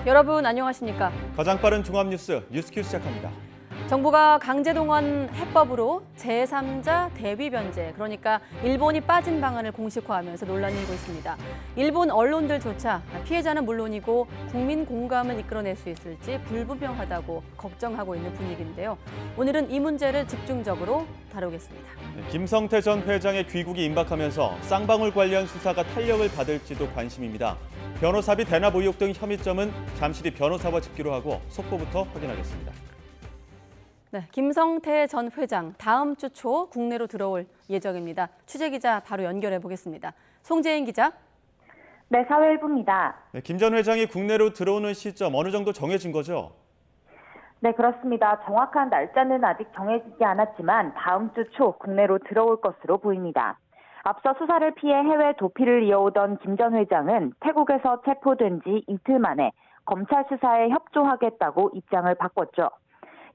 여러분 안녕하십니까? 가장 빠른 종합뉴스 뉴스큐 시작합니다. 정부가 강제동원 해법으로 제3자 대비 변제, 그러니까 일본이 빠진 방안을 공식화하면서 논란이 일고 있습니다. 일본 언론들조차 피해자는 물론이고 국민 공감을 이끌어낼 수 있을지 불분명하다고 걱정하고 있는 분위기인데요. 오늘은 이 문제를 집중적으로 다루겠습니다. 김성태 전 회장의 귀국이 임박하면서 쌍방울 관련 수사가 탄력을 받을지도 관심입니다. 변호사비 대납 의혹 등 혐의점은 잠시 뒤 변호사와 짚기로 하고 속보부터 확인하겠습니다. 네, 김성태 전 회장 다음 주 초 국내로 들어올 예정입니다. 취재기자 바로 연결해 보겠습니다. 송재인 기자. 네, 사회일부입니다. 김 전 회장이 국내로 들어오는 시점 어느 정도 정해진 거죠? 네, 그렇습니다. 정확한 날짜는 아직 정해지지 않았지만 다음 주 초 국내로 들어올 것으로 보입니다. 앞서 수사를 피해 해외 도피를 이어오던 김 전 회장은 태국에서 체포된 지 이틀 만에 검찰 수사에 협조하겠다고 입장을 바꿨죠.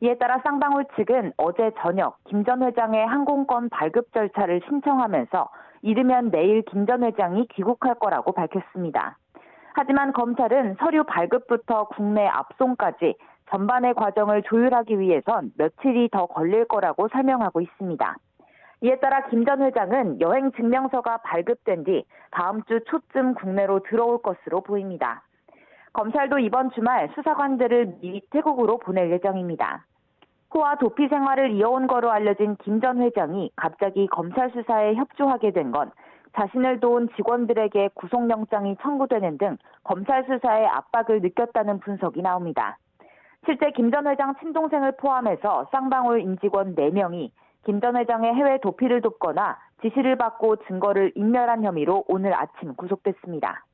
이에 따라 쌍방울 측은 어제 저녁 김 전 회장의 항공권 발급 절차를 신청하면서 이르면 내일 김 전 회장이 귀국할 거라고 밝혔습니다. 하지만 검찰은 서류 발급부터 국내 압송까지 전반의 과정을 조율하기 위해선 며칠이 더 걸릴 거라고 설명하고 있습니다. 이에 따라 김 전 회장은 여행 증명서가 발급된 뒤 다음 주 초쯤 국내로 들어올 것으로 보입니다. 검찰도 이번 주말 수사관들을 미리 태국으로 보낼 예정입니다. 호화 도피 생활을 이어온 거로 알려진 김 전 회장이 갑자기 검찰 수사에 협조하게 된 건 자신을 도운 직원들에게 구속영장이 청구되는 등 검찰 수사에 압박을 느꼈다는 분석이 나옵니다. 실제 김 전 회장 친동생을 포함해서 쌍방울 임직원 4명이 김 전 회장의 해외 도피를 돕거나 지시를 받고 증거를 인멸한 혐의로 오늘 아침 구속됐습니다.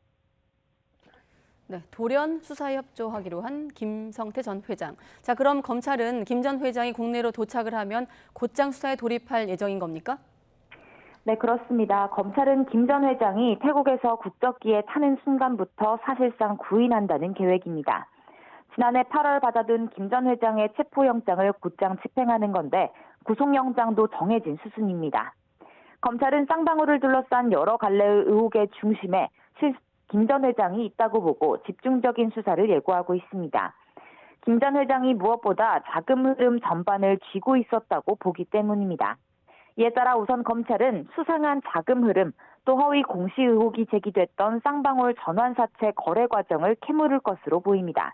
네, 돌연 수사에 협조하기로 한 김성태 전 회장. 자, 그럼 검찰은 김 전 회장이 국내로 도착을 하면 곧장 수사에 돌입할 예정인 겁니까? 네, 그렇습니다. 검찰은 김 전 회장이 태국에서 국적기에 타는 순간부터 사실상 구인한다는 계획입니다. 지난해 8월 받아둔 김 전 회장의 체포영장을 곧장 집행하는 건데 구속영장도 정해진 수순입니다. 검찰은 쌍방울을 둘러싼 여러 갈래의 의혹의 중심에 김 전 회장이 있다고 보고 집중적인 수사를 예고하고 있습니다. 김 전 회장이 무엇보다 자금 흐름 전반을 쥐고 있었다고 보기 때문입니다. 이에 따라 우선 검찰은 수상한 자금 흐름, 또 허위 공시 의혹이 제기됐던 쌍방울 전환사채 거래 과정을 캐물을 것으로 보입니다.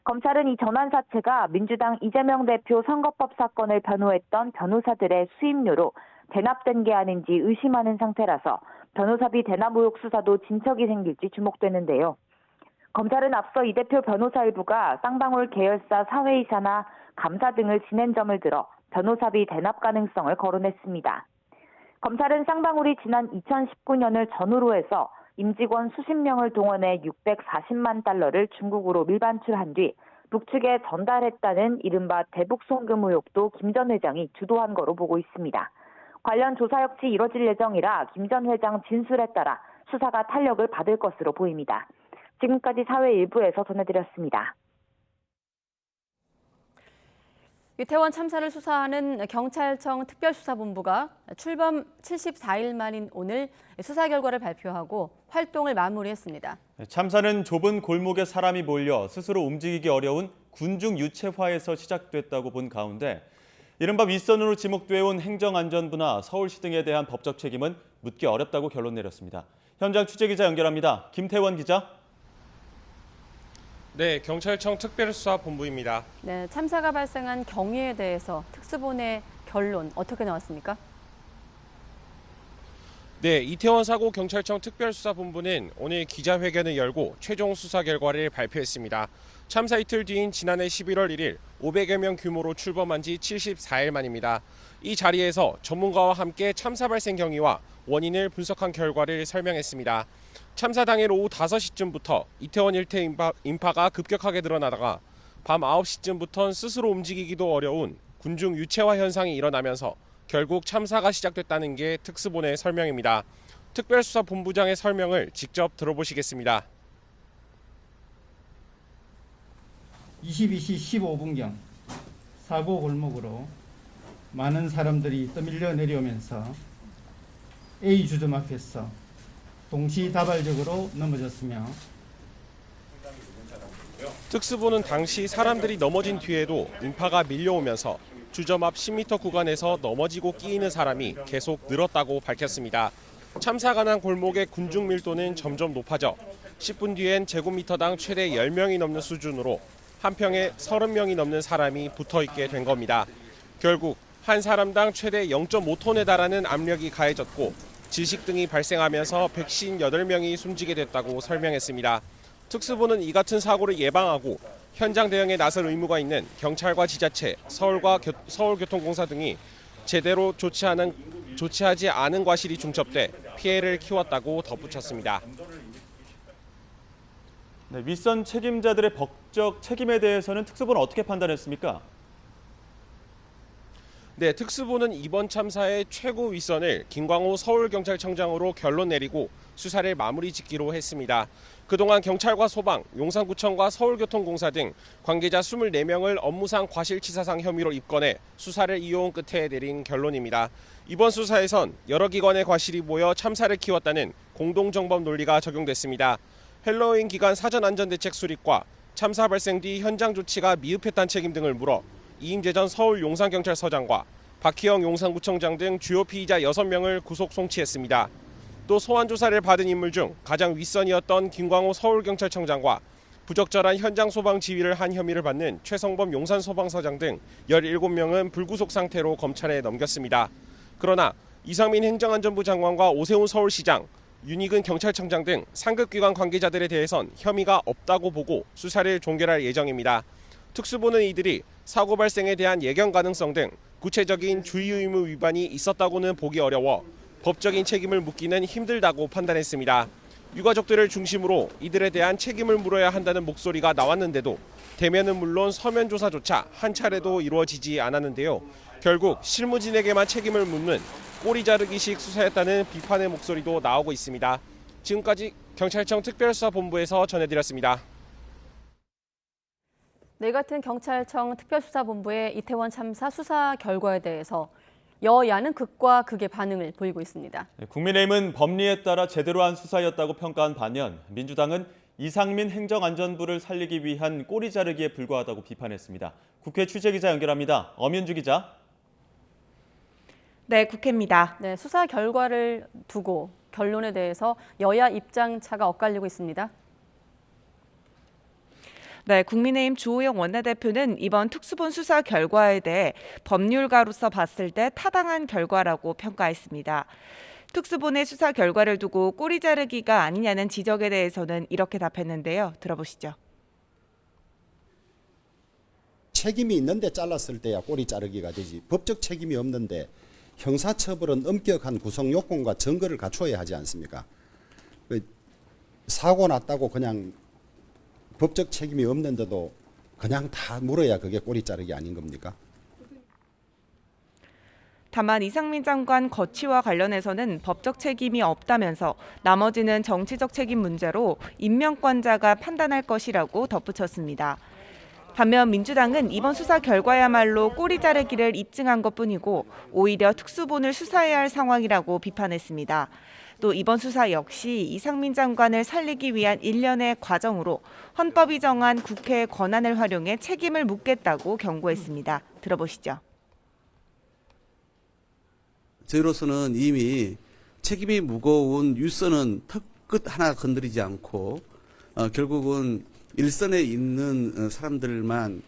검찰은 이 전환사채가 민주당 이재명 대표 선거법 사건을 변호했던 변호사들의 수임료로 대납된 게 아닌지 의심하는 상태라서 변호사비 대납 의혹 수사도 진척이 생길지 주목되는데요. 검찰은 앞서 이 대표 변호사 일부가 쌍방울 계열사 사회이사나 감사 등을 지낸 점을 들어 변호사비 대납 가능성을 거론했습니다. 검찰은 쌍방울이 지난 2019년을 전후로 해서 임직원 수십 명을 동원해 640만 달러를 중국으로 밀반출한 뒤 북측에 전달했다는 이른바 대북 송금 의혹도 김 전 회장이 주도한 거로 보고 있습니다. 관련 조사 역시 이뤄질 예정이라 김 전 회장 진술에 따라 수사가 탄력을 받을 것으로 보입니다. 지금까지 사회일부에서 전해드렸습니다. 이태원 참사를 수사하는 경찰청 특별수사본부가 출범 74일 만인 오늘 수사 결과를 발표하고 활동을 마무리했습니다. 참사는 좁은 골목에 사람이 몰려 스스로 움직이기 어려운 군중 유체화에서 시작됐다고 본 가운데 이른바 윗선으로 지목되어 온 행정안전부나 서울시 등에 대한 법적 책임은 묻기 어렵다고 결론 내렸습니다. 현장 취재기자 연결합니다. 김태원 기자. 네, 경찰청 특별수사본부입니다. 네, 참사가 발생한 경위에 대해서 특수본의 결론 어떻게 나왔습니까? 네, 이태원 사고 경찰청 특별수사본부는 오늘 기자회견을 열고 최종 수사 결과를 발표했습니다. 참사 이틀 뒤인 지난해 11월 1일 500여 명 규모로 출범한 지 74일 만입니다. 이 자리에서 전문가와 함께 참사 발생 경위와 원인을 분석한 결과를 설명했습니다. 참사 당일 오후 5시쯤부터 이태원 일대 인파가 급격하게 늘어나다가 밤 9시쯤부터는 스스로 움직이기도 어려운 군중 유체화 현상이 일어나면서 결국 참사가 시작됐다는 게 특수본의 설명입니다. 특별수사본부장의 설명을 직접 들어보시겠습니다. 22시 15분경 사고 골목으로 많은 사람들이 떠밀려 내려오면서 A 주점 앞에서 동시다발적으로 넘어졌으며 특수부는 당시 사람들이 넘어진 뒤에도 인파가 밀려오면서 주점 앞 10m 구간에서 넘어지고 끼이는 사람이 계속 늘었다고 밝혔습니다. 참사가 난 골목의 군중 밀도는 점점 높아져 10분 뒤엔 제곱미터당 최대 10명이 넘는 수준으로 한 평에 30명이 넘는 사람이 붙어있게 된 겁니다. 결국 한 사람당 최대 0.5톤에 달하는 압력이 가해졌고 질식 등이 발생하면서 158명이 숨지게 됐다고 설명했습니다. 특수부는 이 같은 사고를 예방하고 현장 대응에 나설 의무가 있는 경찰과 지자체, 서울교통공사 등이 제대로 조치하지 않은 과실이 중첩돼 피해를 키웠다고 덧붙였습니다. 네, 윗선 책임자들의 법적 책임에 대해서는 특수부는 어떻게 판단했습니까? 네, 특수부는 이번 참사의 최고 윗선을 김광호 서울경찰청장으로 결론 내리고 수사를 마무리 짓기로 했습니다. 그동안 경찰과 소방, 용산구청과 서울교통공사 등 관계자 24명을 업무상 과실치사상 혐의로 입건해 수사를 이어온 끝에 내린 결론입니다. 이번 수사에선 여러 기관의 과실이 모여 참사를 키웠다는 공동정범 논리가 적용됐습니다. 헬로윈 기간 사전안전대책 수립과 참사 발생 뒤 현장 조치가 미흡했다는 책임 등을 물어 이임재 전 서울 용산경찰서장과 박희영 용산구청장 등 주요 피의자 6명을 구속 송치했습니다. 또 소환 조사를 받은 인물 중 가장 윗선이었던 김광호 서울경찰청장과 부적절한 현장 소방 지휘를 한 혐의를 받는 최성범 용산소방서장 등 17명은 불구속 상태로 검찰에 넘겼습니다. 그러나 이상민 행정안전부 장관과 오세훈 서울시장, 윤익은 경찰청장 등 상급기관 관계자들에 대해선 혐의가 없다고 보고 수사를 종결할 예정입니다. 특수부는 이들이 사고 발생에 대한 예견 가능성 등 구체적인 주의 의무 위반이 있었다고는 보기 어려워 법적인 책임을 묻기는 힘들다고 판단했습니다. 유가족들을 중심으로 이들에 대한 책임을 물어야 한다는 목소리가 나왔는데도 대면은 물론 서면 조사조차 한 차례도 이루어지지 않았는데요. 결국 실무진에게만 책임을 묻는 꼬리 자르기식 수사였다는 비판의 목소리도 나오고 있습니다. 지금까지 경찰청 특별수사본부에서 전해드렸습니다. 네, 같은 경찰청 특별수사본부의 이태원 참사 수사 결과에 대해서 여야는 극과 극의 반응을 보이고 있습니다. 국민의힘은 법리에 따라 제대로 한 수사였다고 평가한 반면 민주당은 이상민 행정안전부를 살리기 위한 꼬리 자르기에 불과하다고 비판했습니다. 국회 취재기자 연결합니다. 엄윤주 기자. 네, 국회입니다. 네, 수사 결과를 두고 결론에 대해서 여야 입장 차가 엇갈리고 있습니다. 네, 국민의힘 주호영 원내대표는 이번 특수본 수사 결과에 대해 법률가로서 봤을 때 타당한 결과라고 평가했습니다. 특수본의 수사 결과를 두고 꼬리 자르기가 아니냐는 지적에 대해서는 이렇게 답했는데요. 들어보시죠. 책임이 있는데 잘랐을 때야 꼬리 자르기가 되지. 법적 책임이 없는데 형사처벌은 엄격한 구성 요건과 증거를 갖추어야 하지 않습니까? 사고 났다고 그냥 법적 책임이 없는데도 그냥 다 물어야 그게 꼬리 자르기 아닌 겁니까? 다만 이상민 장관 거취와 관련해서는 법적 책임이 없다면서 나머지는 정치적 책임 문제로 임명권자가 판단할 것이라고 덧붙였습니다. 반면 민주당은 이번 수사 결과야말로 꼬리 자르기를 입증한 것뿐이고 오히려 특수본을 수사해야 할 상황이라고 비판했습니다. 또 이번 수사 역시 이상민 장관을 살리기 위한 일련의 과정으로 헌법이 정한 국회의 권한을 활용해 책임을 묻겠다고 경고했습니다. 들어보시죠. 저희로서는 이미 책임이 무거운 윗선은 턱끝 하나 건드리지 않고 결국은 일선에 있는 사람들만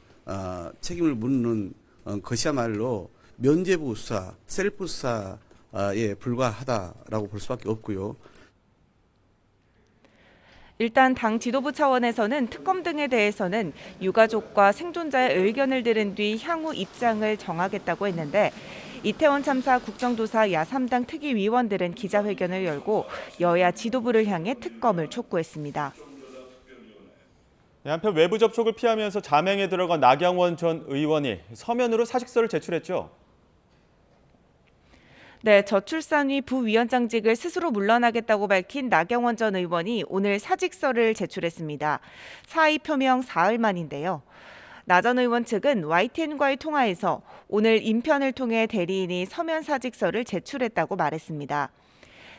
책임을 묻는 것이야말로 면죄부 수사, 셀프 수사에 불과하다라고 볼 수밖에 없고요. 일단 당 지도부 차원에서는 특검 등에 대해서는 유가족과 생존자의 의견을 들은 뒤 향후 입장을 정하겠다고 했는데 이태원 참사 국정조사 야3당 특위위원들은 기자회견을 열고 여야 지도부를 향해 특검을 촉구했습니다. 한편 외부 접촉을 피하면서 자맹에 들어간 나경원 전 의원이 서면으로 사직서를 제출했죠. 네, 저출산위 부위원장직을 스스로 물러나겠다고 밝힌 나경원 전 의원이 오늘 사직서를 제출했습니다. 사의 표명 사흘 만인데요. 나 전 의원 측은 YTN과의 통화에서 오늘 인편을 통해 대리인이 서면 사직서를 제출했다고 말했습니다.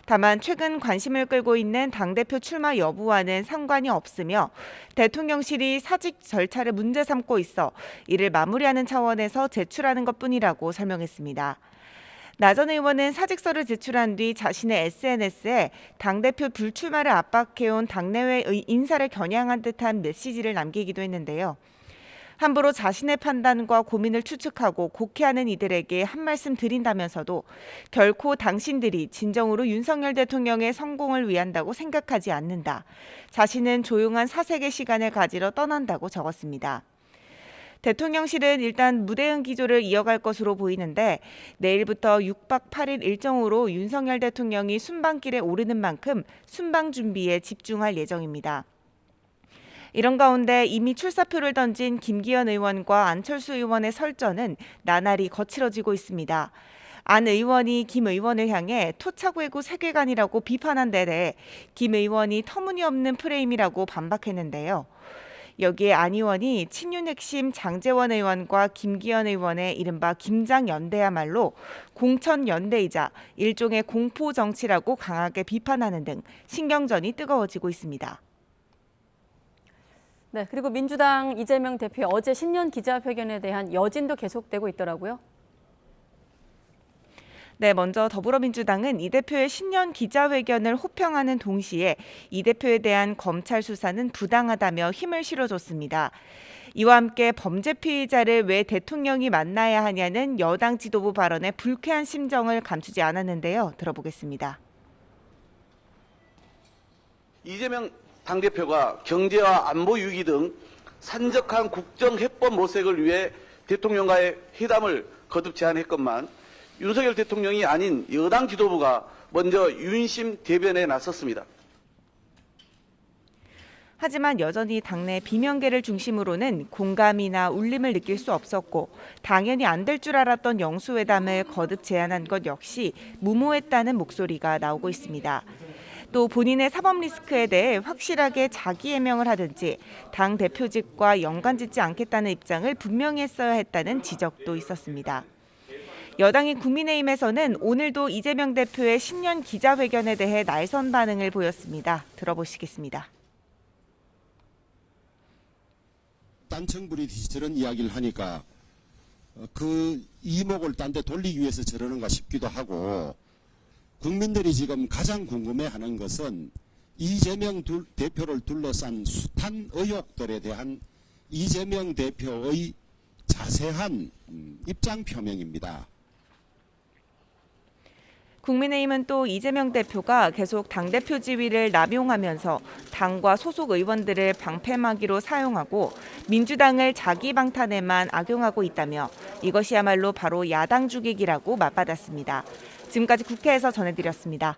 다만 최근 관심을 끌고 있는 당대표 출마 여부와는 상관이 없으며 대통령실이 사직 절차를 문제 삼고 있어 이를 마무리하는 차원에서 제출하는 것뿐이라고 설명했습니다. 나 전 의원은 사직서를 제출한 뒤 자신의 SNS에 당대표 불출마를 압박해온 당내외 인사를 겨냥한 듯한 메시지를 남기기도 했는데요. 함부로 자신의 판단과 고민을 추측하고 곡해하는 이들에게 한 말씀 드린다면서도 결코 당신들이 진정으로 윤석열 대통령의 성공을 위한다고 생각하지 않는다. 자신은 조용한 사색의 시간을 가지러 떠난다고 적었습니다. 대통령실은 일단 무대응 기조를 이어갈 것으로 보이는데 내일부터 6박 8일 일정으로 윤석열 대통령이 순방길에 오르는 만큼 순방 준비에 집중할 예정입니다. 이런 가운데 이미 출사표를 던진 김기현 의원과 안철수 의원의 설전은 나날이 거칠어지고 있습니다. 안 의원이 김 의원을 향해 토착외구 세계관이라고 비판한 데 대해 김 의원이 터무니없는 프레임이라고 반박했는데요. 여기에 안 의원이 친윤 핵심 장제원 의원과 김기현 의원의 이른바 김장연대야말로 공천연대이자 일종의 공포정치라고 강하게 비판하는 등 신경전이 뜨거워지고 있습니다. 네, 그리고 민주당 이재명 대표의 어제 신년 기자회견에 대한 여진도 계속되고 있더라고요. 네, 먼저 더불어민주당은 이 대표의 신년 기자회견을 호평하는 동시에 이 대표에 대한 검찰 수사는 부당하다며 힘을 실어줬습니다. 이와 함께 범죄 피의자를 왜 대통령이 만나야 하냐는 여당 지도부 발언에 불쾌한 심정을 감추지 않았는데요. 들어보겠습니다. 이재명 당대표가 경제와 안보 위기 등 산적한 국정 해법 모색을 위해 대통령과의 회담을 거듭 제안했건만 윤석열 대통령이 아닌 여당 지도부가 먼저 윤심 대변에 나섰습니다. 하지만 여전히 당내 비명계를 중심으로는 공감이나 울림을 느낄 수 없었고 당연히 안 될 줄 알았던 영수회담을 거듭 제안한 것 역시 무모했다는 목소리가 나오고 있습니다. 또 본인의 사법 리스크에 대해 확실하게 자기 해명을 하든지 당 대표직과 연관짓지 않겠다는 입장을 분명히 했어야 했다는 지적도 있었습니다. 여당인 국민의힘에서는 오늘도 이재명 대표의 신년 기자회견에 대해 날선 반응을 보였습니다. 들어보시겠습니다. 딴청부리듯이 저런 이야기를 하니까 그 이목을 딴 데 돌리기 위해서 저러는가 싶기도 하고 국민들이 지금 가장 궁금해하는 것은 이재명 대표를 둘러싼 숱한 의혹들에 대한 이재명 대표의 자세한 입장 표명입니다. 국민의힘은 또 이재명 대표가 계속 당대표 지위를 남용하면서 당과 소속 의원들을 방패막이로 사용하고 민주당을 자기 방탄에만 악용하고 있다며 이것이야말로 바로 야당 죽이기라고 맞받았습니다. 지금까지 국회에서 전해드렸습니다.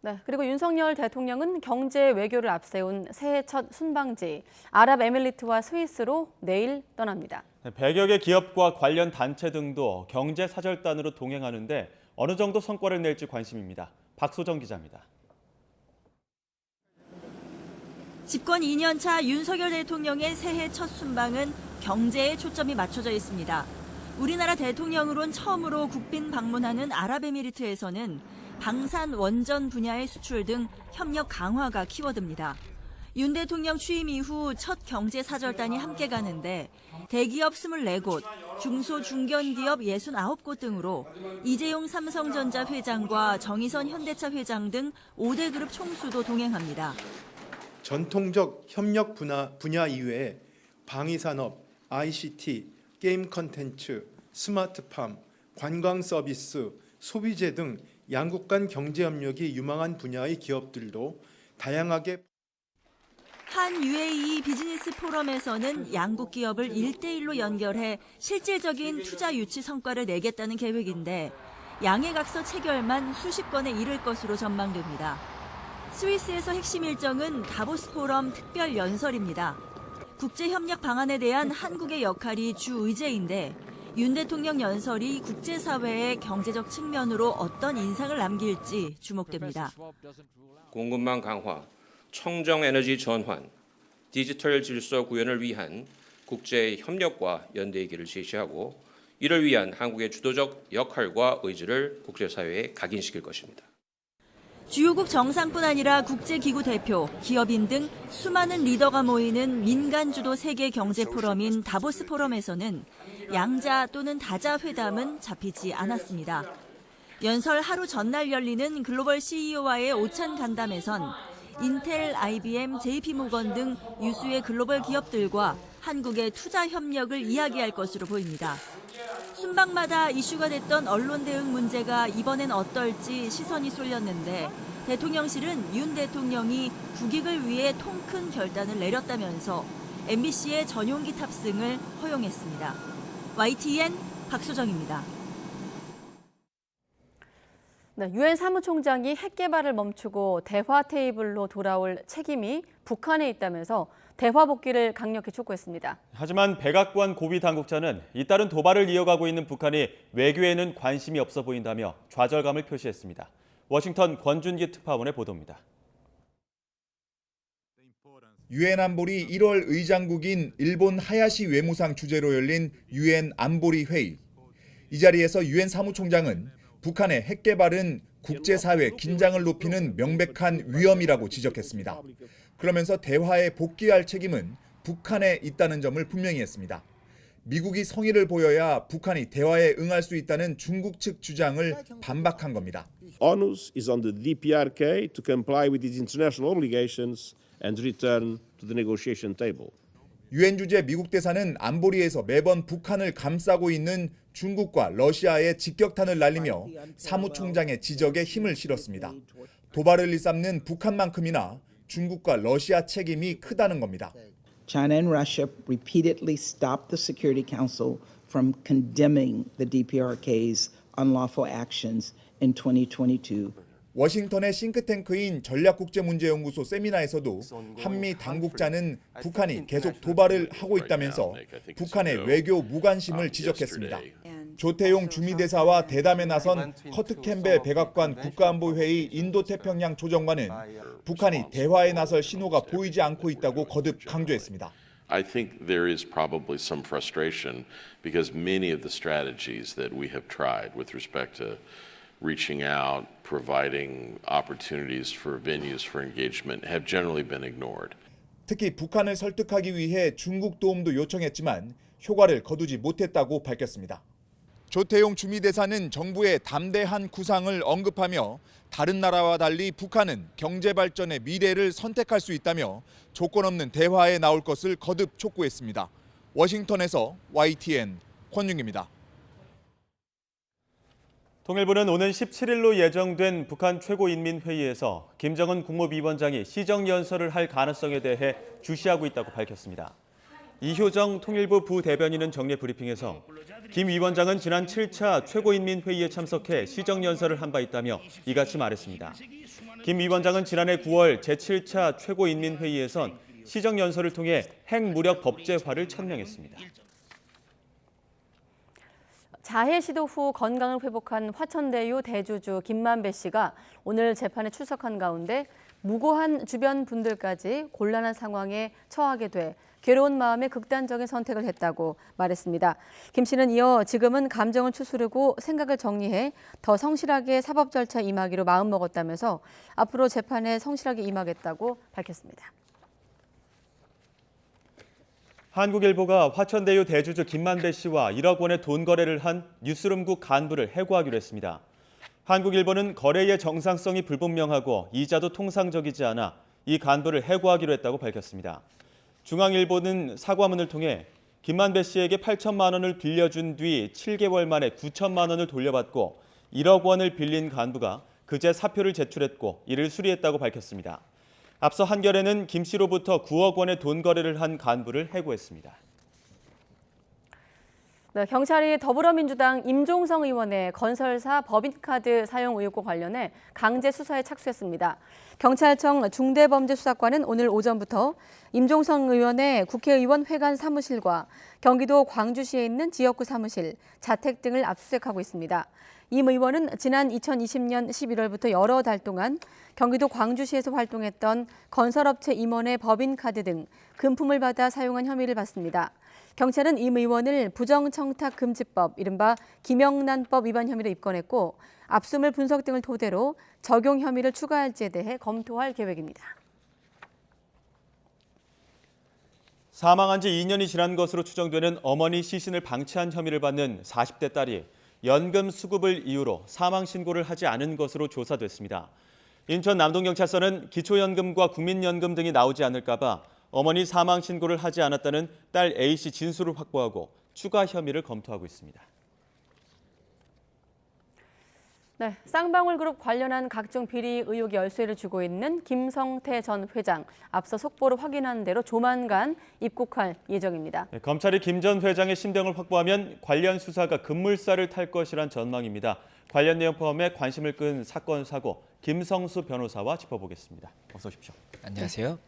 네, 그리고 윤석열 대통령은 경제 외교를 앞세운 새해 첫 순방지 아랍에미리트와 스위스로 내일 떠납니다. 100여 개 기업과 관련 단체 등도 경제 사절단으로 동행하는데 어느 정도 성과를 낼지 관심입니다. 박소정 기자입니다. 집권 2년차 윤석열 대통령의 새해 첫 순방은 경제에 초점이 맞춰져 있습니다. 우리나라 대통령으론 처음으로 국빈 방문하는 아랍에미리트에서는 방산 원전 분야의 수출 등 협력 강화가 키워드입니다. 윤 대통령 취임 이후 첫 경제 사절단이 함께 가는데 대기업 24곳, 중소 중견기업 69곳 등으로 이재용 삼성전자 회장과 정의선 현대차 회장 등 5대 그룹 총수도 동행합니다. 전통적 협력 분야 이외에 방위산업, ICT, 게임 콘텐츠, 스마트팜, 관광 서비스, 소비재 등 양국 간 경제 협력이 유망한 분야의 기업들도 다양하게 한 UAE 비즈니스 포럼에서는 양국 기업을 1대1로 연결해 실질적인 투자 유치 성과를 내겠다는 계획인데 양해각서 체결만 수십 건에 이를 것으로 전망됩니다. 스위스에서 핵심 일정은 다보스 포럼 특별 연설입니다. 국제협력 방안에 대한 한국의 역할이 주 의제인데 윤 대통령 연설이 국제사회의 경제적 측면으로 어떤 인상을 남길지 주목됩니다. 공급망 강화, 청정에너지 전환, 디지털 질서 구현을 위한 국제 협력과 연대의기를 제시하고 이를 위한 한국의 주도적 역할과 의지를 국제사회에 각인시킬 것입니다. 주요국 정상뿐 아니라 국제기구 대표, 기업인 등 수많은 리더가 모이는 민간주도 세계 경제 포럼인 다보스 포럼에서는 양자 또는 다자 회담은 잡히지 않았습니다. 연설 하루 전날 열리는 글로벌 CEO와의 오찬 간담회선 인텔, IBM, JP모건 등 유수의 글로벌 기업들과 한국의 투자 협력을 이야기할 것으로 보입니다. 순방마다 이슈가 됐던 언론 대응 문제가 이번엔 어떨지 시선이 쏠렸는데 대통령실은 윤 대통령이 국익을 위해 통큰 결단을 내렸다면서 MBC의 전용기 탑승을 허용했습니다. YTN 박소정입니다. 네, 유엔 사무총장이 핵 개발을 멈추고 대화 테이블로 돌아올 책임이 북한에 있다면서 대화 복귀를 강력히 촉구했습니다. 하지만 백악관 고위 당국자는 잇따른 도발을 이어가고 있는 북한이 외교에는 관심이 없어 보인다며 좌절감을 표시했습니다. 워싱턴 권준기 특파원의 보도입니다. 유엔 안보리 1월 의장국인 일본 하야시 외무상 주재로 열린 유엔 안보리 회의. 이 자리에서 유엔 사무총장은 북한의 핵 개발은 국제사회 긴장을 높이는 명백한 위험이라고 지적했습니다. 그러면서 대화에 복귀할 책임은 북한에 있다는 점을 분명히 했습니다. 미국이 성의를 보여야 북한이 대화에 응할 수 있다는 중국 측 주장을 반박한 겁니다. Onus is on the DPRK to comply with its international obligations and return to the negotiation table. 유엔 주재 미국 대사는 안보리에서 매번 북한을 감싸고 있는 중국과 러시아의 직격탄을 날리며 사무총장의 지적에 힘을 실었습니다. 도발을 일삼는 북한만큼이나 중국과 러시아 책임이 크다는 겁니다. China and Russia repeatedly stopped the Security Council from condemning the DPRK's unlawful actions in 2022. 워싱턴의 싱크탱크인 전략국제문제연구소 세미나에서도 한미 당국자는 북한이 계속 도발을 하고 있다면서 북한의 외교 무관심을 지적했습니다. 조태용 주미대사와 대담에 나선 커트 캠벨 백악관 국가안보회의 인도태평양 조정관은 북한이 대화에 나설 신호가 보이지 않고 있다고 거듭 강조했습니다. I think there is probably some frustration because many of the strategies that we have tried with respect to reaching out, providing opportunities for venues for engagement have generally been ignored. 특히 북한을 설득하기 위해 중국 도움도 요청했지만 효과를 거두지 못했다고 밝혔습니다. 조태용 주미대사는 정부의 담대한 구상을 언급하며 다른 나라와 달리 북한은 경제 발전의 미래를 선택할 수 있다며 조건 없는 대화에 나올 것을 거듭 촉구했습니다. 워싱턴에서 YTN 권윤기입니다. 통일부는 오는 17일로 예정된 북한 최고인민회의에서 김정은 국무위원장이 시정연설을 할 가능성에 대해 주시하고 있다고 밝혔습니다. 이효정 통일부 부대변인은 정례 브리핑에서 김 위원장은 지난 7차 최고인민회의에 참석해 시정연설을 한 바 있다며 이같이 말했습니다. 김 위원장은 지난해 9월 제7차 최고인민회의에선 시정연설을 통해 핵무력 법제화를 천명했습니다. 자해 시도 후 건강을 회복한 화천대유 대주주 김만배 씨가 오늘 재판에 출석한 가운데 무고한 주변 분들까지 곤란한 상황에 처하게 돼 괴로운 마음에 극단적인 선택을 했다고 말했습니다. 김 씨는 이어 지금은 감정을 추스르고 생각을 정리해 더 성실하게 사법 절차에 임하기로 마음먹었다면서 앞으로 재판에 성실하게 임하겠다고 밝혔습니다. 한국일보가 화천대유 대주주 김만배 씨와 1억 원의 돈 거래를 한 뉴스룸국 간부를 해고하기로 했습니다. 한국일보는 거래의 정상성이 불분명하고 이자도 통상적이지 않아 이 간부를 해고하기로 했다고 밝혔습니다. 중앙일보는 사과문을 통해 김만배 씨에게 8천만 원을 빌려준 뒤 7개월 만에 9천만 원을 돌려받고 1억 원을 빌린 간부가 그제 사표를 제출했고 이를 수리했다고 밝혔습니다. 앞서 한겨레는 김 씨로부터 9억 원의 돈 거래를 한 간부를 해고했습니다. 네, 경찰이 더불어민주당 임종성 의원의 건설사 법인카드 사용 의혹과 관련해 강제 수사에 착수했습니다. 경찰청 중대범죄수사과는 오늘 오전부터 임종성 의원의 국회의원 회관 사무실과 경기도 광주시에 있는 지역구 사무실, 자택 등을 압수수색하고 있습니다. 임 의원은 지난 2020년 11월부터 여러 달 동안 경기도 광주시에서 활동했던 건설업체 임원의 법인카드 등 금품을 받아 사용한 혐의를 받습니다. 경찰은 임 의원을 부정청탁금지법, 이른바 김영란법 위반 혐의로 입건했고 압수물 분석 등을 토대로 적용 혐의를 추가할지에 대해 검토할 계획입니다. 사망한 지 2년이 지난 것으로 추정되는 어머니 시신을 방치한 혐의를 받는 40대 딸이 연금 수급을 이유로 사망 신고를 하지 않은 것으로 조사됐습니다. 인천 남동경찰서는 기초연금과 국민연금 등이 나오지 않을까 봐 어머니 사망 신고를 하지 않았다는 딸 A씨 진술을 확보하고 추가 혐의를 검토하고 있습니다. 네, 쌍방울그룹 관련한 각종 비리 의혹이 열쇠를 주고 있는 김성태 전 회장. 앞서 속보로 확인한 대로 조만간 입국할 예정입니다. 네, 검찰이 김 전 회장의 신병을 확보하면 관련 수사가 급물살을 탈 것이란 전망입니다. 관련 내용 포함해 관심을 끈 사건 사고 김성수 변호사와 짚어보겠습니다. 어서 오십시오. 안녕하세요.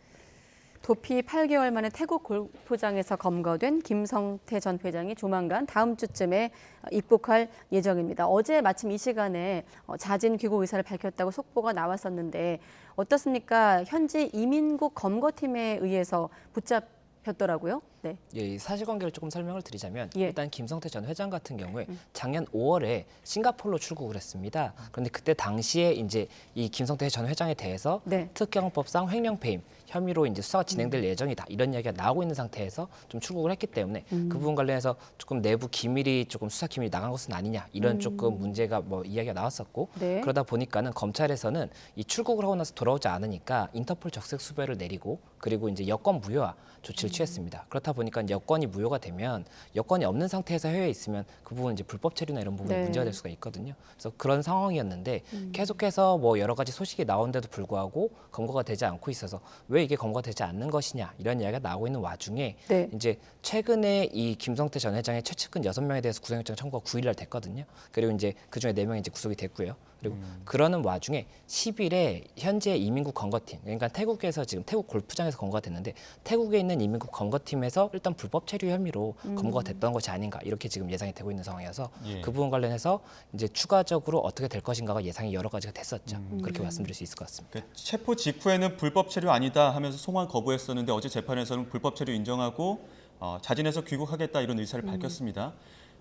도피 8개월 만에 태국 골프장에서 검거된 김성태 전 회장이 조만간 다음 주쯤에 입국할 예정입니다. 어제 마침 이 시간에 자진 귀국 의사를 밝혔다고 속보가 나왔었는데 어떻습니까? 현지 이민국 검거팀에 의해서 붙잡혔더라고요. 네. 예, 이 사실관계를 조금 설명을 드리자면 예. 일단 김성태 전 회장 같은 경우에 작년 5월에 싱가포르로 출국을 했습니다. 그런데 그때 당시에 이제 이 김성태 전 회장에 대해서 네. 특경법상 횡령배임 혐의로 이제 수사가 진행될 예정이다 이런 이야기가 나오고 있는 상태에서 좀 출국을 했기 때문에 그 부분 관련해서 조금 내부 기밀이 조금 수사 기밀이 나간 것은 아니냐 이런 조금 문제가 뭐 이야기가 나왔었고 네. 그러다 보니까는 검찰에서는 이 출국을 하고 나서 돌아오지 않으니까 인터폴 적색 수배를 내리고 그리고 이제 여권 무효화 조치를 취했습니다. 그렇다 보니까 여권이 무효가 되면 여권이 없는 상태에서 해외에 있으면 그 부분 이제 불법 체류나 이런 부분이 네. 문제가 될 수가 있거든요. 그래서 그런 상황이었는데 계속해서 뭐 여러 가지 소식이 나오는데도 불구하고 검거가 되지 않고 있어서 왜 이게 검거가 되지 않는 것이냐 이런 이야기가 나오고 있는 와중에 네. 이제 최근에 이 김성태 전 회장의 최측근 6명에 대해서 구속영장 청구가 9일날 됐거든요. 그리고 이제 그중에 4명이 이제 구속이 됐고요. 그리고 그러는 와중에 10일에 현재 이민국 검거팀, 그러니까 태국에서 지금 태국 골프장에서 검거가 됐는데 태국에 있는 이민국 검거팀에서 일단 불법 체류 혐의로 검거가 됐던 것이 아닌가 이렇게 지금 예상이 되고 있는 상황이어서 예. 그 부분 관련해서 이제 추가적으로 어떻게 될 것인가가 예상이 여러 가지가 됐었죠. 그렇게 말씀드릴 수 있을 것 같습니다. 그 체포 직후에는 불법 체류 아니다 하면서 송환 거부했었는데 어제 재판에서는 불법 체류 인정하고 자진해서 귀국하겠다 이런 의사를 밝혔습니다.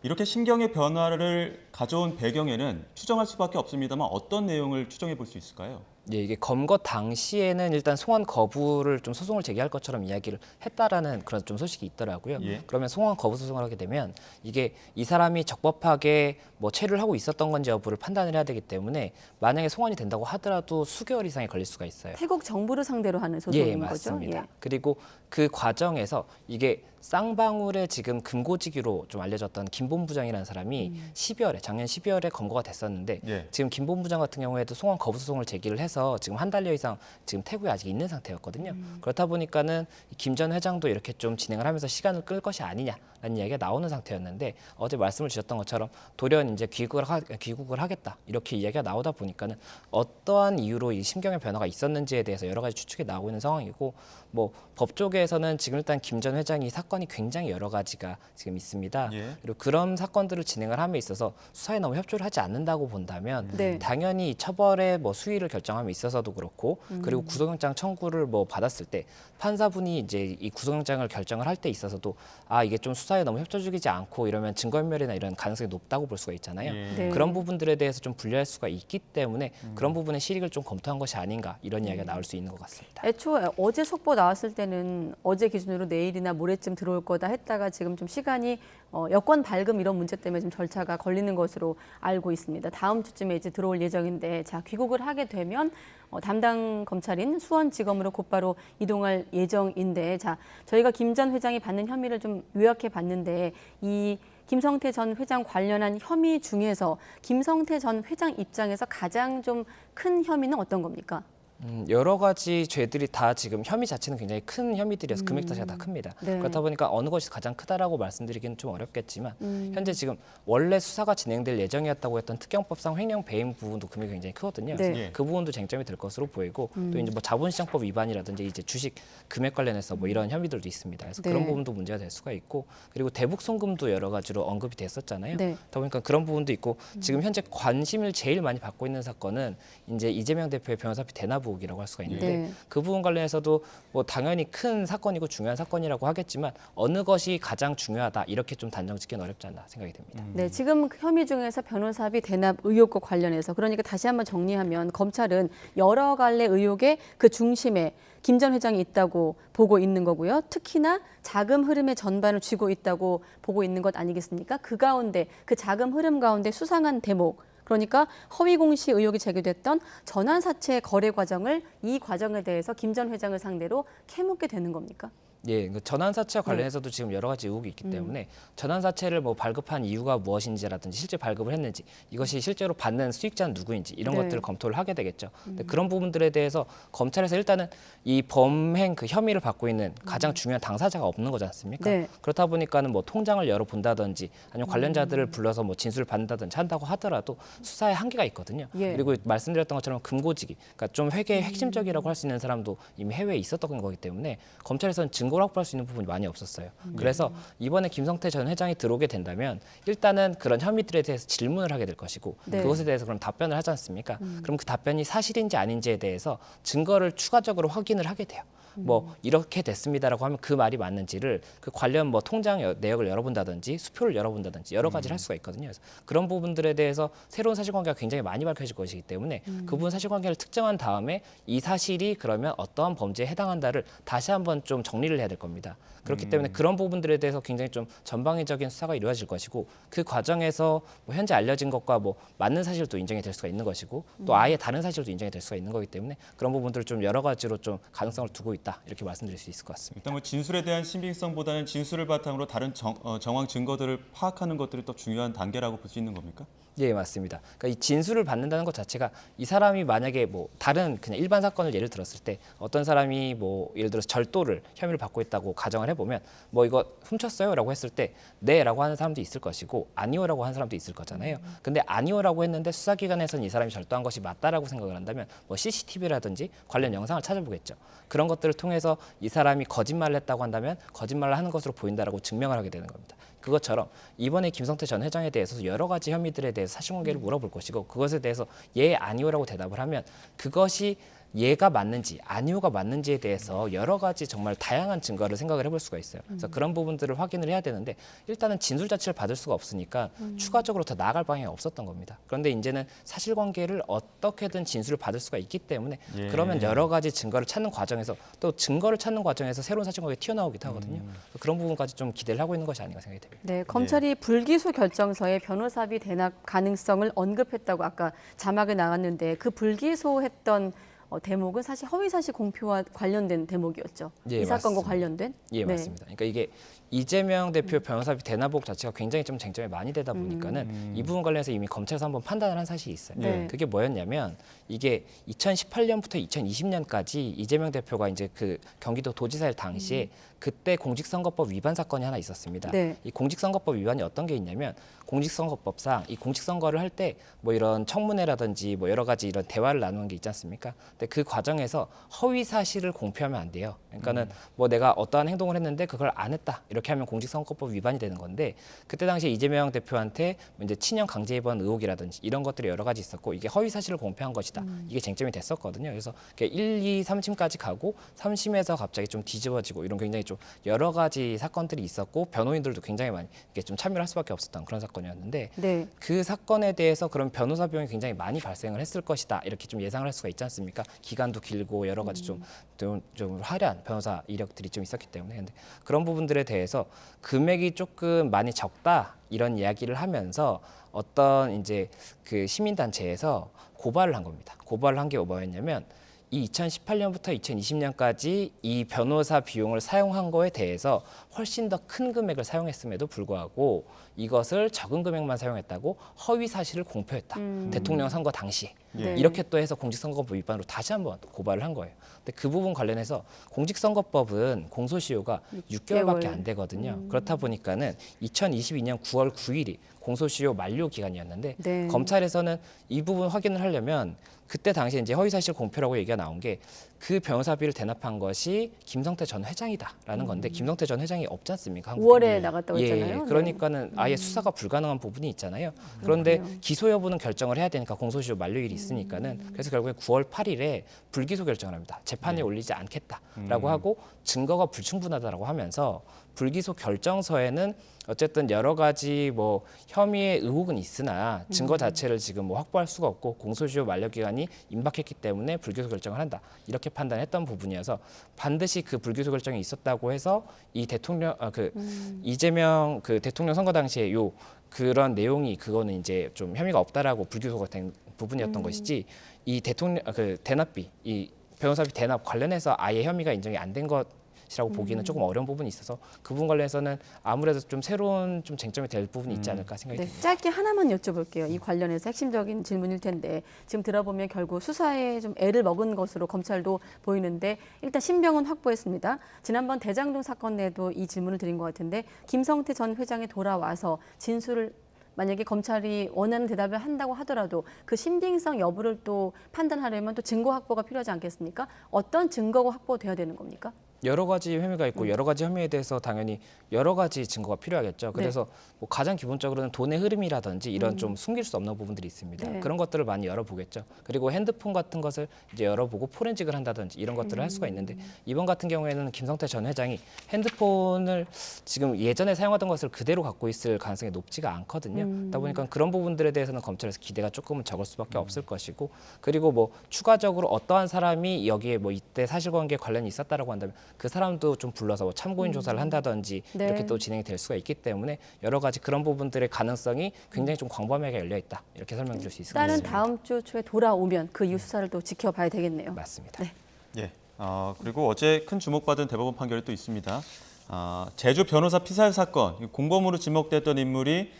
이렇게 심경의 변화를 가져온 배경에는 추정할 수밖에 없습니다만 어떤 내용을 추정해 볼 수 있을까요? 예, 이게 검거 당시에는 일단 송환 거부를 좀 소송을 제기할 것처럼 이야기를 했다라는 그런 좀 소식이 있더라고요. 예. 그러면 송환 거부 소송을 하게 되면 이게 이 사람이 적법하게 뭐 체류를 하고 있었던 건지 여부를 판단을 해야 되기 때문에 만약에 송환이 된다고 하더라도 수개월 이상이 걸릴 수가 있어요. 태국 정부를 상대로 하는 소송인 예, 거죠? 맞습니다. 예. 그리고 그 과정에서 이게 쌍방울의 지금 금고지기로 좀 알려졌던 김본 부장이라는 사람이 12월에 작년 12월에 검거가 됐었는데 예. 지금 김본 부장 같은 경우에도 송환 거부 소송을 제기를 해서 지금 한 달여 이상 지금 태국에 아직 있는 상태였거든요. 그렇다 보니까는 김 전 회장도 이렇게 좀 진행을 하면서 시간을 끌 것이 아니냐라는 이야기가 나오는 상태였는데 어제 말씀을 주셨던 것처럼 돌연 이제 귀국을 하겠다 이렇게 이야기가 나오다 보니까는 어떠한 이유로 이 심경의 변화가 있었는지에 대해서 여러 가지 추측이 나오고 있는 상황이고 뭐 법조계에서는 지금 일단 김 전 회장이 사건이 굉장히 여러 가지가 지금 있습니다. 예. 그리고 그런 사건들을 진행을 함에 있어서 수사에 너무 협조를 하지 않는다고 본다면 네. 당연히 처벌의 뭐 수위를 결정함에 있어서도 그렇고 그리고 구속영장 청구를 뭐 받았을 때 판사분이 이제 이 구속영장을 결정을 할 때 있어서도 아 이게 좀 수사에 너무 협조적이지 않고 이러면 증거인멸이나 이런 가능성이 높다고 볼 수가 있잖아요. 예. 네. 그런 부분들에 대해서 좀 분리할 수가 있기 때문에 그런 부분의 실익을 좀 검토한 것이 아닌가 이런 이야기가 나올 수 있는 것 같습니다. 애초에 어제 속보 나왔을 때는 어제 기준으로 내일이나 모레쯤 들어올 거다 했다가 지금 좀 시간이 여권 발급 이런 문제 때문에 좀 절차가 걸리는 것으로 알고 있습니다. 다음 주쯤에 이제 들어올 예정인데 자 귀국을 하게 되면 담당 검찰인 수원지검으로 곧바로 이동할 예정인데 자 저희가 김 전 회장이 받는 혐의를 좀 요약해 봤는데 이 김성태 전 회장 관련한 혐의 중에서 김성태 전 회장 입장에서 가장 좀 큰 혐의는 어떤 겁니까? 여러 가지 죄들이 다 지금 혐의 자체는 굉장히 큰 혐의들이어서 금액 자체가 다 큽니다. 네. 그렇다 보니까 어느 것이 가장 크다라고 말씀드리기는 좀 어렵겠지만 현재 지금 원래 수사가 진행될 예정이었다고 했던 특경법상 횡령 배임 부분도 금액이 굉장히 크거든요. 네. 예. 그 부분도 쟁점이 될 것으로 보이고 또 이제 뭐 자본시장법 위반이라든지 이제 주식 금액 관련해서 뭐 이런 혐의들도 있습니다. 그래서 네. 그런 부분도 문제가 될 수가 있고 그리고 대북 송금도 여러 가지로 언급이 됐었잖아요. 네. 그러다 보니까 그런 부분도 있고 지금 현재 관심을 제일 많이 받고 있는 사건은 이제 이재명 대표의 변호사비 대납 대납 의혹이라고 할 수가 있는데 네. 그 부분 관련해서도 뭐 당연히 큰 사건이고 중요한 사건이라고 하겠지만 어느 것이 가장 중요하다 이렇게 좀 단정짓기는 어렵지 않나 생각이 됩니다. 네, 지금 혐의 중에서 변호사비 대납 의혹과 관련해서 그러니까 다시 한번 정리하면 검찰은 여러 갈래 의혹의 그 중심에 김 전 회장이 있다고 보고 있는 거고요. 특히나 자금 흐름의 전반을 쥐고 있다고 보고 있는 것 아니겠습니까? 그 가운데 그 자금 흐름 가운데 수상한 대목 그러니까 허위 공시 의혹이 제기됐던 전환사채 거래 과정을 이 과정에 대해서 김 전 회장을 상대로 캐묻게 되는 겁니까? 예, 그 전환사채와 관련해서도 지금 여러 가지 의혹이 있기 때문에 전환사채를 뭐 발급한 이유가 무엇인지라든지 실제 발급을 했는지 이것이 실제로 받는 수익자는 누구인지 이런 네. 것들을 검토를 하게 되겠죠. 근데 그런 부분들에 대해서 검찰에서 일단은 이 범행 그 혐의를 받고 있는 가장 중요한 당사자가 없는 거지 않습니까? 네. 그렇다 보니까는 뭐 통장을 열어본다든지 아니면 관련자들을 불러서 뭐 진술을 받는다든지 한다고 하더라도 수사에 한계가 있거든요. 예. 그리고 말씀드렸던 것처럼 금고지기, 그러니까 좀 회계의 핵심적이라고 할 수 있는 사람도 이미 해외에 있었던 거기 때문에 검찰에서는 증거를 확보할 수 있는 부분이 많이 없었어요. 그래서 이번에 김성태 전 회장이 들어오게 된다면 일단은 그런 혐의들에 대해서 질문을 하게 될 것이고 네. 그것에 대해서 그럼 답변을 하지 않습니까? 그럼 그 답변이 사실인지 아닌지에 대해서 증거를 추가적으로 확인을 하게 돼요. 뭐 이렇게 됐습니다라고 하면 그 말이 맞는지를 그 관련 뭐 통장 내역을 열어본다든지 수표를 열어본다든지 여러 가지를 할 수가 있거든요. 그래서 그런 부분들에 대해서 새로운 사실관계가 굉장히 많이 밝혀질 것이기 때문에 그 부분 사실관계를 특정한 다음에 이 사실이 그러면 어떠한 범죄에 해당한다를 다시 한번 좀 정리를 해야 될 겁니다. 그렇기 때문에 그런 부분들에 대해서 굉장히 좀 전방위적인 수사가 이루어질 것이고 그 과정에서 뭐 현재 알려진 것과 뭐 맞는 사실도 인정이 될 수가 있는 것이고 또 아예 다른 사실도 인정이 될 수가 있는 거기 때문에 그런 부분들을 좀 여러 가지로 좀 가능성을 두고 있다 이렇게 말씀드릴 수 있을 것 같습니다. 일단 뭐 진술에 대한 신빙성보다는 진술을 바탕으로 다른 정황 증거들을 파악하는 것들이 더 중요한 단계라고 볼 수 있는 겁니까? 예, 맞습니다. 그러니까 이 진술을 받는다는 것 자체가 이 사람이 만약에 뭐 다른 그냥 일반 사건을 예를 들었을 때 어떤 사람이 뭐 예를 들어서 절도를 혐의를 받고 있다고 가정을 해보면 뭐 이거 훔쳤어요라고 했을 때 네라고 하는 사람도 있을 것이고 아니요라고 하는 사람도 있을 거잖아요. 근데 아니요라고 했는데 수사기관에서는 이 사람이 절도한 것이 맞다라고 생각을 한다면 뭐 CCTV라든지 관련 영상을 찾아보겠죠. 그런 것들을 통해서 이 사람이 거짓말을 했다고 한다면 거짓말을 하는 것으로 보인다라고 증명을 하게 되는 겁니다. 그것처럼 이번에 김성태 전 회장에 대해서 여러 가지 혐의들에 대해서 사실관계를 물어볼 것이고 그것에 대해서 예, 아니요라고 대답을 하면 그것이 예가 맞는지 아니오가 맞는지에 대해서 여러 가지 정말 다양한 증거를 생각을 해볼 수가 있어요. 그래서 그런 부분들을 확인을 해야 되는데 일단은 진술 자체를 받을 수가 없으니까 추가적으로 더 나아갈 방향이 없었던 겁니다. 그런데 이제는 사실관계를 어떻게든 진술을 받을 수가 있기 때문에 그러면 여러 가지 증거를 찾는 과정에서 또 증거를 찾는 과정에서 새로운 사실관계가 튀어나오기도 하거든요. 그런 부분까지 좀 기대를 하고 있는 것이 아닌가 생각이 됩니다. 네, 검찰이 불기소 결정서에 변호사비 대납 가능성을 언급했다고 아까 자막에 나왔는데 그 불기소했던 대목은 사실 허위사실 공표와 관련된 대목이었죠. 예, 이 사건과 맞습니다. 관련된. 예, 네. 맞습니다. 그러니까 이게 이재명 대표 변호사비 대납 자체가 굉장히 좀 쟁점이 많이 되다 보니까는 이 부분 관련해서 이미 검찰에서 한번 판단을 한 사실이 있어요. 네. 그게 뭐였냐면 이게 2018년부터 2020년까지 이재명 대표가 이제 그 경기도 도지사일 당시에 그때 공직선거법 위반 사건이 하나 있었습니다. 네. 이 공직선거법 위반이 어떤 게 있냐면 공직선거법상 이 공직선거를 할 때 뭐 이런 청문회라든지 뭐 여러 가지 이런 대화를 나누는 게 있지 않습니까? 근데 그 과정에서 허위 사실을 공표하면 안 돼요. 그러니까는 뭐 내가 어떠한 행동을 했는데 그걸 안 했다 이렇게 하면 공직선거법 위반이 되는 건데 그때 당시에 이재명 대표한테 이제 친형 강제 입원 의혹이라든지 이런 것들이 여러 가지 있었고 이게 허위 사실을 공표한 것이다. 이게 쟁점이 됐었거든요. 그래서 1, 2, 3심까지 가고 3심에서 갑자기 좀 뒤집어지고 이런 굉장히 좀 여러 가지 사건들이 있었고 변호인들도 굉장히 많이 이렇게 좀 참여를 할 수밖에 없었던 그런 사건이었는데 네. 그 사건에 대해서 그럼 변호사 비용이 굉장히 많이 발생을 했을 것이다 이렇게 좀 예상을 할 수가 있지 않습니까? 기간도 길고 여러 가지 좀 화려한 변호사 이력들이 좀 있었기 때문에 근데 그런 부분들에 대해서 금액이 조금 많이 적다 이런 이야기를 하면서 어떤 이제 그 시민단체에서 고발을 한 겁니다. 고발을 한 게 뭐였냐면 이 2018년부터 2020년까지 이 변호사 비용을 사용한 거에 대해서 훨씬 더 큰 금액을 사용했음에도 불구하고 이것을 적은 금액만 사용했다고 허위 사실을 공표했다. 대통령 선거 당시에. 네. 이렇게 또 해서 공직선거법 위반으로 다시 한번 고발을 한 거예요. 근데 그 부분 관련해서 공직선거법은 공소시효가 6개월밖에 안 되거든요. 그렇다 보니까는 2022년 9월 9일이 공소시효 만료 기간이었는데 네. 검찰에서는 이 부분 확인을 하려면 그때 당시에 이제 허위사실 공표라고 얘기가 나온 게 그 변호사비를 대납한 것이 김성태 전 회장이다라는 건데 김성태 전 회장이 없지 않습니까? 5월에 나갔다고 했잖아요. 예, 그러니까는 아예 수사가 불가능한 부분이 있잖아요. 그런데 그렇군요. 기소 여부는 결정을 해야 되니까 공소시효 만료일이 있으니까는 그래서 결국에 9월 8일에 불기소 결정을 합니다. 재판에 올리지 않겠다라고 하고 증거가 불충분하다라고 하면서 불기소 결정서에는 어쨌든 여러 가지 뭐 혐의의 의혹은 있으나 증거 자체를 지금 뭐 확보할 수가 없고 공소시효 만료 기간이 임박했기 때문에 불기소 결정을 한다 이렇게 판단했던 부분이어서 반드시 그 불기소 결정이 있었다고 해서 이 대통령 이재명 그 대통령 선거 당시에 요 그런 내용이 그거는 이제 좀 혐의가 없다라고 불기소가 된 부분이었던 것이지 이 대통령 그 대납비 이 변호사비 대납 관련해서 아예 혐의가 인정이 안 된 것이라고 보기는 조금 어려운 부분이 있어서 그 부분 관련해서는 아무래도 좀 새로운 좀 쟁점이 될 부분이 있지 않을까 생각이 듭니다. 짧게 하나만 여쭤볼게요. 이 관련해서 핵심적인 질문일 텐데 지금 들어보면 결국 수사에 좀 애를 먹은 것으로 검찰도 보이는데 일단 신병은 확보했습니다. 지난번 대장동 사건 내도 이 질문을 드린 것 같은데 김성태 전 회장이 돌아와서 진술을 만약에 검찰이 원하는 대답을 한다고 하더라도 그 신빙성 여부를 또 판단하려면 또 증거 확보가 필요하지 않겠습니까? 어떤 증거가 확보돼야 되는 겁니까? 여러 가지 혐의가 있고 여러 가지 혐의에 대해서 당연히 여러 가지 증거가 필요하겠죠. 그래서 뭐 가장 기본적으로는 돈의 흐름이라든지 이런 좀 숨길 수 없는 부분들이 있습니다. 네. 그런 것들을 많이 열어보겠죠. 그리고 핸드폰 같은 것을 이제 열어보고 포렌식을 한다든지 이런 것들을 할 수가 있는데 이번 같은 경우에는 김성태 전 회장이 핸드폰을 지금 예전에 사용하던 것을 그대로 갖고 있을 가능성이 높지가 않거든요. 그러다 보니까 그런 부분들에 대해서는 검찰에서 기대가 조금은 적을 수밖에 없을 것이고 그리고 뭐 추가적으로 어떠한 사람이 여기에 뭐 이때 사실관계 관련이 있었다라고 한다면 그 사람도 좀 불러서 뭐 참고인 조사를 한다든지 네. 이렇게 또 진행이 될 수가 있기 때문에 여러 가지 그런 부분들의 가능성이 굉장히 좀 광범위하게 열려 있다 이렇게 설명드릴 수 있을 것 딸은 같습니다. 다음 주 초에 돌아오면 그 이후 수사를 또 지켜봐야 되겠네요. 맞습니다. 네. 예. 그리고 어제 큰 주목받은 대법원 판결이 또 있습니다. 제주 변호사 피살 사건 공범으로 지목됐던 인물이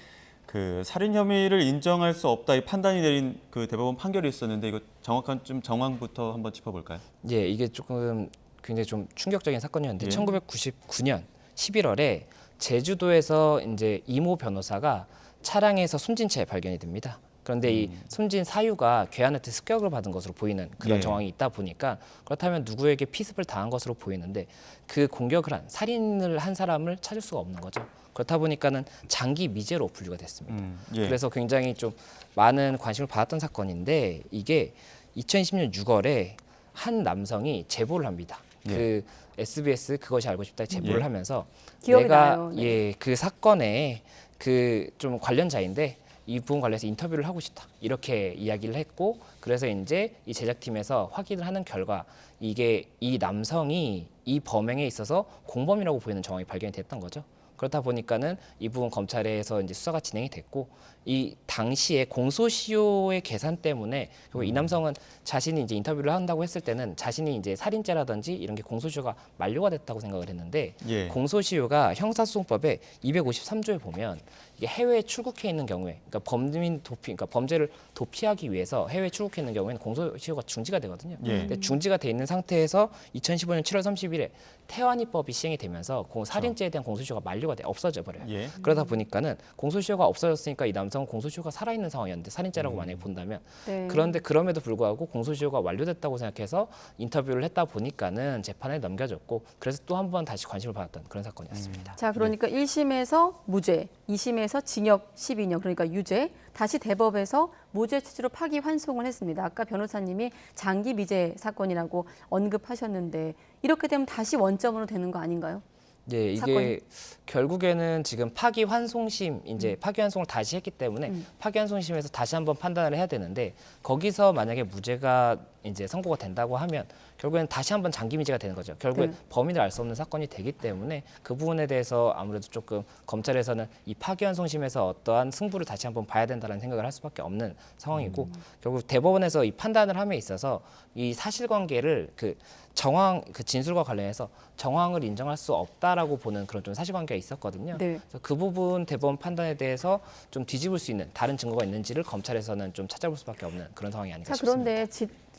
그 살인 혐의를 인정할 수 없다 이 판단이 내린 그 대법원 판결이 있었는데 이거 정확한 좀 정황부터 한번 짚어볼까요? 예, 이게 조금 굉장히 좀 충격적인 사건이었는데 예. 1999년 11월에 제주도에서 이제 이모 변호사가 차량에서 숨진 채 발견이 됩니다. 그런데 이 숨진 사유가 괴한한테 습격을 받은 것으로 보이는 그런 예. 정황이 있다 보니까 그렇다면 누구에게 피습을 당한 것으로 보이는데 그 공격을 한 살인을 한 사람을 찾을 수가 없는 거죠. 그렇다 보니까는 장기 미제로 분류가 됐습니다. 예. 그래서 굉장히 좀 많은 관심을 받았던 사건인데 이게 2020년 6월에 한 남성이 제보를 합니다. 그 SBS 그것이 알고 싶다 제보를 예. 하면서 기억이 내가 나요. 네. 예, 그 사건에 그 좀 관련자인데 이 부분 관련해서 인터뷰를 하고 싶다 이렇게 이야기를 했고 그래서 이제 이 제작팀에서 확인을 하는 결과 이게 이 남성이 이 범행에 있어서 공범이라고 보이는 정황이 발견이 됐던 거죠. 그렇다 보니까는 이 부분 검찰에서 이제 수사가 진행이 됐고 이 당시에 공소시효의 계산 때문에 그리고 이 남성은 자신이 이제 인터뷰를 한다고 했을 때는 자신이 이제 살인죄라든지 이런 게 공소시효가 만료가 됐다고 생각을 했는데 예. 공소시효가 형사소송법에 253조에 보면 이게 해외에 출국해 있는 경우에 그러니까 범민 도피 그러니까 범죄를 도피하기 위해서 해외에 출국해 있는 경우에는 공소시효가 중지가 되거든요. 예. 근데 중지가 돼 있는 상태에서 2015년 7월 30일에 태완이법이 시행이 되면서 살인죄에 대한 공소시효가 만료가 돼 없어져 버려요. 예. 그러다 보니까는 공소시효가 없어졌으니까 이 남성은 공소시효가 살아있는 상황이었는데 살인죄라고 만약에 본다면 네. 그런데 그럼에도 불구하고 공소시효가 완료됐다고 생각해서 인터뷰를 했다 보니까는 재판에 넘겨졌고 그래서 또 한 번 다시 관심을 받았던 그런 사건이었습니다. 자, 그러니까 1심에서 무죄, 2심에서 징역 12년, 그러니까 유죄, 다시 대법에서 무죄 취지로 파기 환송을 했습니다. 아까 변호사님이 장기 미제 사건이라고 언급하셨는데 이렇게 되면 다시 원점으로 되는 거 아닌가요? 네, 이게 사건이? 결국에는 지금 파기환송심 이제 파기환송을 다시 했기 때문에 파기환송심에서 다시 한번 판단을 해야 되는데 거기서 만약에 무죄가 이제 선고가 된다고 하면 결국에는 다시 한번 장기미제가 되는 거죠. 결국에 네. 범인을 알 수 없는 사건이 되기 때문에 그 부분에 대해서 아무래도 조금 검찰에서는 이 파기환송심에서 어떠한 승부를 다시 한번 봐야 된다는 생각을 할 수밖에 없는 상황이고 결국 대법원에서 이 판단을 함에 있어서 이 사실관계를 그 정황 그 진술과 관련해서 정황을 인정할 수 없다라고 보는 그런 좀 사실관계가 있었거든요. 네. 그래서 그 부분 대법원 판단에 대해서 좀 뒤집을 수 있는 다른 증거가 있는지를 검찰에서는 좀 찾아볼 수밖에 없는 그런 상황이 아닌가 자, 싶습니다. 그런데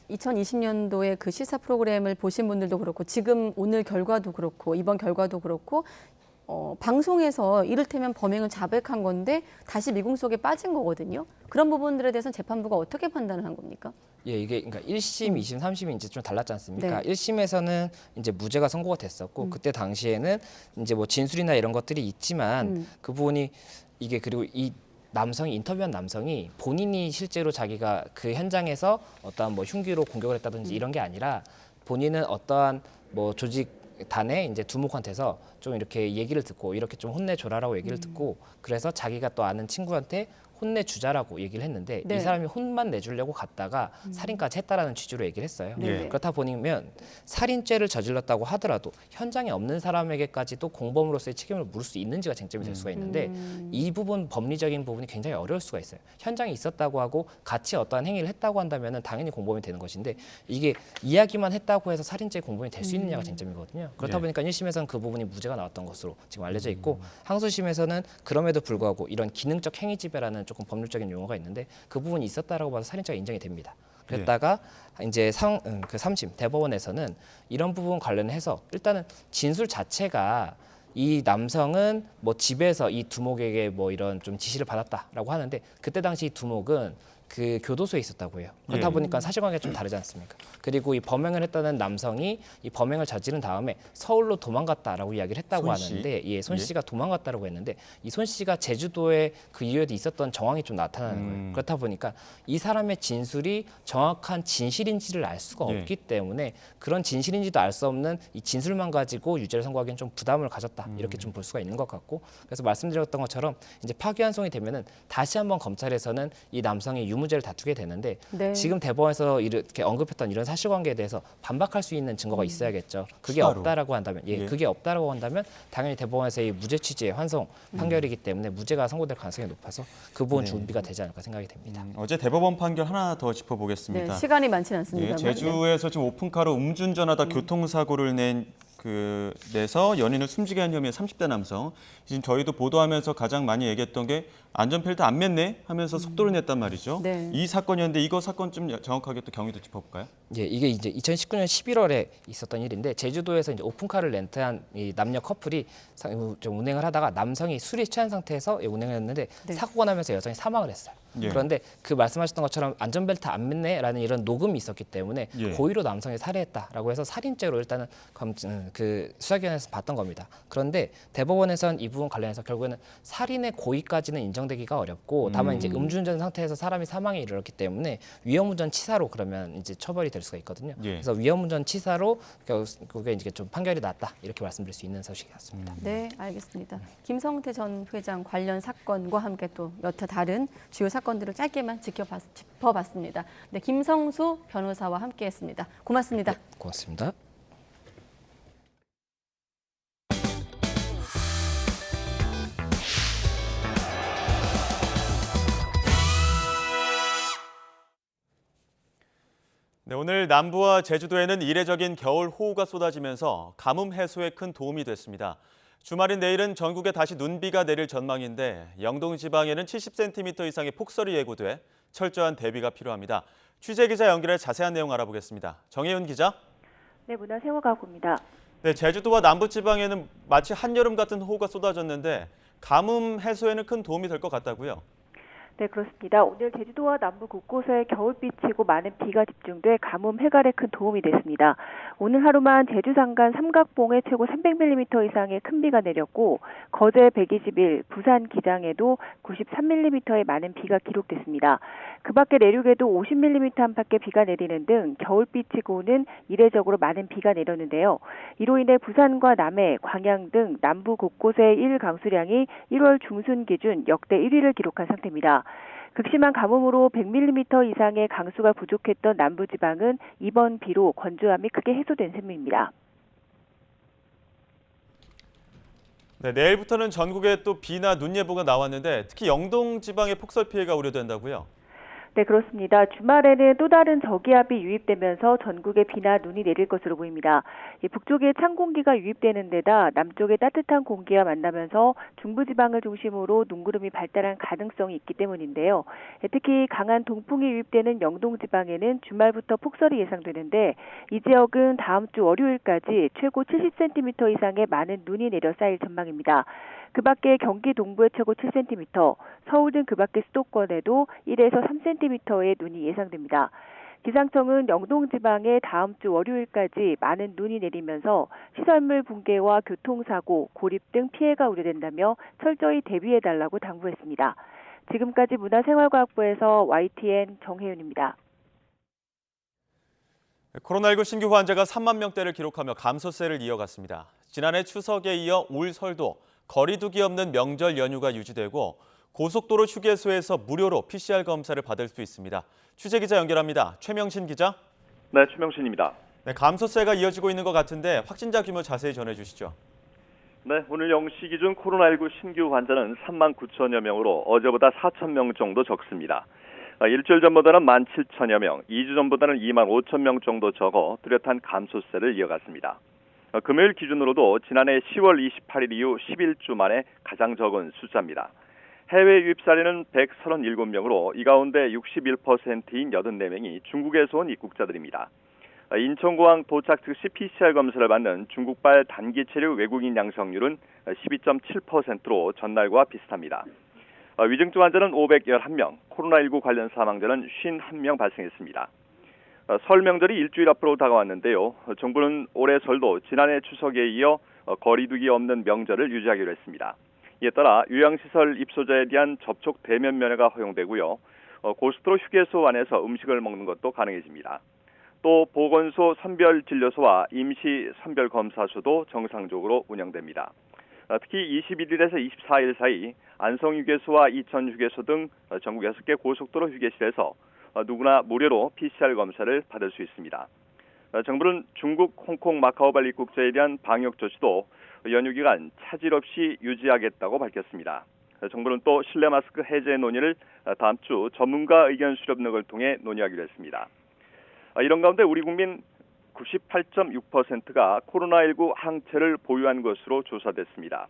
2020년도에 그 시사 프로그램을 보신 분들도 그렇고 지금 오늘 결과도 그렇고 이번 결과도 그렇고 방송에서 이를테면 범행을 자백한 건데 다시 미궁 속에 빠진 거거든요. 그런 부분들에 대해서는 재판부가 어떻게 판단을 한 겁니까? 예, 이게 그러니까 1심, 2심, 3심이 이제 좀 달랐지 않습니까? 네. 1심에서는 이제 무죄가 선고가 됐었고 그때 당시에는 이제 뭐 진술이나 이런 것들이 있지만 그 부분이 이게 그리고 이 남성이 인터뷰한 남성이 본인이 실제로 자기가 그 현장에서 어떠한 뭐 흉기로 공격을 했다든지 이런 게 아니라 본인은 어떠한 뭐 조직단의 이제 두목한테서 좀 이렇게 얘기를 듣고 이렇게 좀 혼내줘라라고 얘기를 듣고 그래서 자기가 또 아는 친구한테 혼내주자라고 얘기를 했는데 네. 이 사람이 혼만 내주려고 갔다가 살인까지 했다라는 취지로 얘기를 했어요. 네. 그렇다 보면 살인죄를 저질렀다고 하더라도 현장에 없는 사람에게까지도 공범으로서의 책임을 물을 수 있는지가 쟁점이 될 수가 있는데 이 부분 법리적인 부분이 굉장히 어려울 수가 있어요. 현장에 있었다고 하고 같이 어떠한 행위를 했다고 한다면 당연히 공범이 되는 것인데 이게 이야기만 했다고 해서 살인죄 공범이 될 수 있느냐가 쟁점이거든요. 그렇다 보니까 1심에서는 그 부분이 무죄가 나왔던 것으로 지금 알려져 있고 항소심에서는 그럼에도 불구하고 이런 기능적 행위 지배라는 조금 법률적인 용어가 있는데 그 부분이 있었다라고 봐서 살인죄가 인정이 됩니다. 그랬다가 이제 그 3심 대법원에서는 이런 부분 관련해서 일단은 진술 자체가 이 남성은 뭐 집에서 이 두목에게 뭐 이런 좀 지시를 받았다라고 하는데 그때 당시 이 두목은 그 교도소에 있었다고 해요. 그렇다 보니까 사실관계가 좀 다르지 않습니까? 그리고 이 범행을 했다는 남성이 이 범행을 저지른 다음에 서울로 도망갔다라고 이야기를 했다고 하는데 손 씨가 도망갔다라고 했는데 이 손 씨가 제주도에 그 이후에도 있었던 정황이 좀 나타나는 거예요. 그렇다 보니까 이 사람의 진술이 정확한 진실인지를 알 수가 없기 때문에 그런 진실인지도 알 수 없는 이 진술만 가지고 유죄를 선고하기엔 좀 부담을 가졌다 이렇게 좀 볼 수가 있는 것 같고 그래서 말씀드렸던 것처럼 이제 파기환송이 되면은 다시 한번 검찰에서는 이 남성의 유무죄를 다투게 되는데 네. 지금 대법원에서 이렇게 언급했던 이런 사실관계에 대해서 반박할 수 있는 증거가 있어야겠죠. 그게 추가로. 없다라고 한다면, 그게 없다라고 한다면 당연히 대법원에서의 무죄 취지의 환송 판결이기 때문에 무죄가 선고될 가능성이 높아서 그 부분 준비가 되지 않을까 생각이 됩니다. 어제 대법원 판결 하나 더 짚어보겠습니다. 네, 시간이 많지는 않습니다. 제주에서 지금 오픈카로 음주운전하다 교통사고를 내서 연인을 숨지게 한 혐의의 30대 남성. 지금 저희도 보도하면서 가장 많이 얘기했던 게 안전벨트 안 맸네 하면서 속도를 냈단 말이죠. 네. 이 사건이었는데 이거 사건 좀 정확하게 또 경위도 짚어볼까요? 예, 이게 이제 2019년 11월에 있었던 일인데 제주도에서 이제 오픈카를 렌트한 이 남녀 커플이 좀 운행을 하다가 남성이 술에 취한 상태에서 운행을 했는데 사고가 나면서 여성이 사망을 했어요. 그런데 그 말씀하셨던 것처럼 안전벨트 안 맸네라는 이런 녹음이 있었기 때문에 고의로 남성이 살해했다라고 해서 살인죄로 일단은 그 수사기관에서 봤던 겁니다. 그런데 대법원에서는 이 부분 관련해서 결국에는 살인의 고의까지는 인정되기가 어렵고 다만 이제 음주운전 상태에서 사람이 사망에 이르렀기 때문에 위험운전 치사로 그러면 이제 처벌이 될 수가 있거든요. 그래서 위험운전 치사로 그게 이제 좀 판결이 났다 이렇게 말씀드릴 수 있는 소식이었습니다. 네, 알겠습니다. 김성태 전 회장 관련 사건과 함께 또 여타 다른 주요 사건들을 짧게만 짚어봤습니다. 네, 김성수 변호사와 함께했습니다. 고맙습니다. 네, 고맙습니다. 네, 오늘 남부와 제주도에는 이례적인 겨울 호우가 쏟아지면서 가뭄 해소에 큰 도움이 됐습니다. 주말인 내일은 전국에 다시 눈비가 내릴 전망인데 영동 지방에는 70cm 이상의 폭설이 예고돼 철저한 대비가 필요합니다. 취재기자 연결해 자세한 내용 알아보겠습니다. 정혜윤 기자. 네, 문화 세워가고입니다. 네, 제주도와 남부 지방에는 마치 한여름 같은 호우가 쏟아졌는데 가뭄 해소에는 큰 도움이 될 것 같다고요? 네, 그렇습니다. 오늘 제주도와 남부 곳곳에 겨울비치고 많은 비가 집중돼 가뭄 해갈에 큰 도움이 됐습니다. 오늘 하루만 제주 산간 삼각봉에 최고 300mm 이상의 큰 비가 내렸고 거제 121, 부산 기장에도 93mm의 많은 비가 기록됐습니다. 그 밖에 내륙에도 50mm 안팎의 비가 내리는 등 겨울비치고는 이례적으로 많은 비가 내렸는데요. 이로 인해 부산과 남해, 광양 등 남부 곳곳의 일 강수량이 1월 중순 기준 역대 1위를 기록한 상태입니다. 극심한 가뭄으로 100mm 이상의 강수가 부족했던 남부지방은 이번 비로 건조함이 크게 해소된 셈입니다. 네, 내일부터는 전국에 또 비나 눈 예보가 나왔는데 특히 영동 지방의 폭설 피해가 우려된다고요? 네, 그렇습니다. 주말에는 또 다른 저기압이 유입되면서 전국에 비나 눈이 내릴 것으로 보입니다. 북쪽에 찬 공기가 유입되는 데다 남쪽에 따뜻한 공기와 만나면서 중부지방을 중심으로 눈구름이 발달할 가능성이 있기 때문인데요. 특히 강한 동풍이 유입되는 영동지방에는 주말부터 폭설이 예상되는데 이 지역은 다음 주 월요일까지 최고 70cm 이상의 많은 눈이 내려 쌓일 전망입니다. 그 밖에 경기 동부에 최고 7cm, 서울 등 그 밖의 수도권에도 1에서 3cm의 눈이 예상됩니다. 기상청은 영동지방에 다음 주 월요일까지 많은 눈이 내리면서 시설물 붕괴와 교통사고, 고립 등 피해가 우려된다며 철저히 대비해달라고 당부했습니다. 지금까지 문화생활과학부에서 YTN 정혜윤입니다. 코로나19 신규 환자가 3만 명대를 기록하며 감소세를 이어갔습니다. 지난해 추석에 이어 올 설도 거리두기 없는 명절 연휴가 유지되고 고속도로 휴게소에서 무료로 PCR 검사를 받을 수 있습니다. 취재기자 연결합니다. 최명신 기자. 네, 최명신입니다. 네, 감소세가 이어지고 있는 것 같은데 확진자 규모 자세히 전해주시죠. 네, 오늘 0시 기준 코로나19 신규 환자는 3만 9천여 명으로 어제보다 4천 명 정도 적습니다. 일주일 전보다는 17,000여 명, 2주 전보다는 2만 5천 명 정도 적어 뚜렷한 감소세를 이어갔습니다. 금요일 기준으로도 지난해 10월 28일 이후 11주 만에 가장 적은 숫자입니다. 해외 유입 사례는 137명으로 이 가운데 61%인 84명이 중국에서 온 입국자들입니다. 인천공항 도착 즉시 PCR 검사를 받는 중국발 단기 체류 외국인 양성률은 12.7%로 전날과 비슷합니다. 위중증 환자는 511명, 코로나19 관련 사망자는 51명 발생했습니다. 설 명절이 일주일 앞으로 다가왔는데요. 정부는 올해 설도 지난해 추석에 이어 거리두기 없는 명절을 유지하기로 했습니다. 이에 따라 요양시설 입소자에 대한 접촉 대면 면회가 허용되고요. 고속도로 휴게소 안에서 음식을 먹는 것도 가능해집니다. 또 보건소 선별진료소와 임시 선별검사소도 정상적으로 운영됩니다. 특히 21일에서 24일 사이 안성휴게소와 이천휴게소 등 전국 6개 고속도로 휴게실에서 누구나 무료로 PCR 검사를 받을 수 있습니다. 정부는 중국, 홍콩, 마카오 발리 입국자에 대한 방역 조치도 연휴 기간 차질 없이 유지하겠다고 밝혔습니다. 정부는 또 실내 마스크 해제 논의를 다음 주 전문가 의견 수렴 등을 통해 논의하기로 했습니다. 이런 가운데 우리 국민 98.6%가 코로나19 항체를 보유한 것으로 조사됐습니다.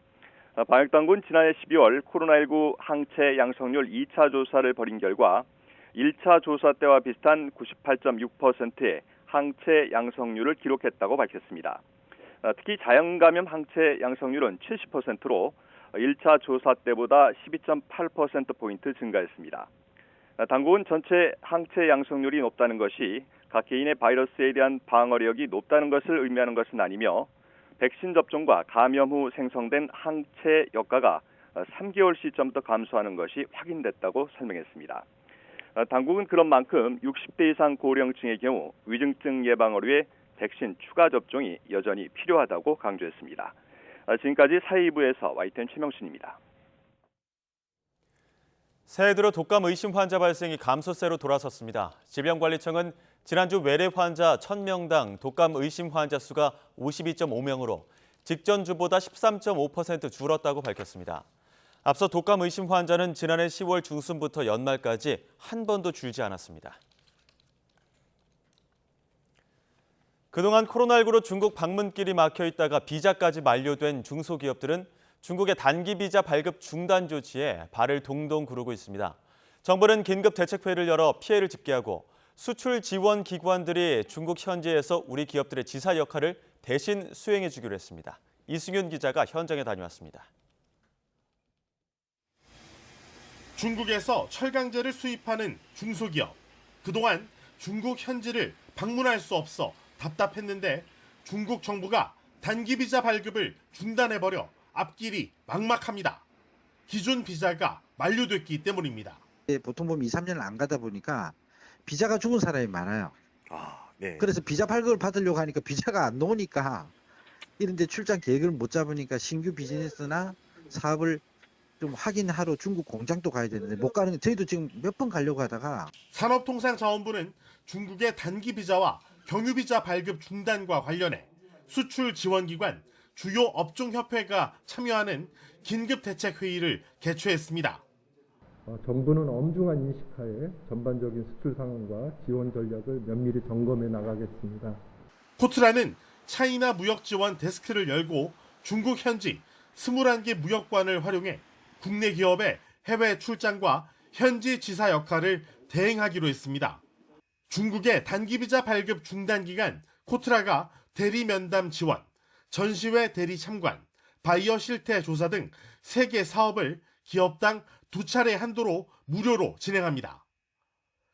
방역당국은 지난해 12월 코로나19 항체 양성률 2차 조사를 벌인 결과 1차 조사 때와 비슷한 98.6%의 항체 양성률을 기록했다고 밝혔습니다. 특히 자연감염 항체 양성률은 70%로 1차 조사 때보다 12.8%포인트 증가했습니다. 당국은 전체 항체 양성률이 높다는 것이 각 개인의 바이러스에 대한 방어력이 높다는 것을 의미하는 것은 아니며 백신 접종과 감염 후 생성된 항체 역가가 3개월 시점부터 감소하는 것이 확인됐다고 설명했습니다. 당국은 그런 만큼 60대 이상 고령층의 경우 위중증 예방을 위해 백신 추가 접종이 여전히 필요하다고 강조했습니다. 지금까지 사회부에서 YTN 최명신입니다. 새해 들어 독감 의심 환자 발생이 감소세로 돌아섰습니다. 질병관리청은 지난주 외래 환자 1,000명당 독감 의심 환자 수가 52.5명으로 직전주보다 13.5% 줄었다고 밝혔습니다. 앞서 독감 의심 환자는 지난해 10월 중순부터 연말까지 한 번도 줄지 않았습니다. 그동안 코로나19로 중국 방문길이 막혀 있다가 비자까지 만료된 중소기업들은 중국의 단기 비자 발급 중단 조치에 발을 동동 구르고 있습니다. 정부는 긴급 대책회의를 열어 피해를 집계하고 수출 지원 기관들이 중국 현지에서 우리 기업들의 지사 역할을 대신 수행해 주기로 했습니다. 이승윤 기자가 현장에 다녀왔습니다. 중국에서 철강제를 수입하는 중소기업. 그동안 중국 현지를 방문할 수 없어 답답했는데 중국 정부가 단기 비자 발급을 중단해버려 앞길이 막막합니다. 기존 비자가 만료됐기 때문입니다. 보통 보면 2, 3년을 안 가다 보니까 비자가 죽은 사람이 많아요. 네. 그래서 비자 발급을 받으려고 하니까 비자가 안 나오니까 이런 데 출장 계획을 못 잡으니까 신규 비즈니스나 사업을 좀 확인하러 중국 공장도 가야 되는데 못 가는 게 저희도 지금 몇 번 가려고 하다가 산업통상자원부는 중국의 단기 비자와 경유 비자 발급 중단과 관련해 수출 지원기관 주요 업종협회가 참여하는 긴급 대책 회의를 개최했습니다. 정부는 엄중한 인식하에 전반적인 수출 상황과 지원 전략을 면밀히 점검해 나가겠습니다. 코트라는 차이나 무역 지원 데스크를 열고 중국 현지 21개 무역관을 활용해 국내 기업의 해외 출장과 현지 지사 역할을 대행하기로 했습니다. 중국의 단기비자 발급 중단 기간 코트라가 대리 면담 지원, 전시회 대리 참관, 바이어 실태 조사 등 3개 사업을 기업당 2차례 한도로 무료로 진행합니다.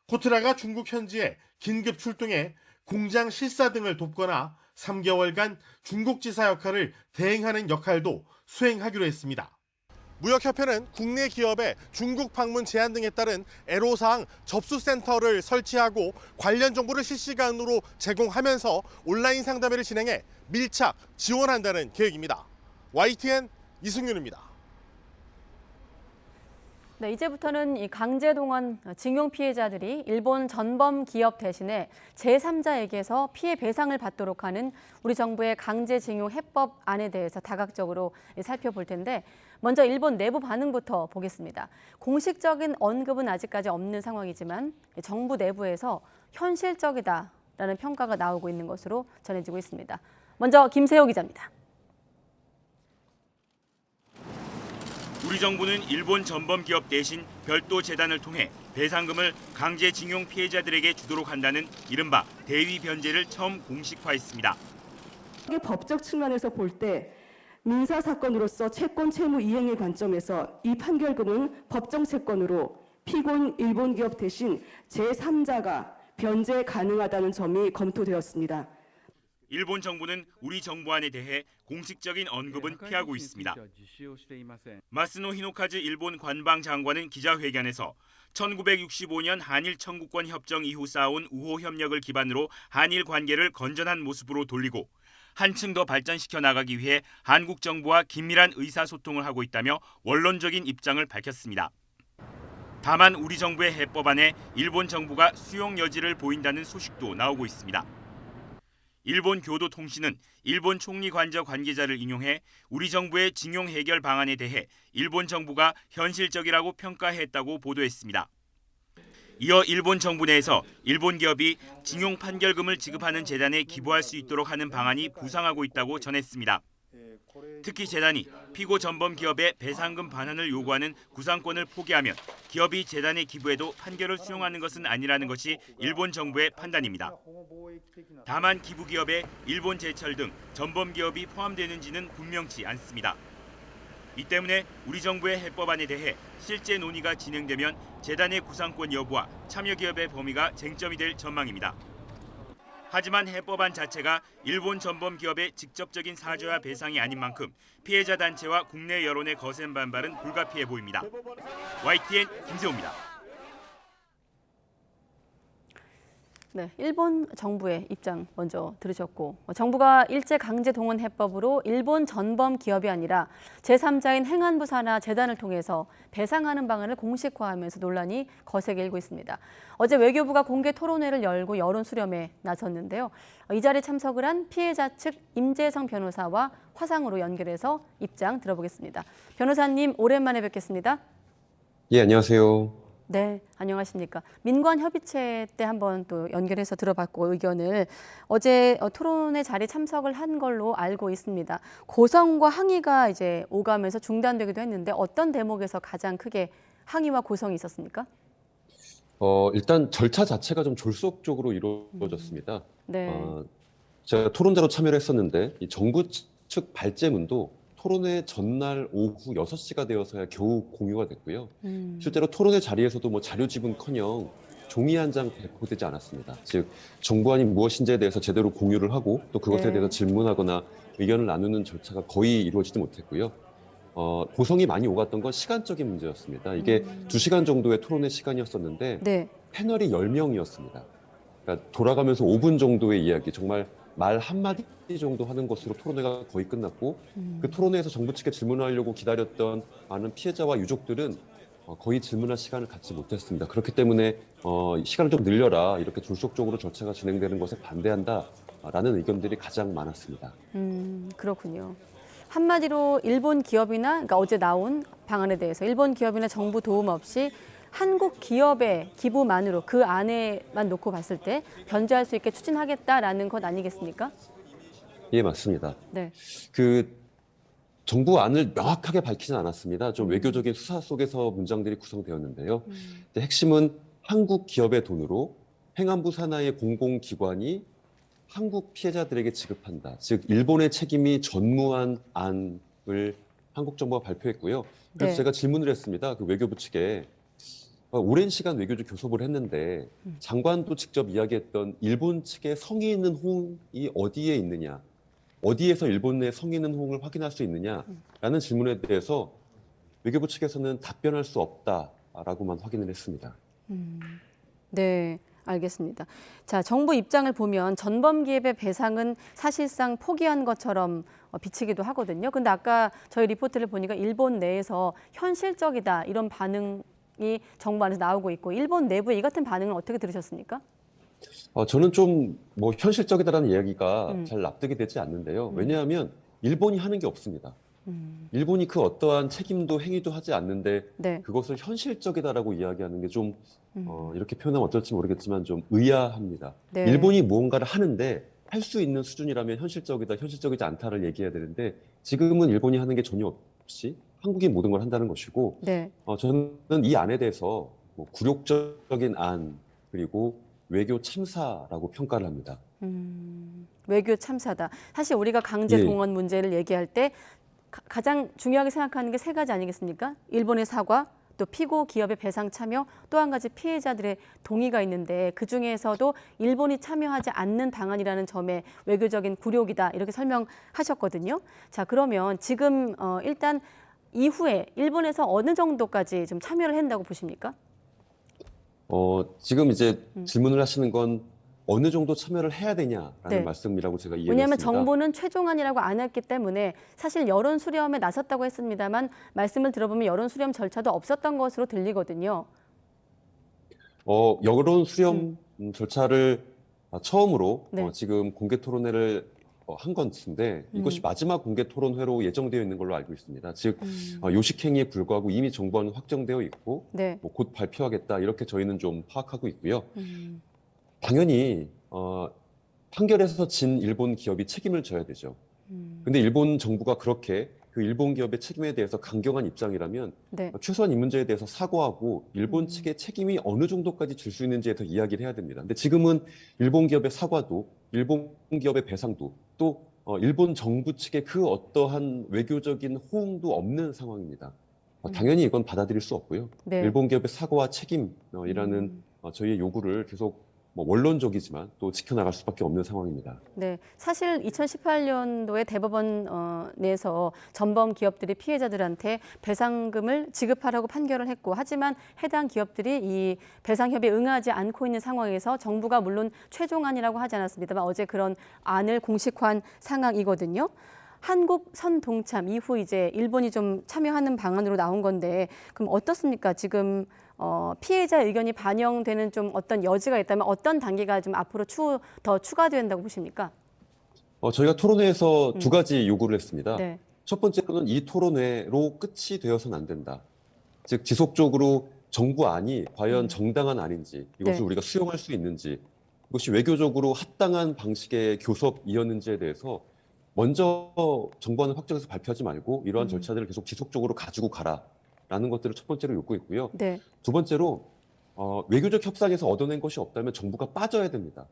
코트라가 중국 현지에 긴급 출동해 공장 실사 등을 돕거나 3개월간 중국 지사 역할을 대행하는 역할도 수행하기로 했습니다. 무역협회는 국내 기업의 중국 방문 제한 등에 따른 애로사항 접수센터를 설치하고 관련 정보를 실시간으로 제공하면서 온라인 상담회를 진행해 밀착 지원한다는 계획입니다. YTN 이승윤입니다. 네, 이제부터는 이 강제동원 징용 피해자들이 일본 전범 기업 대신에 제3자에게서 피해 배상을 받도록 하는 우리 정부의 강제징용 해법안에 대해서 다각적으로 살펴볼 텐데 먼저 일본 내부 반응부터 보겠습니다. 공식적인 언급은 아직까지 없는 상황이지만 정부 내부에서 현실적이다라는 평가가 나오고 있는 것으로 전해지고 있습니다. 먼저 김세호 기자입니다. 우리 정부는 일본 전범 기업 대신 별도 재단을 통해 배상금을 강제징용 피해자들에게 주도록 한다는 이른바 대위 변제를 처음 공식화했습니다. 법적 측면에서 볼 때 민사 사건으로서 채권 채무 이행의 관점에서 이 판결금은 법정 채권으로 피고인 일본 기업 대신 제3자가 변제 가능하다는 점이 검토되었습니다. 일본 정부는 우리 정부안에 대해 공식적인 언급은 피하고 있습니다. 마스노 히노카즈 일본 관방장관은 기자회견에서 1965년 한일 청구권 협정 이후 쌓아온 우호 협력을 기반으로 한일 관계를 건전한 모습으로 돌리고 한층 더 발전시켜 나가기 위해 한국 정부와 긴밀한 의사소통을 하고 있다며 원론적인 입장을 밝혔습니다. 다만 우리 정부의 해법안에 일본 정부가 수용 여지를 보인다는 소식도 나오고 있습니다. 일본 교도통신은 일본 총리 관저 관계자를 인용해 우리 정부의 징용 해결 방안에 대해 일본 정부가 현실적이라고 평가했다고 보도했습니다. 이어 일본 정부 내에서 일본 기업이 징용 판결금을 지급하는 재단에 기부할 수 있도록 하는 방안이 부상하고 있다고 전했습니다. 특히 재단이 피고 전범 기업의 배상금 반환을 요구하는 구상권을 포기하면 기업이 재단에 기부해도 판결을 수용하는 것은 아니라는 것이 일본 정부의 판단입니다. 다만 기부 기업에 일본 제철 등 전범 기업이 포함되는지는 분명치 않습니다. 이 때문에 우리 정부의 해법안에 대해 실제 논의가 진행되면 재단의 구상권 여부와 참여 기업의 범위가 쟁점이 될 전망입니다. 하지만 해법안 자체가 일본 전범 기업의 직접적인 사죄와 배상이 아닌 만큼 피해자 단체와 국내 여론의 거센 반발은 불가피해 보입니다. YTN 김세호입니다. 네, 일본 정부의 입장 먼저 들으셨고 정부가 일제 강제 동원 해법으로 일본 전범 기업이 아니라 제3자인 행안부 산하 재단을 통해서 배상하는 방안을 공식화하면서 논란이 거세게 일고 있습니다. 어제 외교부가 공개 토론회를 열고 여론 수렴에 나섰는데요. 이 자리에 참석을 한 피해자 측 임재성 변호사와 화상으로 연결해서 입장 들어보겠습니다. 변호사님, 오랜만에 뵙겠습니다. 예, 안녕하세요. 네, 안녕하십니까. 민관협의체 때 한번 또 연결해서 들어봤고 의견을 어제 토론회 자리에 참석을 한 걸로 알고 있습니다. 고성과 항의가 이제 오가면서 중단되기도 했는데 어떤 대목에서 가장 크게 항의와 고성이 있었습니까? 일단 절차 자체가 좀 졸속적으로 이루어졌습니다. 네. 제가 토론자로 참여를 했었는데 이 정부 측 발제문도 토론회 전날 오후 6시가 되어서야 겨우 공유가 됐고요. 실제로 토론회 자리에서도 뭐 자료 지분커녕 종이 한 장 배포되지 않았습니다. 즉 정부안이 무엇인지에 대해서 제대로 공유를 하고 또 그것에 대해서 질문하거나 의견을 나누는 절차가 거의 이루어지지 못했고요. 고성이 많이 오갔던 건 시간적인 문제였습니다. 이게 2시간 정도의 토론회 시간이었었는데 네. 패널이 10명이었습니다. 그러니까 돌아가면서 5분 정도의 이야기, 정말 말 한마디 정도 하는 것으로 토론회가 거의 끝났고 그 토론회에서 정부 측에 질문하려고 기다렸던 많은 피해자와 유족들은 거의 질문할 시간을 갖지 못했습니다. 그렇기 때문에 시간을 좀 늘려라, 이렇게 졸속적으로 절차가 진행되는 것에 반대한다라는 의견들이 가장 많았습니다. 그렇군요. 한마디로 일본 기업이나 그러니까 어제 나온 방안에 대해서 일본 기업이나 정부 도움 없이 한국 기업의 기부만으로 그 안에만 놓고 봤을 때 변제할 수 있게 추진하겠다라는 것 아니겠습니까? 예, 맞습니다. 네. 그 정부 안을 명확하게 밝히진 않았습니다. 좀 외교적인 수사 속에서 문장들이 구성되었는데요. 근데 핵심은 한국 기업의 돈으로 행안부 산하의 공공기관이 한국 피해자들에게 지급한다. 즉 일본의 책임이 전무한 안을 한국 정부가 발표했고요. 그래서 네. 제가 질문을 했습니다. 그 외교부 측에 오랜 시간 외교적 교섭을 했는데 장관도 직접 이야기했던 일본 측의 성의 있는 호응이 어디에 있느냐, 어디에서 일본의 성의 있는 호응을 확인할 수 있느냐라는 질문에 대해서 외교부 측에서는 답변할 수 없다라고만 확인을 했습니다. 네, 알겠습니다. 자, 정부 입장을 보면 전범 기업의 배상은 사실상 포기한 것처럼 비치기도 하거든요. 근데 아까 저희 리포트를 보니까 일본 내에서 현실적이다 이런 반응이 정부 안에서 나오고 있고 일본 내부의 이 같은 반응은 어떻게 들으셨습니까? 저는 좀 뭐 현실적이다라는 이야기가 잘 납득이 되지 않는데요. 왜냐하면 일본이 하는 게 없습니다. 일본이 그 어떠한 책임도 행위도 하지 않는데 네. 그것을 현실적이다라고 이야기하는 게 좀 이렇게 표현하면 어떨지 모르겠지만 좀 의아합니다. 네. 일본이 무언가를 하는데 할 수 있는 수준이라면 현실적이다, 현실적이지 않다를 얘기해야 되는데 지금은 일본이 하는 게 전혀 없이 한국이 모든 걸 한다는 것이고 네. 저는 이 안에 대해서 뭐 굴욕적인 안 그리고 외교 참사라고 평가를 합니다. 외교 참사다. 사실 우리가 강제 예. 동원 문제를 얘기할 때 가장 중요하게 생각하는 게 세 가지 아니겠습니까? 일본의 사과, 또 피고 기업의 배상 참여, 또 한 가지 피해자들의 동의가 있는데 그중에서도 일본이 참여하지 않는 방안이라는 점에 외교적인 굴욕이다 이렇게 설명하셨거든요. 자, 그러면 지금 일단 이후에 일본에서 어느 정도까지 좀 참여를 한다고 보십니까? 지금 이제 질문을 하시는 건 어느 정도 참여를 해야 되냐라는 네. 말씀이라고 제가 이해를 왜냐하면 했습니다. 정부는 최종안이라고 안 했기 때문에 사실 여론 수렴에 나섰다고 했습니다만 말씀을 들어보면 여론 수렴 절차도 없었던 것으로 들리거든요. 여론 수렴 절차를 처음으로 네. 지금 공개 토론회를 한 건데 이것이 마지막 공개 토론회로 예정되어 있는 걸로 알고 있습니다. 즉 요식행위에 불구하고 이미 정부안은 확정되어 있고 네. 곧 발표하겠다 이렇게 저희는 좀 파악하고 있고요. 당연히 판결에서 진 일본 기업이 책임을 져야 되죠. 근데 일본 정부가 그렇게 그 일본 기업의 책임에 대해서 강경한 입장이라면 네. 최소한 이 문제에 대해서 사과하고 일본 측의 책임이 어느 정도까지 질 수 있는지에 대해서 이야기를 해야 됩니다. 근데 지금은 일본 기업의 사과도 일본 기업의 배상도 또 일본 정부 측의 그 어떠한 외교적인 호응도 없는 상황입니다. 당연히 이건 받아들일 수 없고요. 네. 일본 기업의 사과와 책임이라는 저희의 요구를 계속 뭐 원론적이지만 또 지켜나갈 수밖에 없는 상황입니다. 네, 사실 2018년도에 대법원 내에서 전범 기업들이 피해자들한테 배상금을 지급하라고 판결을 했고 하지만 해당 기업들이 이 배상 협의에 응하지 않고 있는 상황에서 정부가 물론 최종안이라고 하지 않았습니다만 어제 그런 안을 공식화한 상황이거든요. 한국 선 동참 이후 이제 일본이 좀 참여하는 방안으로 나온 건데 그럼 어떻습니까? 지금 피해자 의견이 반영되는 좀 어떤 여지가 있다면 어떤 단계가 좀 앞으로 더 추가된다고 보십니까? 저희가 토론회에서 두 가지 요구를 했습니다. 네. 첫 번째로는 이 토론회로 끝이 되어서는 안 된다. 즉 지속적으로 정부 안이 과연 정당한 안인지 이것을 네. 우리가 수용할 수 있는지 이것이 외교적으로 합당한 방식의 교섭이었는지에 대해서 먼저 정부안을 확정해서 발표하지 말고 이러한 절차들을 계속 지속적으로 가지고 가라라는 것들을 첫 번째로 요구했고요. 네. 두 번째로 외교적 협상에서 얻어낸 것이 없다면 정부가 빠져야 됩니다.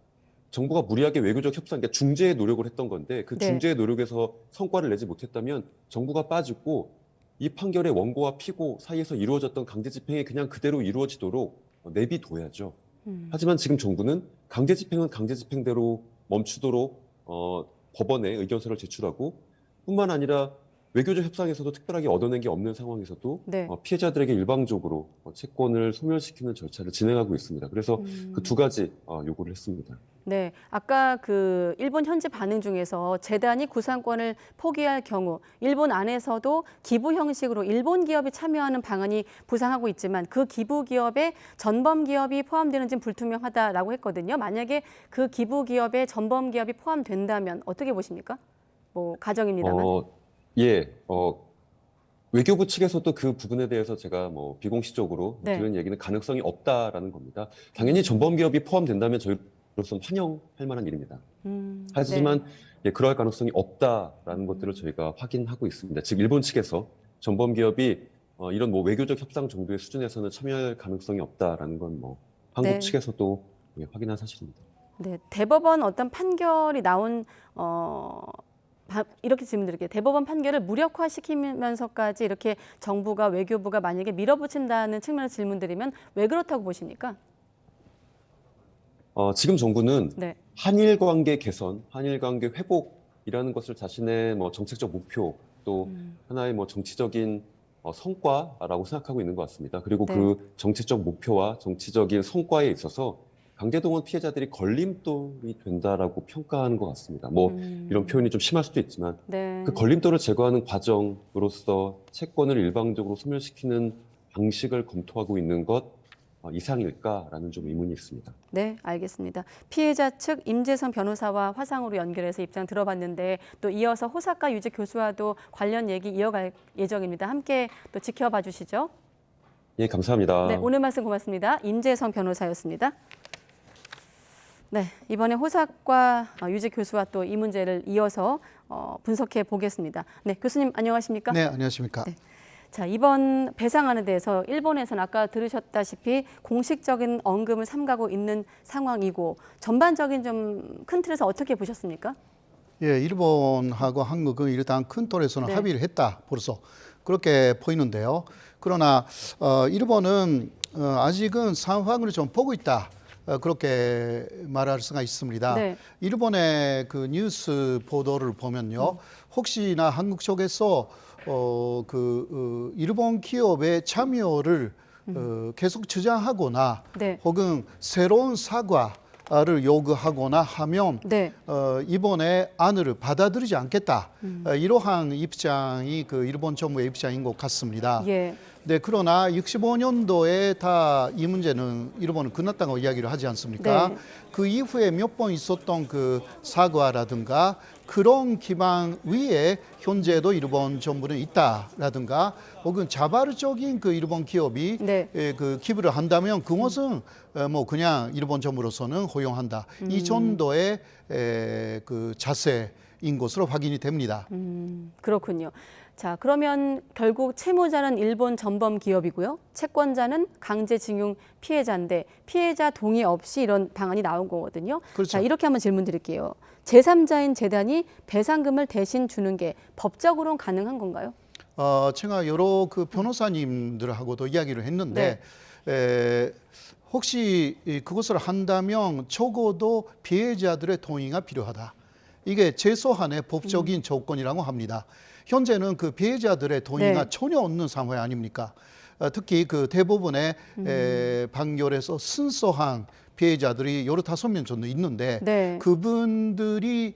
정부가 무리하게 외교적 협상, 그러니까 중재의 노력을 했던 건데 그 네. 중재의 노력에서 성과를 내지 못했다면 정부가 빠지고 이 판결의 원고와 피고 사이에서 이루어졌던 강제 집행이 그냥 그대로 이루어지도록 내비둬야죠. 하지만 지금 정부는 강제 집행은 강제 집행대로 멈추도록 법원에 의견서를 제출하고 뿐만 아니라 외교적 협상에서도 특별하게 얻어낸 게 없는 상황에서도 네. 피해자들에게 일방적으로 채권을 소멸시키는 절차를 진행하고 있습니다. 그래서 그 두 가지 요구를 했습니다. 네, 아까 그 일본 현지 반응 중에서 재단이 구상권을 포기할 경우 일본 안에서도 기부 형식으로 일본 기업이 참여하는 방안이 부상하고 있지만 그 기부 기업에 전범 기업이 포함되는지는 불투명하다라고 했거든요. 만약에 그 기부 기업에 전범 기업이 포함된다면 어떻게 보십니까? 뭐 가정입니다만. 예, 외교부 측에서도 그 부분에 대해서 제가 뭐 비공식적으로 네. 들은 얘기는 가능성이 없다라는 겁니다. 당연히 전범 기업이 포함된다면 저희로서는 환영할 만한 일입니다. 하지만 예, 그럴 가능성이 없다라는 것들을 저희가 확인하고 있습니다. 즉 일본 측에서 전범 기업이 이런 뭐 외교적 협상 정도의 수준에서는 참여할 가능성이 없다라는 건 뭐 한국 네. 측에서도 예, 확인한 사실입니다. 네, 대법원 어떤 판결이 나온 이렇게 질문드릴게요. 대법원 판결을 무력화시키면서까지 이렇게 정부가 외교부가 만약에 밀어붙인다는 측면에서 질문드리면 왜 그렇다고 보십니까? 지금 정부는 네. 한일 관계 개선, 한일 관계 회복이라는 것을 자신의 뭐 정책적 목표 또 하나의 뭐 정치적인 성과라고 생각하고 있는 것 같습니다. 그리고 네. 그 정치적 목표와 정치적인 성과에 있어서 강제동원 피해자들이 걸림돌이 된다라고 평가하는 것 같습니다. 뭐 이런 표현이 좀 심할 수도 있지만 네. 그 걸림돌을 제거하는 과정으로서 채권을 일방적으로 소멸시키는 방식을 검토하고 있는 것 이상일까라는 좀 의문이 있습니다. 네, 알겠습니다. 피해자 측 임재성 변호사와 화상으로 연결해서 입장 들어봤는데 또 이어서 호사카 유지 교수와도 관련 얘기 이어갈 예정입니다. 함께 또 지켜봐 주시죠. 예, 감사합니다. 네, 오늘 말씀 고맙습니다. 임재성 변호사였습니다. 네, 이번에 호사과 유지 교수와 또 이 문제를 이어서 분석해 보겠습니다. 네, 교수님 안녕하십니까? 네, 안녕하십니까? 네. 자, 이번 배상안에 대해서 일본에서는 아까 들으셨다시피 공식적인 언급을 삼가고 있는 상황이고 전반적인 좀 큰 틀에서 어떻게 보셨습니까? 예, 일본하고 한국은 일단 큰 틀에서는 네. 합의를 했다. 벌써 그렇게 보이는데요. 그러나 일본은 아직은 상황을 좀 보고 있다. 그렇게 말할 수가 있습니다. 네. 일본의 그 뉴스 보도를 보면요, 혹시나 한국 쪽에서 일본 기업의 참여를 계속 주장하거나 네. 혹은 새로운 사과를 요구하거나 하면 네. 이번에 안을 받아들이지 않겠다. 이러한 입장이 그 일본 정부의 입장인 것 같습니다. 예. 네, 그러나 65년도에 다 이 문제는 일본은 끝났다고 이야기를 하지 않습니까? 네. 그 이후에 몇 번 있었던 그 사과라든가 그런 기반 위에 현재도 일본 정부는 있다라든가 혹은 자발적인 그 일본 기업이 네. 그 기부를 한다면 그것은 뭐 그냥 일본 정부로서는 허용한다. 이 정도의 그 자세인 것으로 확인이 됩니다. 그렇군요. 자, 그러면 결국 채무자는 일본 전범 기업이고요. 채권자는 강제징용 피해자인데 피해자 동의 없이 이런 방안이 나온 거거든요. 그렇죠. 자, 이렇게 한번 질문 드릴게요. 제3자인 재단이 배상금을 대신 주는 게 법적으로는 가능한 건가요? 제가 여러 그 변호사님들하고도 이야기를 했는데 혹시 그것을 한다면 적어도 피해자들의 동의가 필요하다. 이게 최소한의 법적인 조건이라고 합니다. 현재는 그 피해자들의 동의가 네. 전혀 없는 상황 아닙니까? 특히 그 대부분의 판결에서 순수한 피해자들이 15명 정도 있는데 네. 그분들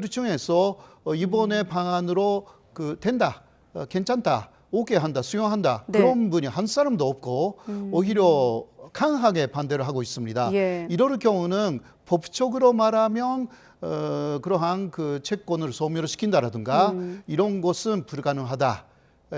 중에서 이번에 방안으로 그 된다, 괜찮다, 오케이 한다, 수용한다 네. 그런 분이 한 사람도 없고 오히려 강하게 반대를 하고 있습니다. 예. 이럴 경우는 법적으로 말하면 그러한 그 채권을 소멸을 시킨다라든가 이런 것은 불가능하다.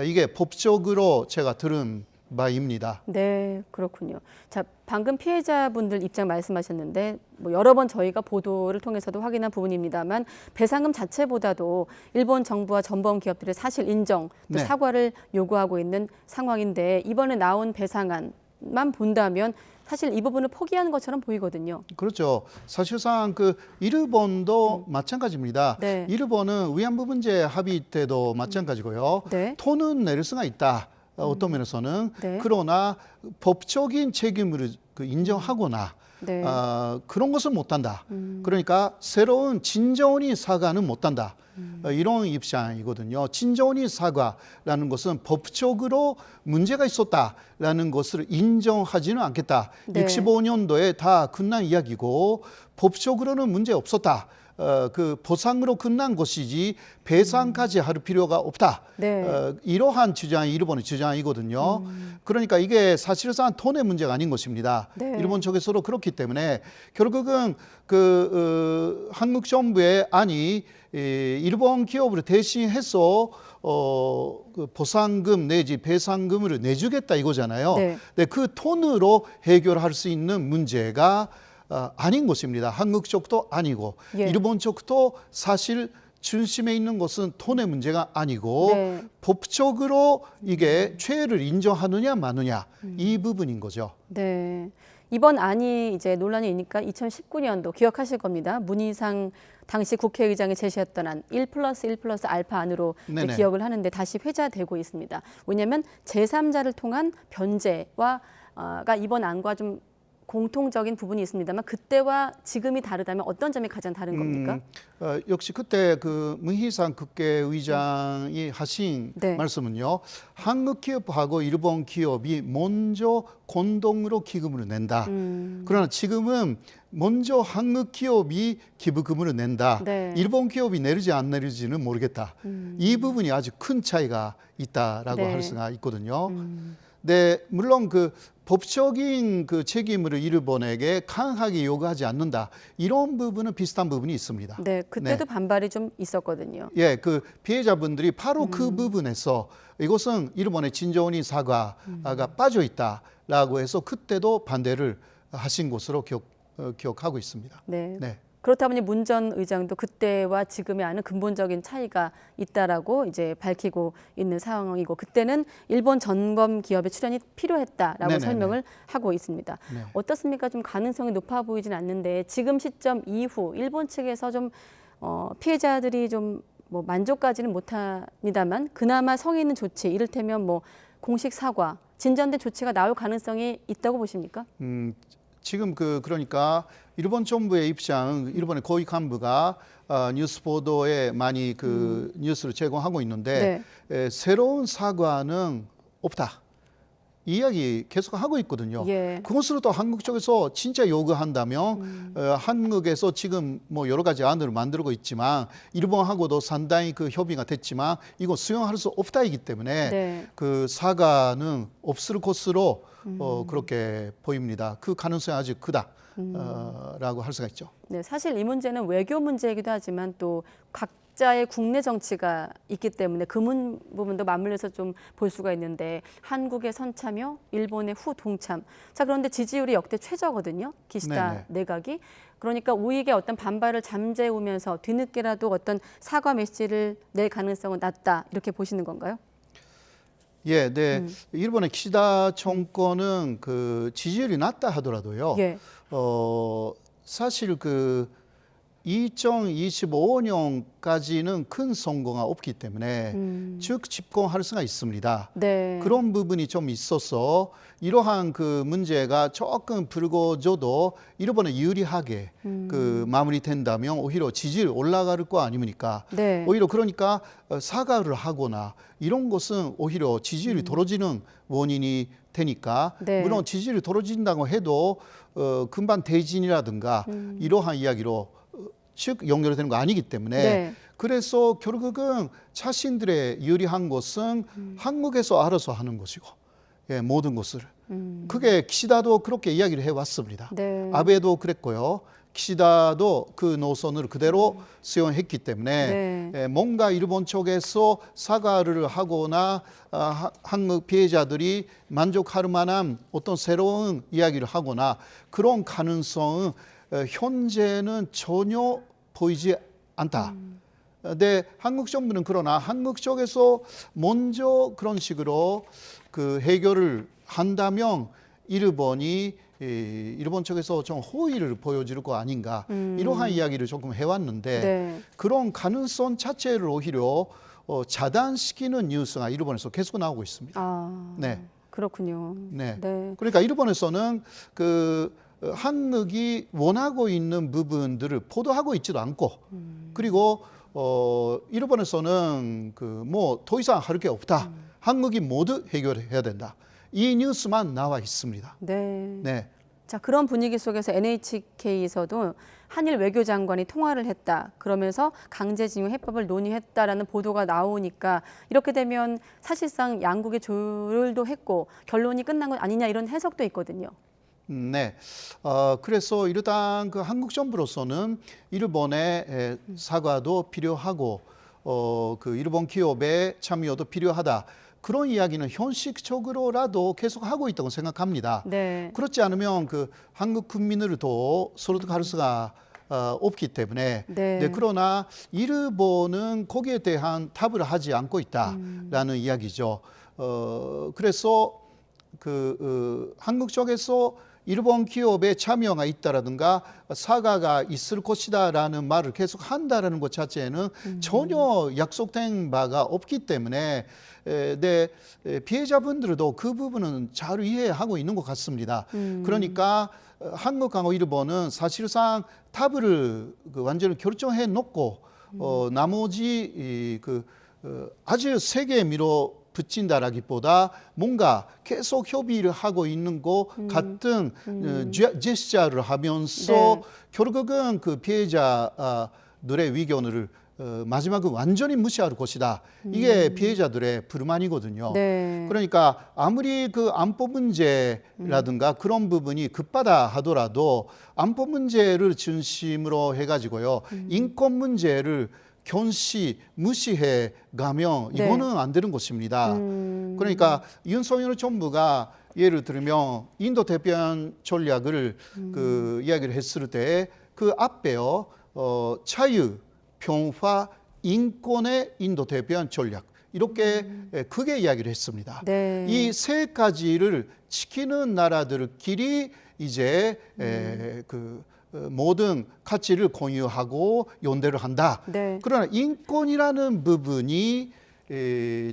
이게 법적으로 제가 들은 바입니다. 네, 그렇군요. 자, 방금 피해자분들 입장 말씀하셨는데 뭐 여러 번 저희가 보도를 통해서도 확인한 부분입니다만 배상금 자체보다도 일본 정부와 전범 기업들의 사실 인정 또 네. 사과를 요구하고 있는 상황인데 이번에 나온 배상안만 본다면 사실 이 부분을 포기하는 것처럼 보이거든요. 그렇죠. 사실상 그 일본도 마찬가지입니다. 네. 일본은 위안부 문제 합의 때도 마찬가지고요. 네. 돈은 낼 수가 있다. 어떤 면에서는 네. 그러나 법적인 책임을 그 인정하거나 네. 그런 것은 못한다. 그러니까 새로운 진정한 사과는 못한다. 이런 입장이거든요. 진정한 사과라는 것은 법적으로 문제가 있었다라는 것을 인정하지는 않겠다. 네. 65년도에 다 끝난 이야기고 법적으로는 문제 없었다. 그 보상으로 끝난 것이지 배상까지 할 필요가 없다. 네. 이러한 주장이 일본의 주장이거든요. 그러니까 이게 사실상 돈의 문제가 아닌 것입니다. 네. 일본 쪽에서도 그렇기 때문에 결국은 한국 정부의 안이 일본 기업을 대신해서 그 보상금 내지 배상금을 내주겠다 이거잖아요. 네. 네, 그 돈으로 해결할 수 있는 문제가 아닌 것입니다. 한국 쪽도 아니고 예. 일본 쪽도 사실 중심에 있는 것은 돈의 문제가 아니고 네. 법적으로 이게 죄를 인정하느냐 마느냐 이 부분인 거죠. 네. 이번 안이 이제 논란이 있으니까 2019년도 기억하실 겁니다. 문희상 당시 국회의장이 제시했던 안 1+1+ 알파 안으로 이제 네네. 기억을 하는데 다시 회자되고 있습니다. 왜냐하면 제3자를 통한 변제가 이번 안과 좀 공통적인 부분이 있습니다만 그때와 지금이 다르다면 어떤 점이 가장 다른 겁니까? 역시 그때 그 문희상 국회의장이 하신 네. 말씀은요. 한국 기업하고 일본 기업이 먼저 공동으로 기금을 낸다. 그러나 지금은 먼저 한국 기업이 기부금을 낸다. 네. 일본 기업이 내리지 안 내리지는 모르겠다. 이 부분이 아주 큰 차이가 있다라고 네. 할 수가 있거든요. 네, 물론 그 법적인 그 책임을 일본에게 강하게 요구하지 않는다. 이런 부분은 비슷한 부분이 있습니다. 네, 그때도 네. 반발이 좀 있었거든요. 예, 그 피해자분들이 바로 그 부분에서 이것은 일본의 진정한 사과가 빠져 있다라고 해서 그때도 반대를 하신 것으로 기억하고 있습니다. 네. 네. 그렇다 보니 문 전 의장도 그때와 지금의 안은 근본적인 차이가 있다라고 이제 밝히고 있는 상황이고 그때는 일본 전범 기업의 출연이 필요했다라고 네네네. 설명을 하고 있습니다. 네. 어떻습니까? 좀 가능성이 높아 보이진 않는데 지금 시점 이후 일본 측에서 좀 피해자들이 좀 뭐 만족까지는 못합니다만 그나마 성의 있는 조치, 이를테면 뭐 공식 사과, 진전된 조치가 나올 가능성이 있다고 보십니까? 지금 그러니까 일본 정부의 입장, 일본의 고위 간부가 뉴스 보도에 많이 뉴스를 제공하고 있는데 새로운 사과는 없다. 이 이야기 계속 하고 있거든요. 예. 그것으로 또 한국 쪽에서 진짜 요구한다면 한국에서 지금 뭐 여러 가지 안을 만들고 있지만 일본하고도 상당히 그 협의가 됐지만 이거 수용할 수 없다이기 때문에 네. 그 사과는 없을 것으로 그렇게 보입니다. 그 가능성이 아주 크다라고 할 수가 있죠. 네, 사실 이 문제는 외교 문제이기도 하지만 또 각자의 국내 정치가 있기 때문에 그 부분도 맞물려서 좀 볼 수가 있는데 한국의 선참여, 일본의 후 동참. 자, 그런데 지지율이 역대 최저거든요. 기시다 네네. 내각이. 그러니까 우익의 어떤 반발을 잠재우면서 뒤늦게라도 어떤 사과 메시지를 낼 가능성은 낮다. 이렇게 보시는 건가요? 예, 네. 일본의 기시다 정권은 그 지지율이 낮다 하더라도요. 예. 사실 2025년까지는 큰 선거가 없기 때문에 즉 집권할 수가 있습니다. 네. 그런 부분이 좀 있어서 이러한 그 문제가 조금 불거져도 일본에 유리하게 마무리된다면 오히려 지지율 올라갈 거 아닙니까? 네. 오히려 그러니까 사과를 하거나 이런 것은 오히려 지지율이 떨어지는 원인이 되니까 네. 물론 지지율이 떨어진다고 해도 금방 대진이라든가 이러한 이야기로 즉 연결되는 거 아니기 때문에 네. 그래서 결국은 자신들의 유리한 것은 한국에서 알아서 하는 것이고 예, 모든 것을 그게 기시다도 그렇게 이야기를 해왔습니다. 네. 아베도 그랬고요. 기시다도 그 노선을 그대로 수용했기 때문에 네. 뭔가 일본 쪽에서 사과를 하거나 한국 피해자들이 만족할 만한 어떤 새로운 이야기를 하거나 그런 가능성은 현재는 전혀 보이지 않다. 네, 한국 정부는 그러나 한국 쪽에서 먼저 그런 식으로 그 해결을 한다면 일본 쪽에서 좀 호의를 보여줄 거 아닌가 이러한 이야기를 조금 해왔는데 네. 그런 가능성 자체를 오히려 차단시키는 뉴스가 일본에서 계속 나오고 있습니다. 아, 네. 그렇군요. 네. 네. 그러니까 일본에서는 한국이 원하고 있는 부분들을 보도하고 있지도 않고 그리고 일본에서는 뭐 더 이상 할 게 없다. 한국이 모두 해결해야 된다. 이 뉴스만 나와 있습니다. 네. 네. 자, 그런 분위기 속에서 NHK에서도 한일 외교장관이 통화를 했다. 그러면서 강제징용 해법을 논의했다라는 보도가 나오니까 이렇게 되면 사실상 양국의 조율도 했고 결론이 끝난 건 아니냐 이런 해석도 있거든요. 네. 그래서 일단 그 한국 정부로서는 일본의 사과도 필요하고 그 일본 기업의 참여도 필요하다. 그런 이야기는 형식적으로라도 계속 하고 있다고 생각합니다. 네. 그렇지 않으면 그 한국 국민들도 설득할 수가 없기 때문에. 네, 그러나 일본은 거기에 대한 답을 하지 않고 있다라는 이야기죠. 그래서 한국 쪽에서 일본 기업의 참여가 있다라든가 사과가 있을 것이다라는 말을 계속 한다라는 것 자체는 전혀 약속된 바가 없기 때문에 피해자분들도 그 부분은 잘 이해하고 있는 것 같습니다. 그러니까 한국하고 일본은 사실상 답을 완전히 결정해 놓고 나머지 아주 세게 밀어붙인다라기보다 뭔가 계속 협의를 하고 있는 것 같은 제스처를 하면서 결국은 그 피해자들의 의견을 마지막은 완전히 무시할 것이다. 이게 피해자들의 불만이거든요. 그러니까 아무리 그 안보 문제라든가 그런 부분이 급하다 하더라도 안보 문제를 중심으로 해가지고요. 인권 문제를 견시 무시해 가면 이거는 안 되는 것입니다. 그러니까 윤석열 정부가 예를 들면 인도 대변 전략을 이야기를 했을 때 그 앞에요. 자유, 평화, 인권의 인도 대변 전략 이렇게 크게 이야기를 했습니다. 이 세 가지를 지키는 나라들끼리 이제 모든 가치를 공유하고 연대를 한다. 그러나 인권이라는 부분이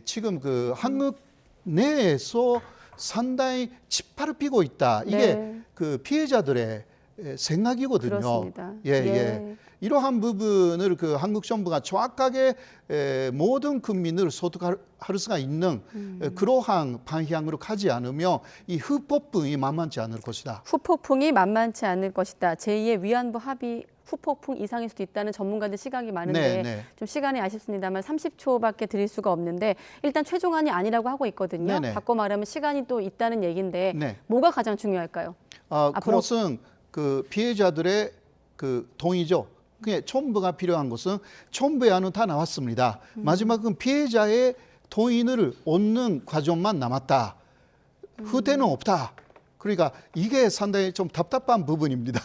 지금 그 한국 내에서 상당히 짓밟히고 있다. 이게 그 피해자들의 생각이거든요. 그렇습니다. 이러한 부분을 그 한국 정부가 정확하게 모든 국민을 소득할 수가 있는 그러한 방향으로 가지 않으면 이 후폭풍이 만만치 않을 것이다. 후폭풍이 만만치 않을 것이다. 제2의 위안부 합의 후폭풍 이상일 수도 있다는 전문가들 시각이 많은데 좀 시간이 아쉽습니다만 30초밖에 드릴 수가 없는데 일단 최종안이 아니라고 하고 있거든요. 바꿔 말하면 시간이 또 있다는 얘기인데 뭐가 가장 중요할까요? 그것은 그 피해자들의 그 동의죠. 그게 첨부가 필요한 것은 첨부의 안은 다 나왔습니다. 마지막은 피해자의 동의를 얻는 과정만 남았다. 후퇴는 없다. 그러니까 이게 상당히 좀 답답한 부분입니다.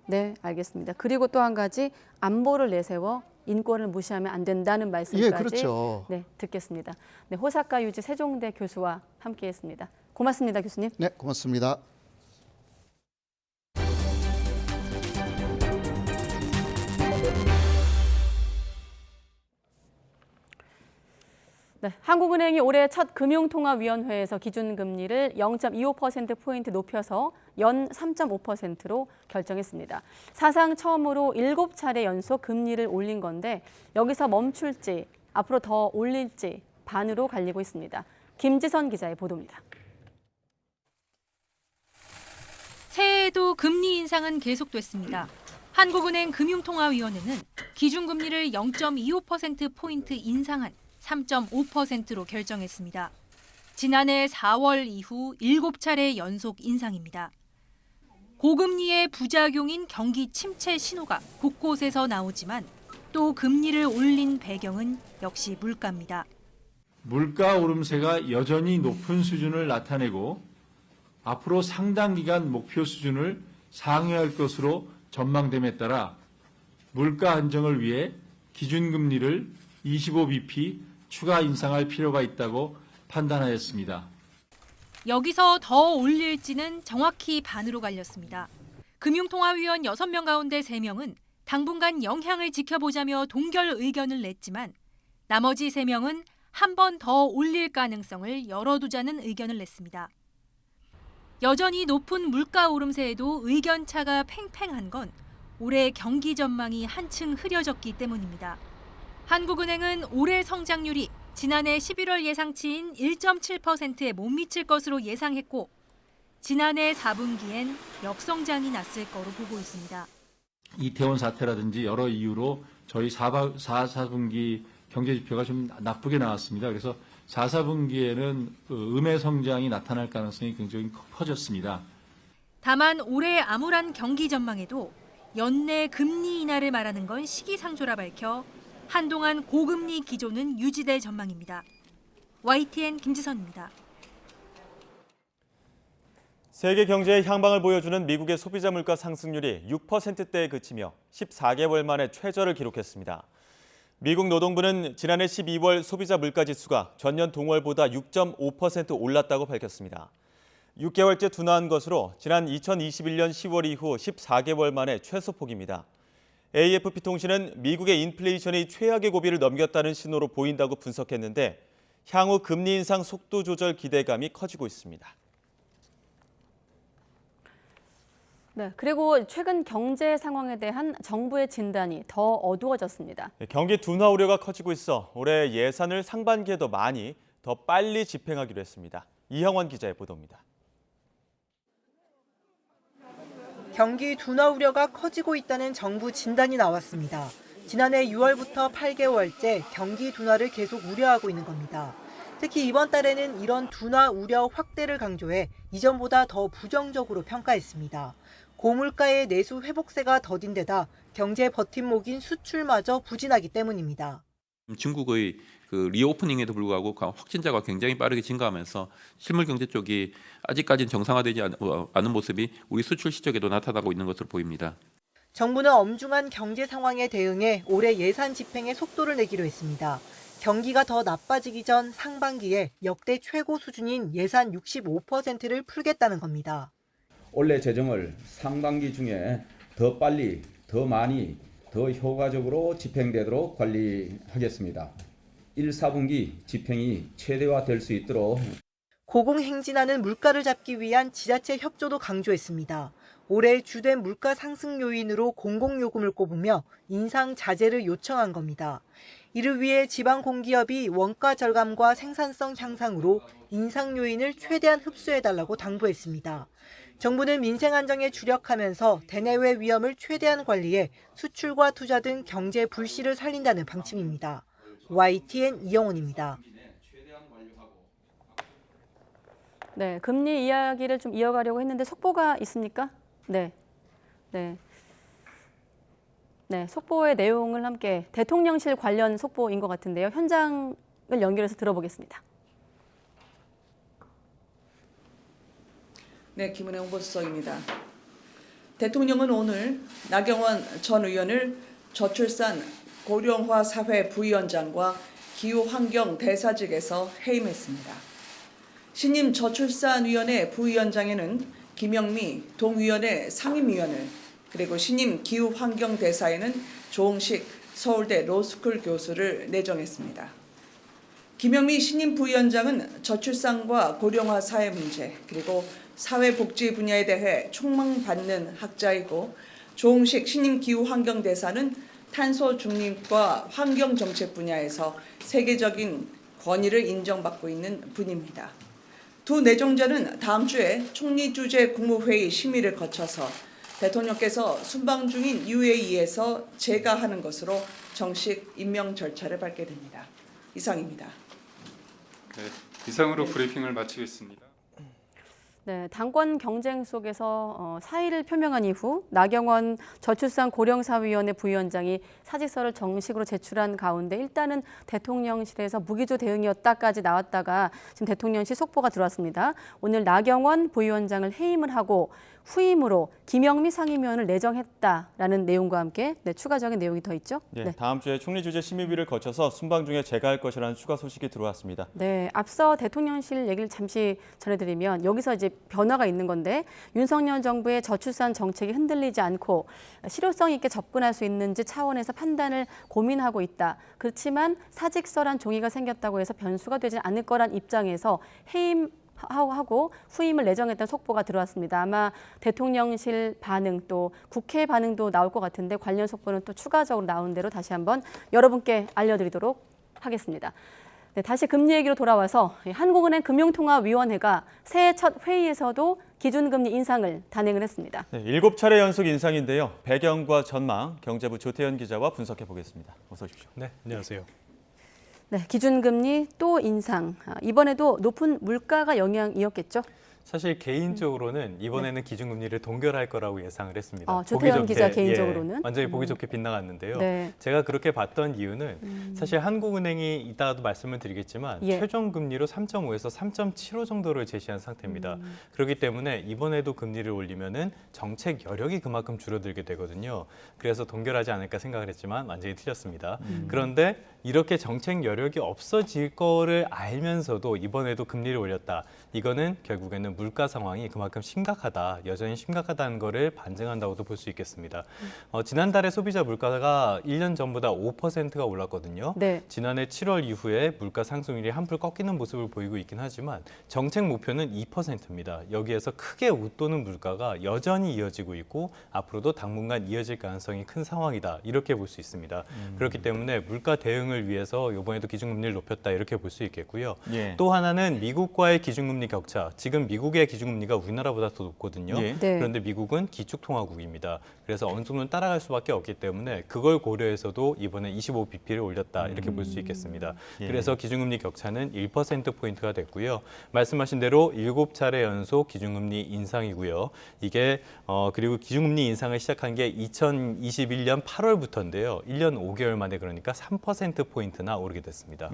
네, 알겠습니다. 그리고 또 한 가지 안보를 내세워 인권을 무시하면 안 된다는 말씀까지 그렇죠. 듣겠습니다. 호사카 유지 세종대 교수와 함께했습니다. 고맙습니다, 교수님. 네, 고맙습니다. 한국은행이 올해 첫 금융통화위원회에서 기준금리를 0.25%포인트 높여서 연 3.5%로 결정했습니다. 사상 처음으로 7차례 연속 금리를 올린 건데 여기서 멈출지 앞으로 더 올릴지 반으로 갈리고 있습니다. 김지선 기자의 보도입니다. 새해에도 금리 인상은 계속됐습니다. 한국은행 금융통화위원회는 기준금리를 0.25%포인트 인상한 3.5%로 결정했습니다. 지난해 4월 이후 7차례 연속 인상입니다. 고금리의 부작용인 경기 침체 신호가 곳곳에서 나오지만 또 금리를 올린 배경은 역시 물가입니다. 물가 오름세가 여전히 높은 수준을 나타내고 앞으로 상당 기간 목표 수준을 상회할 것으로 전망됨에 따라 물가 안정을 위해 기준금리를 25bp 추가 인상할 필요가 있다고 판단하였습니다. 여기서 더 올릴지는 정확히 반으로 갈렸습니다. 금융통화위원 6명 가운데 3명은 당분간 영향을 지켜보자며 동결 의견을 냈지만 나머지 3명은 한 번 더 올릴 가능성을 열어두자는 의견을 냈습니다. 여전히 높은 물가 오름세에도 의견 차가 팽팽한 건 올해 경기 전망이 한층 흐려졌기 때문입니다. 한국은행은 올해 성장률이 지난해 11월 예상치인 1.7%에 못 미칠 것으로 예상했고 지난해 4분기엔 역성장이 났을 거로 보고 있습니다. 이태원 사태라든지 여러 이유로 저희 4분기 경제 지표가 좀 나쁘게 나왔습니다. 그래서 4분기에는 음의 성장이 나타날 가능성이 굉장히 커졌습니다. 다만 올해 암울한 경기 전망에도 연내 금리 인하를 말하는 건 시기상조라 밝혀 한동안 고금리 기조는 유지될 전망입니다. YTN 김지선입니다. 세계 경제의 향방을 보여주는 미국의 소비자 물가 상승률이 6%대에 그치며 14개월 만에 최저를 기록했습니다. 미국 노동부는 지난해 12월 소비자 물가 지수가 전년 동월보다 6.5% 올랐다고 밝혔습니다. 6개월째 둔화한 것으로 지난 2021년 10월 이후 14개월 만에 최소폭입니다. AFP 통신은 미국의 인플레이션이 최악의 고비를 넘겼다는 신호로 보인다고 분석했는데 향후 금리 인상 속도 조절 기대감이 커지고 있습니다. 네, 그리고 최근 경제 상황에 대한 정부의 진단이 더 어두워졌습니다. 경기 둔화 우려가 커지고 있어 올해 예산을 상반기에 더 빨리 집행하기로 했습니다. 이형원 기자의 보도입니다. 경기 둔화 우려가 커지고 있다는 정부 진단이 나왔습니다. 지난해 6월부터 8개월째 경기 둔화를 계속 우려하고 있는 겁니다. 특히 이번 달에는 이런 둔화 우려 확대를 강조해 이전보다 더 부정적으로 평가했습니다. 고물가의 내수 회복세가 더딘 데다 경제 버팀목인 수출마저 부진하기 때문입니다. 중국의 리오프닝에도 불구하고 확진자가 굉장히 빠르게 증가하면서 실물 경제 쪽이 아직까지는 정상화되지 않은 모습이 우리 수출 실적에도 나타나고 있는 것으로 보입니다. 정부는 엄중한 경제 상황에 대응해 올해 예산 집행에 속도를 내기로 했습니다. 경기가 더 나빠지기 전 상반기에 역대 최고 수준인 예산 65%를 풀겠다는 겁니다. 올해 재정을 상반기 중에 더 빨리, 더 많이, 더 효과적으로 집행되도록 관리하겠습니다. 1, 4분기 집행이 최대화될 수 있도록 고공행진하는 물가를 잡기 위한 지자체 협조도 강조했습니다. 올해 주된 물가 상승 요인으로 공공요금을 꼽으며 인상 자제를 요청한 겁니다. 이를 위해 지방 공기업이 원가 절감과 생산성 향상으로 인상 요인을 최대한 흡수해달라고 당부했습니다. 정부는 민생 안정에 주력하면서 대내외 위험을 최대한 관리해 수출과 투자 등 경제 불씨를 살린다는 방침입니다. YTN 이영훈입니다. 네, 금리 이야기를 좀 이어가려고 했는데 속보가 있습니까? 네, 속보의 내용을 함께 대통령실 관련 속보인 것 같은데요. 현장을 연결해서 들어보겠습니다. 네, 김은혜 홍보수석입니다. 대통령은 오늘 나경원 전 의원을 저출산 고령화 사회 부위원장과 기후환경 대사직에서 해임했습니다. 신임 저출산위원회 부위원장에는 김영미 동위원회 상임위원을, 그리고 신임 기후환경 대사에는 조홍식 서울대 로스쿨 교수를 내정했습니다. 김영미 신임 부위원장은 저출산과 고령화 사회 문제, 그리고 사회복지 분야에 대해 촉망받는 학자이고, 조홍식 신임 기후환경대사는 탄소 중립과 환경정책 분야에서 세계적인 권위를 인정받고 있는 분입니다. 두 내정자는 다음 주에 총리 주재 국무회의 심의를 거쳐서 대통령께서 순방 중인 UAE에서 재가하는 것으로 정식 임명 절차를 밟게 됩니다. 이상입니다. 네, 이상으로 브리핑을 마치겠습니다. 네, 당권 경쟁 속에서 사의를 표명한 이후 나경원 저출산 고령사위원회 부위원장이 사직서를 정식으로 제출한 가운데 일단은 대통령실에서 무기조 대응이었다까지 나왔다가 지금 대통령실 속보가 들어왔습니다. 오늘 나경원 부위원장을 해임을 하고 후임으로 김영미 상임위원을 내정했다라는 내용과 함께 추가적인 내용이 더 있죠. 네, 다음 주에 총리 주재 심의위를 거쳐서 순방 중에 재가할 것이라는 추가 소식이 들어왔습니다. 네, 앞서 대통령실 얘기를 잠시 전해드리면 여기서 이제 변화가 있는 건데 윤석열 정부의 저출산 정책이 흔들리지 않고 실효성 있게 접근할 수 있는지 차원에서 판단을 고민하고 있다. 그렇지만 사직서란 종이가 생겼다고 해서 변수가 되지 않을 거란 입장에서 해임하고 후임을 내정했다는 속보가 들어왔습니다. 아마 대통령실 반응 또 국회 반응도 나올 것 같은데 관련 속보는 또 추가적으로 나온 대로 다시 한번 여러분께 알려드리도록 하겠습니다. 네, 다시 금리 얘기로 돌아와서 한국은행 금융통화위원회가 새해 첫 회의에서도 기준금리 인상을 단행을 했습니다. 네, 7차례 연속 인상인데요. 배경과 전망, 경제부 조태현 기자와 분석해 보겠습니다. 어서 오십시오. 네, 안녕하세요. 네, 기준금리 또 인상. 이번에도 높은 물가가 영향이었겠죠? 사실 개인적으로는 이번에는 기준금리를 동결할 거라고 예상을 했습니다. 조태현 기자 개인적으로는? 완전히 보기 좋게 빗나갔는데요. 네. 제가 그렇게 봤던 이유는 사실 한국은행이 이따가도 말씀을 드리겠지만 최종 금리로 3.5에서 3.75 정도를 제시한 상태입니다. 그렇기 때문에 이번에도 금리를 올리면은 정책 여력이 그만큼 줄어들게 되거든요. 그래서 동결하지 않을까 생각을 했지만 완전히 틀렸습니다. 그런데 이렇게 정책 여력이 없어질 거를 알면서도 이번에도 금리를 올렸다. 이거는 결국에는 물가 상황이 그만큼 심각하다, 여전히 심각하다는 거를 반증한다고도 볼 수 있겠습니다. 지난달에 소비자 물가가 1년 전보다 5%가 올랐거든요. 네. 지난해 7월 이후에 물가 상승률이 한풀 꺾이는 모습을 보이고 있긴 하지만 정책 목표는 2%입니다. 여기에서 크게 웃도는 물가가 여전히 이어지고 있고 앞으로도 당분간 이어질 가능성이 큰 상황이다. 이렇게 볼 수 있습니다. 그렇기 때문에 물가 대응을 위해서 이번에도 기준금리를 높였다. 이렇게 볼 수 있겠고요. 또 하나는 미국과의 기준금리 격차. 지금 미국의 기준금리가 우리나라보다 더 높거든요. 그런데 미국은 기축통화국입니다. 그래서 어느 정도는 따라갈 수밖에 없기 때문에 그걸 고려해서도 이번에 25bp를 올렸다. 이렇게 볼 수 있겠습니다. 그래서 기준금리 격차는 1%포인트가 됐고요. 말씀하신 대로 7차례 연속 기준금리 인상이고요. 이게 그리고 기준금리 인상을 시작한 게 2021년 8월부터인데요. 1년 5개월 만에 그러니까 3%포인트나 오르게 됐습니다.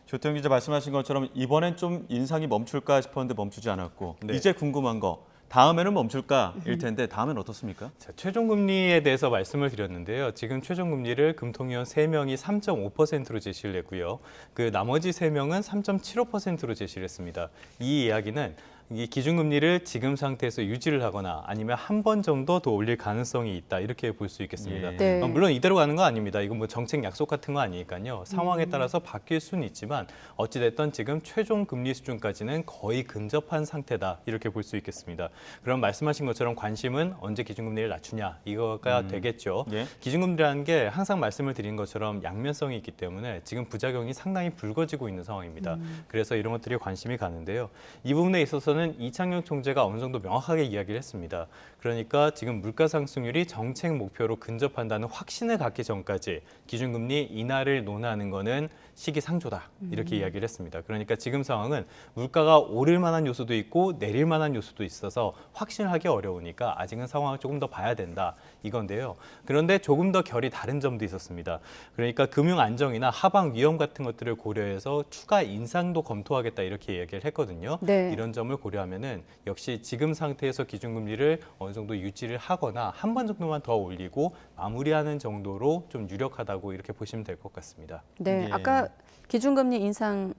조태현 기자 말씀하신 것처럼 이번엔 좀 인상이 멈출까 싶었는데 멈추지 않았고 이제 궁금한 거 다음에는 멈출까일 텐데 다음엔 어떻습니까? 자, 최종금리에 대해서 말씀을 드렸는데요. 지금 최종금리를 금통위원 3명이 3.5%로 제시를 했고요. 그 나머지 3명은 3.75%로 제시를 했습니다. 이 이야기는 이 기준금리를 지금 상태에서 유지를 하거나 아니면 한 번 정도 더 올릴 가능성이 있다 이렇게 볼 수 있겠습니다. 물론 이대로 가는 거 아닙니다. 이건 뭐 정책 약속 같은 거 아니니까요. 상황에 따라서 바뀔 수는 있지만 어찌됐든 지금 최종 금리 수준까지는 거의 근접한 상태다 이렇게 볼 수 있겠습니다. 그럼 말씀하신 것처럼 관심은 언제 기준금리를 낮추냐 이거가 되겠죠. 기준금리라는 게 항상 말씀을 드린 것처럼 양면성이 있기 때문에 지금 부작용이 상당히 불거지고 있는 상황입니다. 그래서 이런 것들이 관심이 가는데요. 이 부분에 있어서는 이창용 총재가 어느 정도 명확하게 이야기를 했습니다. 그러니까 지금 물가 상승률이 정책 목표로 근접한다는 확신을 갖기 전까지 기준금리 인하를 논하는 거는 시기상조다 이렇게 이야기를 했습니다. 그러니까 지금 상황은 물가가 오를 만한 요소도 있고 내릴 만한 요소도 있어서 확신을 하기 어려우니까 아직은 상황을 조금 더 봐야 된다 이건데요. 그런데 조금 더 결이 다른 점도 있었습니다. 그러니까 금융 안정이나 하방 위험 같은 것들을 고려해서 추가 인상도 검토하겠다 이렇게 이야기를 했거든요. 이런 점을 고려하면은 역시 지금 상태에서 기준금리를 어느 정도 유지를 하거나 한 번 정도만 더 올리고 마무리하는 정도로 좀 유력하다고 이렇게 보시면 될 것 같습니다. 네, 아까 기준금리 인상에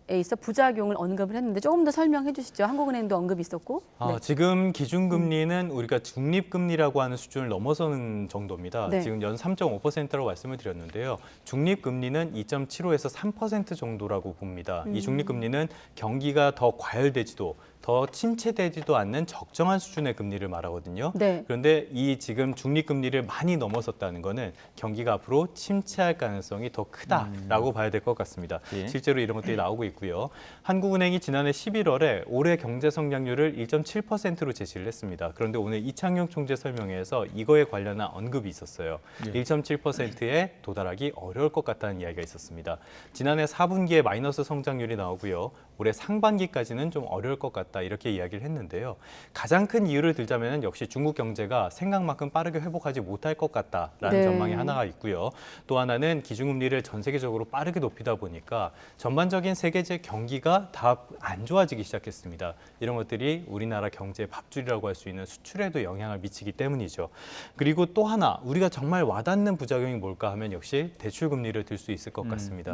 있어 부작용을 언급을 했는데 조금 더 설명해 주시죠. 한국은행도 언급이 있었고. 지금 기준금리는 우리가 중립금리라고 하는 수준을 넘어서는 정도입니다. 지금 연 3.5%라고 말씀을 드렸는데요. 중립금리는 2.75에서 3% 정도라고 봅니다. 이 중립금리는 경기가 더 과열되지도 더 침체되지도 않는 적정한 수준의 금리를 말하거든요. 그런데 이 지금 중립금리를 많이 넘어섰다는 거는 경기가 앞으로 침체할 가능성이 더 크다라고 봐야 될 것 같습니다. 실제로 이런 것들이 나오고 있고요. 한국은행이 지난해 11월에 올해 경제 성장률을 1.7%로 제시를 했습니다. 그런데 오늘 이창용 총재 설명회에서 이거에 관련한 언급이 있었어요. 1.7%에 도달하기 어려울 것 같다는 이야기가 있었습니다. 지난해 4분기에 마이너스 성장률이 나오고요. 올해 상반기까지는 좀 어려울 것 같다. 이렇게 이야기를 했는데요. 가장 큰 이유를 들자면 역시 중국 경제가 생각만큼 빠르게 회복하지 못할 것 같다라는 전망이 하나가 있고요. 또 하나는 기준금리를 전 세계적으로 빠르게 높이다 보니까 전반적인 세계적 경기가 다 안 좋아지기 시작했습니다. 이런 것들이 우리나라 경제의 밥줄이라고 할 수 있는 수출에도 영향을 미치기 때문이죠. 그리고 또 하나 우리가 정말 와닿는 부작용이 뭘까 하면 역시 대출금리를 들 수 있을 것 같습니다.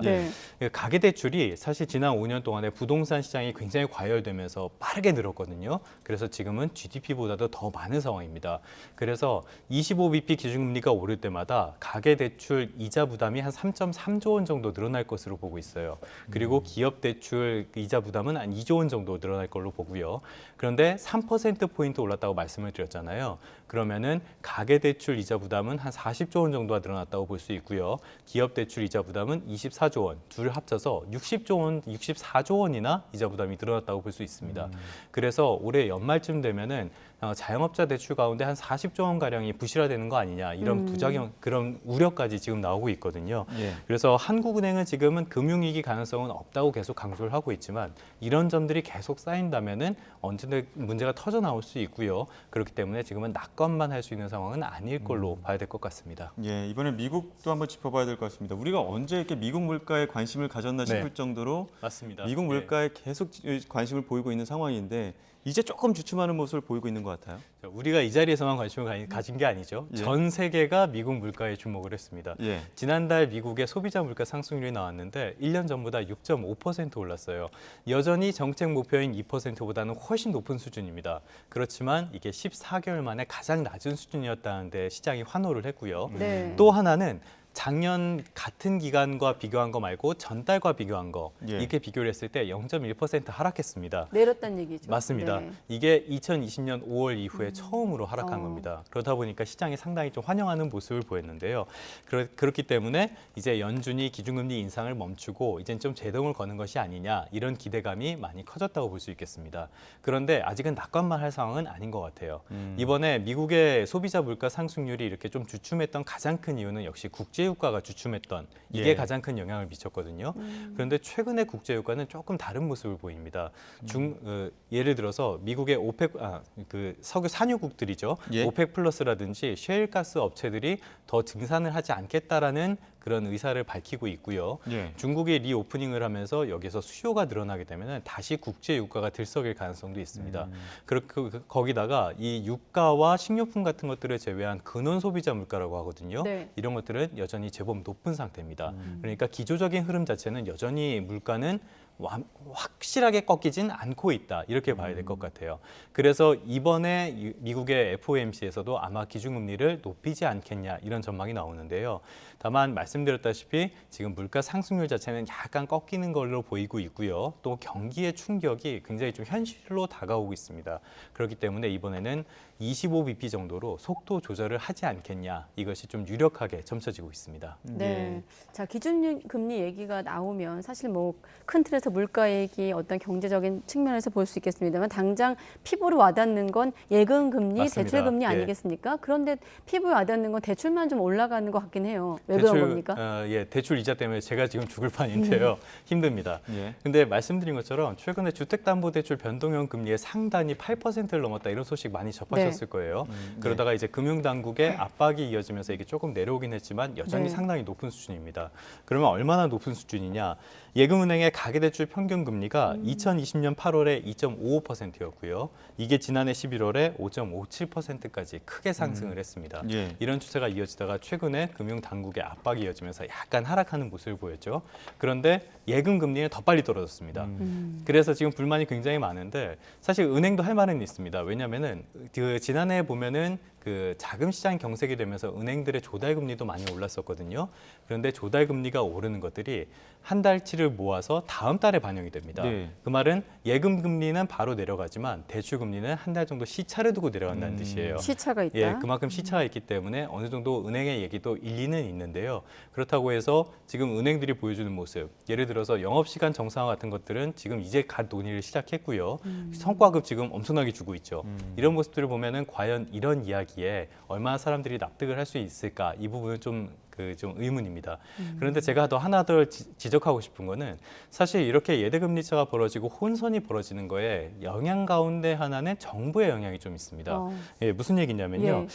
가계대출이 사실 지난 5년 동안에 부동산 시장이 굉장히 과열되면서 빠르게 늘었거든요. 그래서 지금은 GDP보다도 더 많은 상황입니다. 그래서 25bp 기준금리가 오를 때마다 가계대출 이자 부담이 한 3.3조 원 정도 늘어날 것으로 보고 있어요. 그리고 기업대출 이자 부담은 한 2조 원 정도 늘어날 걸로 보고요. 그런데 3%포인트 올랐다고 말씀을 드렸잖아요. 그러면은 가계대출 이자 부담은 한 40조 원 정도가 늘어났다고 볼 수 있고요. 기업대출 이자 부담은 24조 원, 둘 합쳐서 60조 원, 64조 원이나 이자 부담이 늘어났다고 볼 수 있습니다. 그래서 올해 연말쯤 되면은 자영업자 대출 가운데 한 40조 원 가량이 부실화되는 거 아니냐 이런 부작용 그런 우려까지 지금 나오고 있거든요. 예. 그래서 한국은행은 지금은 금융위기 가능성은 없다고 계속 강조를 하고 있지만 이런 점들이 계속 쌓인다면은 언제든 문제가 터져 나올 수 있고요. 그렇기 때문에 지금은 낙관만 할 수 있는 상황은 아닐 걸로 봐야 될 것 같습니다. 예, 이번에 미국도 한번 짚어봐야 될 것 같습니다. 우리가 언제 이렇게 미국 물가에 관심을 가졌나 싶을 네. 정도로 맞습니다. 미국 물가에 계속 관심을 보이고 있는 상황인데 이제 조금 주춤하는 모습을 보이고 있는 것 같아요. 우리가 이 자리에서만 관심을 가진 게 아니죠. 예. 전 세계가 미국 물가에 주목을 했습니다. 예. 지난달 미국의 소비자 물가 상승률이 나왔는데 1년 전보다 6.5% 올랐어요. 여전히 정책 목표인 2%보다는 훨씬 높은 수준입니다. 그렇지만 이게 14개월 만에 가장 낮은 수준이었다는 데 시장이 환호를 했고요. 네. 또 하나는 작년 같은 기간과 비교한 거 말고 전달과 비교한 거 예. 이렇게 비교를 했을 때 0.1% 하락했습니다. 내렸다는 얘기죠. 맞습니다. 네. 이게 2020년 5월 이후에 처음으로 하락한 겁니다. 그러다 보니까 시장이 상당히 좀 환영하는 모습을 보였는데요. 그렇기 때문에 이제 연준이 기준금리 인상을 멈추고 이제 좀 제동을 거는 것이 아니냐 이런 기대감이 많이 커졌다고 볼 수 있겠습니다. 그런데 아직은 낙관만 할 상황은 아닌 것 같아요. 이번에 미국의 소비자 물가 상승률이 이렇게 좀 주춤했던 가장 큰 이유는 역시 국제유가가 주춤했던 이게 예. 가장 큰 영향을 미쳤거든요. 그런데 최근에 국제유가는 조금 다른 모습을 보입니다. 예를 들어서 미국의 그 석유 산유국들이죠. 예. 오펙 플러스라든지 셰일가스 업체들이 더 증산을 하지 않겠다라는 그런 의사를 밝히고 있고요. 예. 중국이 리오프닝을 하면서 여기서 수요가 늘어나게 되면 다시 국제 유가가 들썩일 가능성도 있습니다. 거기다가 이 유가와 식료품 같은 것들을 제외한 근원 소비자 물가라고 하거든요. 네. 이런 것들은 여전히 제법 높은 상태입니다. 그러니까 기조적인 흐름 자체는 여전히 물가는 확실하게 꺾이진 않고 있다. 이렇게 봐야 될 것 같아요. 그래서 이번에 미국의 FOMC에서도 아마 기준금리를 높이지 않겠냐 이런 전망이 나오는데요. 다만 말씀드렸다시피 지금 물가 상승률 자체는 약간 꺾이는 걸로 보이고 있고요. 또 경기의 충격이 굉장히 좀 현실로 다가오고 있습니다. 그렇기 때문에 이번에는 25bp 정도로 속도 조절을 하지 않겠냐 이것이 좀 유력하게 점쳐지고 있습니다. 네. 자, 기준금리 얘기가 나오면 사실 뭐 큰 틀에서 물가 얘기 어떤 경제적인 측면에서 볼 수 있겠습니다만 당장 피부로 와닿는 건 예금금리, 맞습니다. 대출금리 예. 아니겠습니까? 그런데 피부에 와닿는 건 대출만 좀 올라가는 것 같긴 해요. 왜 그런 겁니까? 대출 이자 때문에 제가 지금 죽을 판인데요. 힘듭니다. 예. 근데 말씀드린 것처럼 최근에 주택담보대출 변동형 금리의 상단이 8%를 넘었다 이런 소식 많이 접하셨을 거예요. 그러다가 이제 금융당국의 압박이 이어지면서 이게 조금 내려오긴 했지만 여전히 네. 상당히 높은 수준입니다. 그러면 얼마나 높은 수준이냐? 예금은행의 가계대출 평균 금리가 2020년 8월에 2.55%였고요. 이게 지난해 11월에 5.57%까지 크게 상승을 했습니다. 예. 이런 추세가 이어지다가 최근에 금융당국의 압박이 이어지면서 약간 하락하는 모습을 보였죠. 그런데 예금 금리는 더 빨리 떨어졌습니다. 그래서 지금 불만이 굉장히 많은데 사실 은행도 할 말은 있습니다. 왜냐하면은 그 지난해 보면은 그 자금 시장 경색이 되면서 은행들의 조달 금리도 많이 올랐었거든요. 그런데 조달 금리가 오르는 것들이 한 달치를 모아서 다음 달에 반영이 됩니다. 네. 그 말은 예금 금리는 바로 내려가지만 대출 금리는 한 달 정도 시차를 두고 내려간다는 뜻이에요. 시차가 있다. 예, 그만큼 시차가 있기 때문에 어느 정도 은행의 얘기도 일리는 있는데요. 그렇다고 해서 지금 은행들이 보여주는 모습, 예를 들어서 영업시간 정상화 같은 것들은 지금 이제 갓 논의를 시작했고요. 성과급 지금 엄청나게 주고 있죠. 이런 모습들을 보면은 과연 이런 이야기에 얼마나 사람들이 납득을 할 수 있을까 이 부분은 좀 의문입니다. 그런데 제가 하나 더 지적하고 싶은 거는 사실 이렇게 예대금리차가 벌어지고 혼선이 벌어지는 거에 영향 가운데 하나는 정부의 영향이 좀 있습니다. 예, 무슨 얘기냐면요.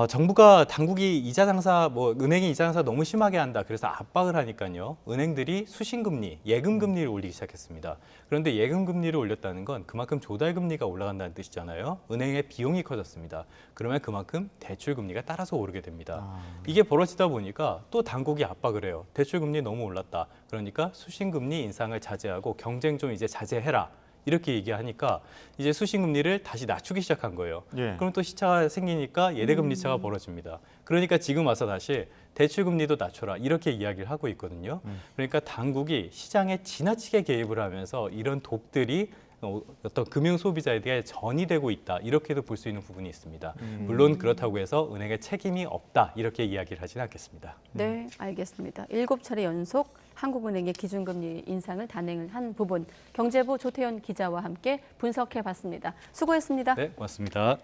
정부가 당국이 이자 장사, 은행이 이자 장사 너무 심하게 한다. 그래서 압박을 하니까요. 은행들이 수신금리, 예금금리를 올리기 시작했습니다. 그런데 예금금리를 올렸다는 건 그만큼 조달금리가 올라간다는 뜻이잖아요. 은행의 비용이 커졌습니다. 그러면 그만큼 대출금리가 따라서 오르게 됩니다. 이게 벌어지다 보니까 또 당국이 압박을 해요. 대출금리 너무 올랐다. 그러니까 수신금리 인상을 자제하고 경쟁 좀 이제 자제해라. 이렇게 얘기하니까 이제 수신금리를 다시 낮추기 시작한 거예요. 예. 그럼 또 시차가 생기니까 예대금리차가 벌어집니다. 그러니까 지금 와서 다시 대출금리도 낮춰라 이렇게 이야기를 하고 있거든요. 그러니까 당국이 시장에 지나치게 개입을 하면서 이런 독들이 어떤 금융 소비자에게 전이되고 있다 이렇게도 볼 수 있는 부분이 있습니다. 물론 그렇다고 해서 은행에 책임이 없다 이렇게 이야기를 하지는 않겠습니다. 네, 알겠습니다. 7차례 연속 한국은행의 기준금리 인상을 단행을 한 부분 경제부 조태현 기자와 함께 분석해봤습니다. 수고했습니다. 네, 고맙습니다.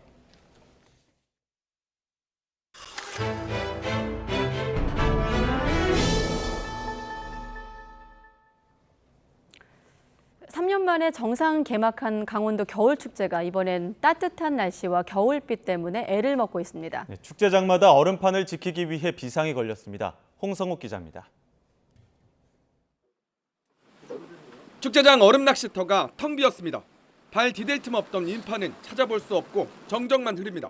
(3년) 만에 정상 개막한 강원도 겨울축제가 이번엔 따뜻한 날씨와 겨울비 때문에 애를 먹고 있습니다. 네, 축제장마다 얼음판을 지키기 위해 비상이 걸렸습니다. 홍성욱 기자입니다. 축제장 얼음 낚시터가 텅 비었습니다. 발 디딜 틈 없던 인파는 찾아볼 수 없고 정적만 흐릅니다.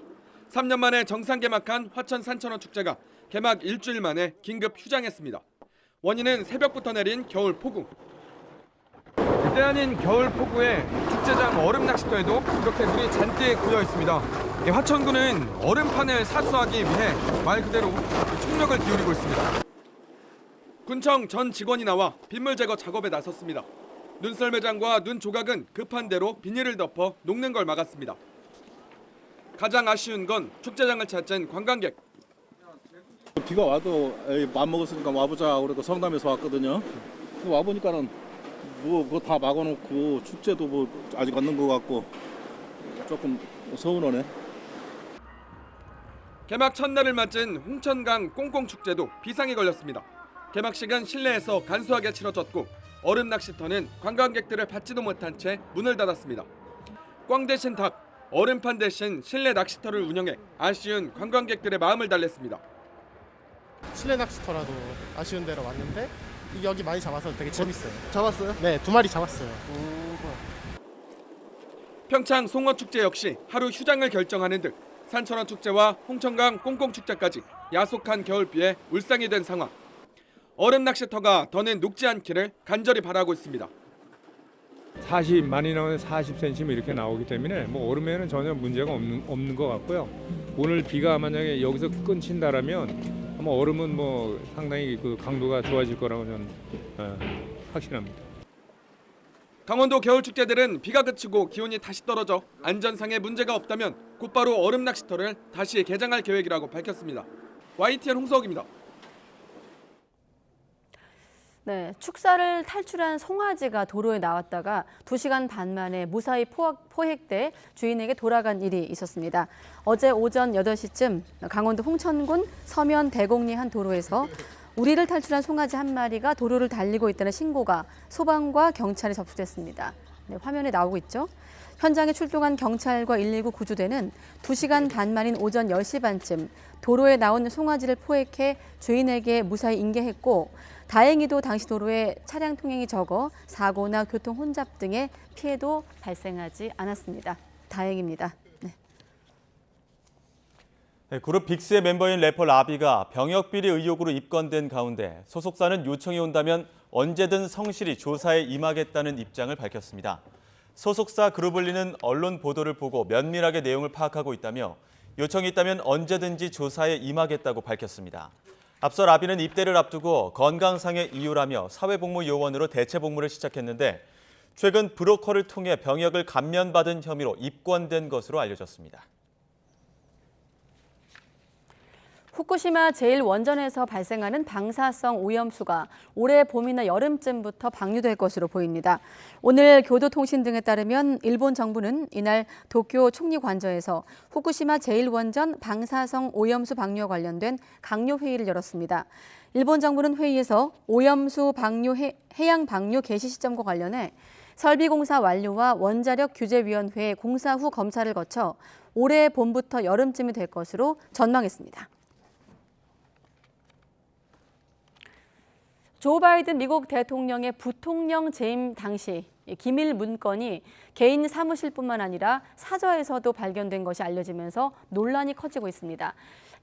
3년 만에 정상 개막한 화천 산천어 축제가 개막 일주일 만에 긴급 휴장했습니다. 원인은 새벽부터 내린 겨울 폭우. 그때 아닌 겨울 폭우에 축제장 얼음 낚시터에도 이렇게 물이 잔뜩 고여 있습니다. 화천군은 얼음판을 사수하기 위해 말 그대로 총력을 기울이고 있습니다. 군청 전 직원이 나와 빗물 제거 작업에 나섰습니다. 눈썰 매장과 눈 조각은 급한 대로 비닐을 덮어 녹는 걸 막았습니다. 가장 아쉬운 건 축제장을 찾은 관광객. 비가 와도 맘 먹었으니까 와보자 그래도 성남에서 왔거든요. 와보니까는 뭐 그거 다 막아놓고 축제도 뭐 아직 안 는 것 같고 조금 서운하네. 개막 첫날을 맞은 홍천강 꽁꽁축제도 비상이 걸렸습니다. 개막식은 실내에서 간소하게 치러졌고 얼음 낚시터는 관광객들을 받지도 못한 채 문을 닫았습니다. 꽝 대신 닭, 얼음판 대신 실내 낚시터를 운영해 아쉬운 관광객들의 마음을 달랬습니다. 실내 낚시터라도 아쉬운 데로 왔는데 여기 많이 잡아서 되게 재밌어요. 잡았어요? 네, 2마리 잡았어요. 평창 송어축제 역시 하루 휴장을 결정하는 등 산천어 축제와 홍천강 꽁꽁축제까지 야속한 겨울비에 울상이 된 상황. 얼음 낚시터가 더는 녹지 않기를 간절히 바라고 있습니다. 40 많이 나오는 40cm 이렇게 나오기 때문에 뭐 얼음에는 전혀 문제가 없는 것 같고요. 오늘 비가 만약에 여기서 끊친다라면 아마 얼음은 뭐 상당히 그 강도가 좋아질 거라고 저는 확신합니다. 강원도 겨울축제들은 비가 그치고 기온이 다시 떨어져 안전상의 문제가 없다면 곧바로 얼음 낚시터를 다시 개장할 계획이라고 밝혔습니다. YTN 홍석입니다. 네, 축사를 탈출한 송아지가 도로에 나왔다가 2시간 반 만에 무사히 포획돼 주인에게 돌아간 일이 있었습니다. 어제 오전 8시쯤 강원도 홍천군 서면 대곡리 한 도로에서 우리를 탈출한 송아지 한 마리가 도로를 달리고 있다는 신고가 소방과 경찰에 접수됐습니다. 네, 화면에 나오고 있죠. 현장에 출동한 경찰과 119 구조대는 2시간 반 만인 오전 10시 반쯤 도로에 나온 송아지를 포획해 주인에게 무사히 인계했고 다행히도 당시 도로에 차량 통행이 적어 사고나 교통 혼잡 등의 피해도 발생하지 않았습니다. 다행입니다. 네, 그룹 빅스의 멤버인 래퍼 라비가 병역 비리 의혹으로 입건된 가운데 소속사는 요청이 온다면 언제든 성실히 조사에 임하겠다는 입장을 밝혔습니다. 소속사 그룹을리는 언론 보도를 보고 면밀하게 내용을 파악하고 있다며 요청이 있다면 언제든지 조사에 임하겠다고 밝혔습니다. 앞서 라비는 입대를 앞두고 건강상의 이유라며 사회복무요원으로 대체복무를 시작했는데 최근 브로커를 통해 병역을 감면받은 혐의로 입건된 것으로 알려졌습니다. 후쿠시마 제1원전에서 발생하는 방사성 오염수가 올해 봄이나 여름쯤부터 방류될 것으로 보입니다. 오늘 교도통신 등에 따르면 일본 정부는 이날 도쿄 총리관저에서 후쿠시마 제1원전 방사성 오염수 방류와 관련된 강요회의를 열었습니다. 일본 정부는 회의에서 오염수 방류 해양 방류 개시 시점과 관련해 설비공사 완료와 원자력 규제위원회 공사 후 검사를 거쳐 올해 봄부터 여름쯤이 될 것으로 전망했습니다. 조 바이든 미국 대통령의 부통령 재임 당시 기밀 문건이 개인 사무실뿐만 아니라 사저에서도 발견된 것이 알려지면서 논란이 커지고 있습니다.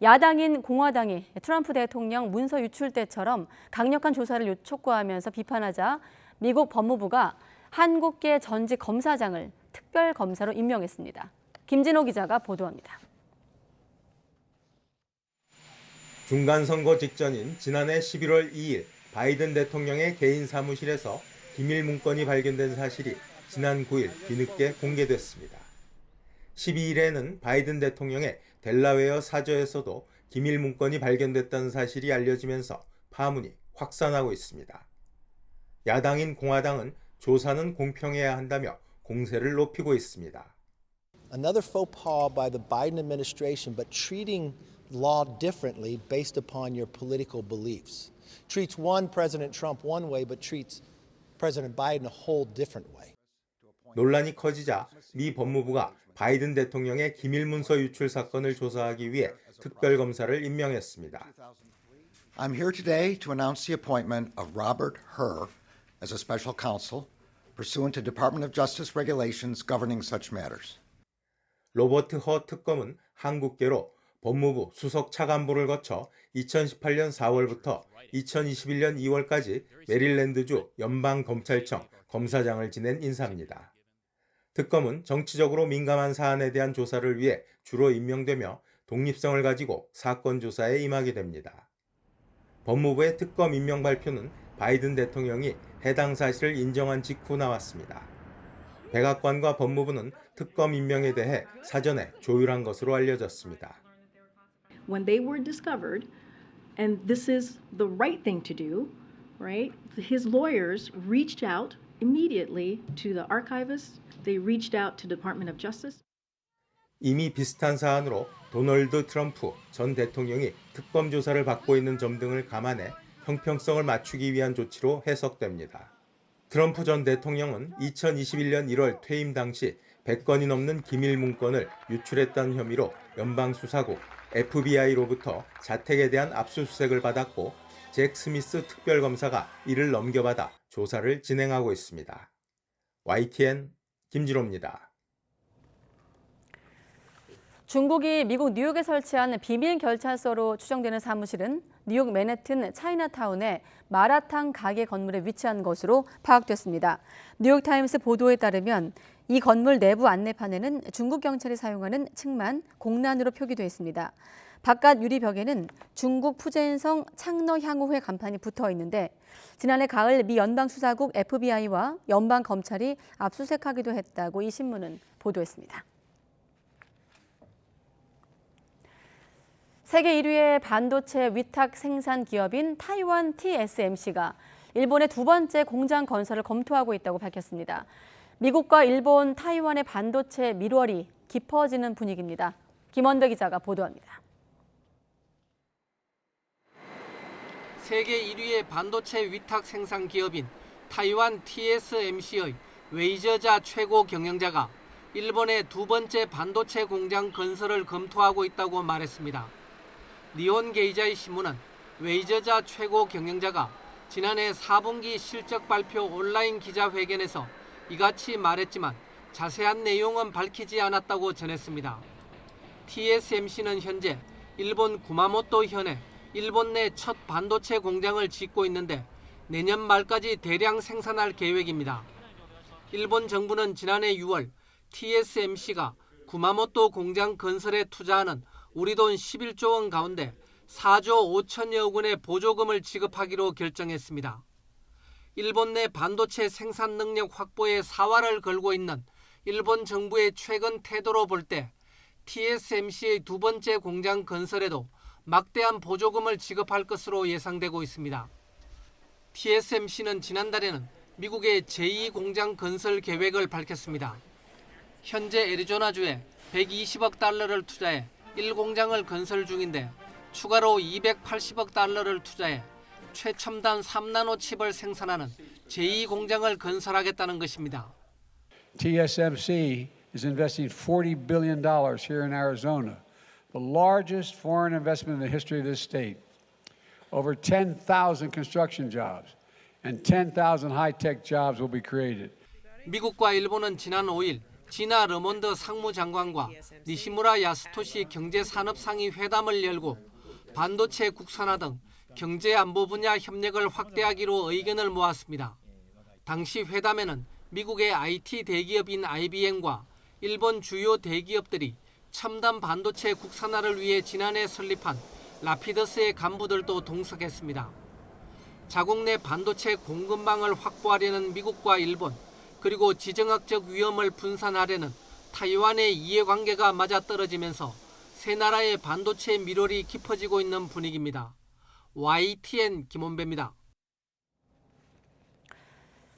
야당인 공화당이 트럼프 대통령 문서 유출 때처럼 강력한 조사를 촉구하면서 비판하자 미국 법무부가 한국계 전직 검사장을 특별검사로 임명했습니다. 김진호 기자가 보도합니다. 중간선거 직전인 지난해 11월 2일 바이든 대통령의 개인 사무실에서 기밀 문건이 발견된 사실이 지난 9일 뒤늦게 공개됐습니다. 12일에는 바이든 대통령의 델라웨어 사저에서도 기밀 문건이 발견됐다는 사실이 알려지면서 파문이 확산하고 있습니다. 야당인 공화당은 조사는 공평해야 한다며 공세를 높이고 있습니다. Another faux pas by the Biden administration, but treating law differently based upon your political beliefs. Treats one President Trump one way, but treats President Biden a whole different way. 논란이 커지자 미 법무부가 바이든 대통령의 기밀 문서 유출 사건을 조사하기 위해 특별검사를 임명했습니다. I'm here today to announce the appointment of Robert Hur as a special counsel pursuant to Department of Justice regulations governing such matters. 로버트 허 특검은 한국계로 법무부 수석 차관부를 거쳐 2018년 4월부터 2021년 2월까지 메릴랜드주 연방검찰청 검사장을 지낸 인사입니다. 특검은 정치적으로 민감한 사안에 대한 조사를 위해 주로 임명되며 독립성을 가지고 사건 조사에 임하게 됩니다. 법무부의 특검 임명 발표는 바이든 대통령이 해당 사실을 인정한 직후 나왔습니다. 백악관과 법무부는 특검 임명에 대해 사전에 조율한 것으로 알려졌습니다. When they were discovered, and this is the right thing to do, right? His lawyers reached out immediately to the archivists. They reached out to the Department of Justice. 이미 비슷한 사안으로 도널드 트럼프 전 대통령이 특검 조사를 받고 있는 점 등을 감안해 형평성을 맞추기 위한 조치로 해석됩니다. 트럼프 전 대통령은 2021년 1월 퇴임 당시 100건이 넘는 기밀 문건을 유출했다는 혐의로 연방수사국 FBI로부터 자택에 대한 압수수색을 받았고 잭 스미스 특별검사가 이를 넘겨받아 조사를 진행하고 있습니다. YTN 김진호입니다. 중국이 미국 뉴욕에 설치한 비밀 결찰서로 추정되는 사무실은 뉴욕 맨해튼 차이나타운의 마라탕 가게 건물에 위치한 것으로 파악됐습니다. 뉴욕타임스 보도에 따르면 이 건물 내부 안내판에는 중국 경찰이 사용하는 층만 공란으로 표기되어 있습니다. 바깥 유리벽에는 중국 푸젠성 창러향후회 간판이 붙어 있는데 지난해 가을 미 연방수사국 FBI와 연방검찰이 압수수색하기도 했다고 이 신문은 보도했습니다. 세계 1위의 반도체 위탁 생산 기업인 타이완 TSMC가 일본의 두 번째 공장 건설을 검토하고 있다고 밝혔습니다. 미국과 일본, 타이완의 반도체 밀월이 깊어지는 분위기입니다. 김원배 기자가 보도합니다. 세계 1위의 반도체 위탁 생산 기업인 타이완 TSMC의 웨이저자 최고 경영자가 일본의 두 번째 반도체 공장 건설을 검토하고 있다고 말했습니다. 니혼 게이자이 신문은 웨이저자 최고 경영자가 지난해 4분기 실적 발표 온라인 기자회견에서 이같이 말했지만 자세한 내용은 밝히지 않았다고 전했습니다. TSMC는 현재 일본 구마모토 현에 일본 내 첫 반도체 공장을 짓고 있는데 내년 말까지 대량 생산할 계획입니다. 일본 정부는 지난해 6월 TSMC가 구마모토 공장 건설에 투자하는 우리 돈 11조 원 가운데 4조 5천여억 원의 보조금을 지급하기로 결정했습니다. 일본 내 반도체 생산 능력 확보에 사활을 걸고 있는 일본 정부의 최근 태도로 볼 때 TSMC의 두 번째 공장 건설에도 막대한 보조금을 지급할 것으로 예상되고 있습니다. TSMC는 지난달에는 미국의 제2공장 건설 계획을 밝혔습니다. 현재 애리조나주에 120억 달러를 투자해 1공장을 건설 중인데 추가로 280억 달러를 투자해 최첨단 3나노 칩을 생산하는 제2공장을 건설하겠다는 것입니다. TSMC is investing $40 billion here in Arizona, the largest foreign investment in the history of this state. Over 10,000 construction jobs and 10,000 high-tech jobs will be created. 미국과 일본은 지난 5일 지나 르몬드 상무장관과 니시무라 야스토시 경제산업상의 회담을 열고 반도체 국산화 등 경제안보 분야 협력을 확대하기로 의견을 모았습니다. 당시 회담에는 미국의 IT 대기업인 IBM과 일본 주요 대기업들이 첨단 반도체 국산화를 위해 지난해 설립한 라피더스의 간부들도 동석했습니다. 자국 내 반도체 공급망을 확보하려는 미국과 일본, 그리고 지정학적 위험을 분산하려는 타이완의 이해관계가 맞아떨어지면서 세 나라의 반도체 밀월이 깊어지고 있는 분위기입니다. YTN 김원배입니다.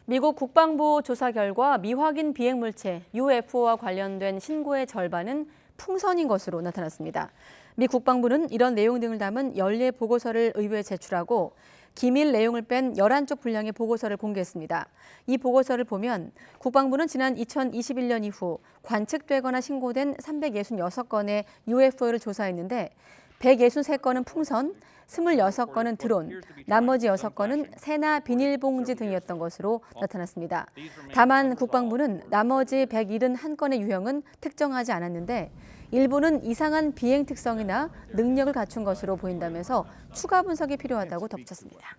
미국 국방부 조사 결과 미확인 비행물체 UFO와 관련된 신고의 절반은 풍선인 것으로 나타났습니다. 미 국방부는 이런 내용 등을 담은 연례 보고서를 의회에 제출하고 기밀 내용을 뺀 11쪽 분량의 보고서를 공개했습니다. 이 보고서를 보면 국방부는 지난 2021년 이후 관측되거나 신고된 366건의 UFO를 조사했는데 163건은 풍선, 26건은 드론, 나머지 6건은 새나 비닐봉지 등이었던 것으로 나타났습니다. 다만 국방부는 나머지 171건의 유형은 특정하지 않았는데 일부는 이상한 비행 특성이나 능력을 갖춘 것으로 보인다면서 추가 분석이 필요하다고 덧붙였습니다.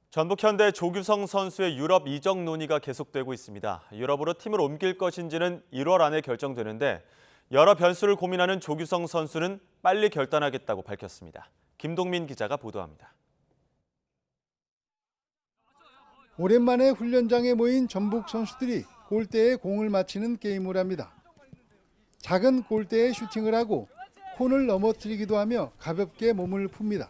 전북 현대 조규성 선수의 유럽 이적 논의가 계속되고 있습니다. 유럽으로 팀을 옮길 것인지는 1월 안에 결정되는데 여러 변수를 고민하는 조규성 선수는 빨리 결단하겠다고 밝혔습니다. 김동민 기자가 보도합니다. 오랜만에 훈련장에 모인 전북 선수들이 골대에 공을 맞히는 게임을 합니다. 작은 골대에 슈팅을 하고 콘을 넘어뜨리기도 하며 가볍게 몸을 풉니다.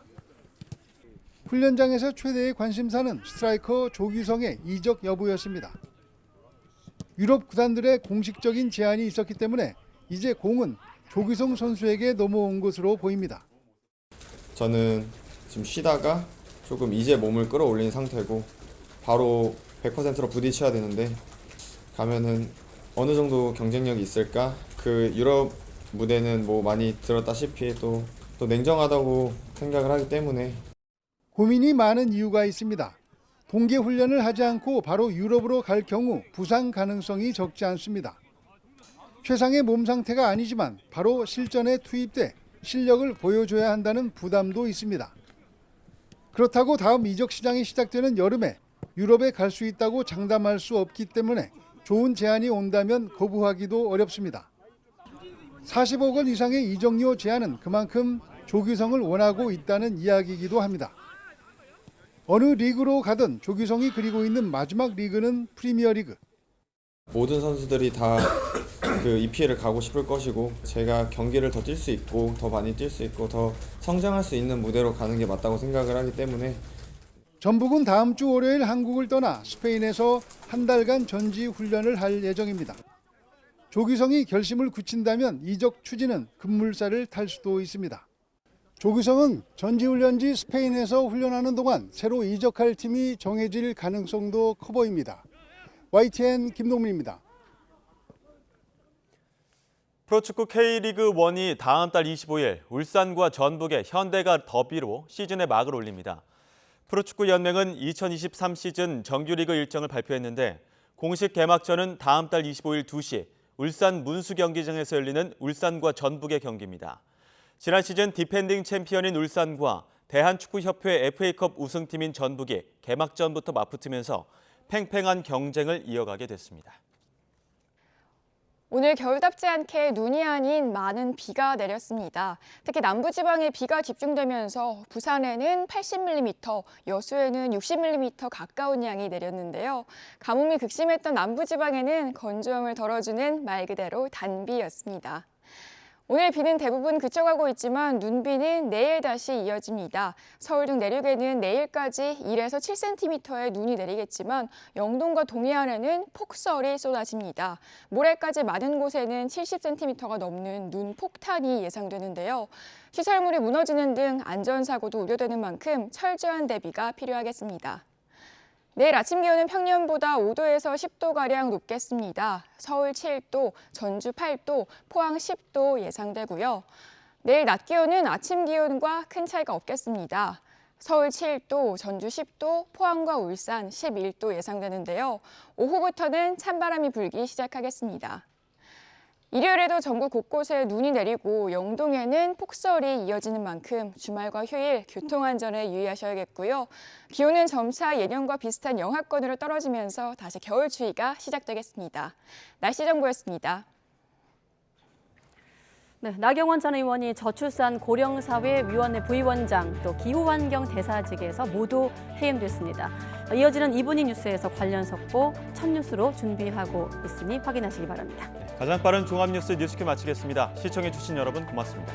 훈련장에서 최대의 관심사는 스트라이커 조규성의 이적 여부였습니다. 유럽 구단들의 공식적인 제안이 있었기 때문에 이제 공은 조규성 선수에게 넘어온 것으로 보입니다. 저는 지금 쉬다가 조금 이제 몸을 끌어올린 상태고 바로 100%로 부딪혀야 되는데 가면은 어느 정도 경쟁력이 있을까? 그 유럽 무대는 뭐 많이 들었다시피 또 냉정하다고 생각을 하기 때문에 고민이 많은 이유가 있습니다. 동계 훈련을 하지 않고 바로 유럽으로 갈 경우 부상 가능성이 적지 않습니다. 최상의 몸 상태가 아니지만 바로 실전에 투입돼 실력을 보여줘야 한다는 부담도 있습니다. 그렇다고 다음 이적 시장이 시작되는 여름에 유럽에 갈 수 있다고 장담할 수 없기 때문에 좋은 제안이 온다면 거부하기도 어렵습니다. 40억 원 이상의 이적료 제안은 그만큼 조규성을 원하고 있다는 이야기이기도 합니다. 어느 리그로 가든 조규성이 그리고 있는 마지막 리그는 프리미어리그. 모든 선수들이 다 그 EPL을 가고 싶을 것이고 제가 경기를 더 뛸 수 있고 더 많이 뛸 수 있고 더 성장할 수 있는 무대로 가는 게 맞다고 생각을 하기 때문에 전북은 다음 주 월요일 한국을 떠나 스페인에서 한 달간 전지 훈련을 할 예정입니다. 조규성이 결심을 굳힌다면 이적 추진은 급물살을 탈 수도 있습니다. 조규성은 전지훈련지 스페인에서 훈련하는 동안 새로 이적할 팀이 정해질 가능성도 커 보입니다. YTN 김동민입니다. 프로축구 K리그 1이 다음 달 25일 울산과 전북의 현대가 더비로 시즌의 막을 올립니다. 프로축구연맹은 2023 시즌 정규리그 일정을 발표했는데 공식 개막전은 다음 달 25일 2시 울산 문수경기장에서 열리는 울산과 전북의 경기입니다. 지난 시즌 디펜딩 챔피언인 울산과 대한축구협회 FA컵 우승팀인 전북이 개막전부터 맞붙으면서 팽팽한 경쟁을 이어가게 됐습니다. 오늘 겨울답지 않게 눈이 아닌 많은 비가 내렸습니다. 특히 남부지방에 비가 집중되면서 부산에는 80mm, 여수에는 60mm 가까운 양이 내렸는데요. 가뭄이 극심했던 남부지방에는 건조함을 덜어주는 말 그대로 단비였습니다. 오늘 비는 대부분 그쳐가고 있지만 눈비는 내일 다시 이어집니다. 서울 등 내륙에는 내일까지 1에서 7cm의 눈이 내리겠지만 영동과 동해안에는 폭설이 쏟아집니다. 모레까지 많은 곳에는 70cm가 넘는 눈 폭탄이 예상되는데요. 시설물이 무너지는 등 안전사고도 우려되는 만큼 철저한 대비가 필요하겠습니다. 내일 아침 기온은 평년보다 5도에서 10도가량 높겠습니다. 서울 7도, 전주 8도, 포항 10도 예상되고요. 내일 낮 기온은 아침 기온과 큰 차이가 없겠습니다. 서울 7도, 전주 10도, 포항과 울산 11도 예상되는데요. 오후부터는 찬바람이 불기 시작하겠습니다. 일요일에도 전국 곳곳에 눈이 내리고 영동에는 폭설이 이어지는 만큼 주말과 휴일 교통안전에 유의하셔야겠고요. 기온은 점차 예년과 비슷한 영하권으로 떨어지면서 다시 겨울 추위가 시작되겠습니다. 날씨 정보였습니다. 네, 나경원 전 의원이 저출산 고령사회위원회 부위원장 또 기후환경 대사직에서 모두 해임됐습니다. 이어지는 이분이 뉴스에서 관련 속보 첫 뉴스로 준비하고 있으니 확인하시기 바랍니다. 가장 빠른 종합뉴스 뉴스큐 마치겠습니다. 시청해주신 여러분 고맙습니다.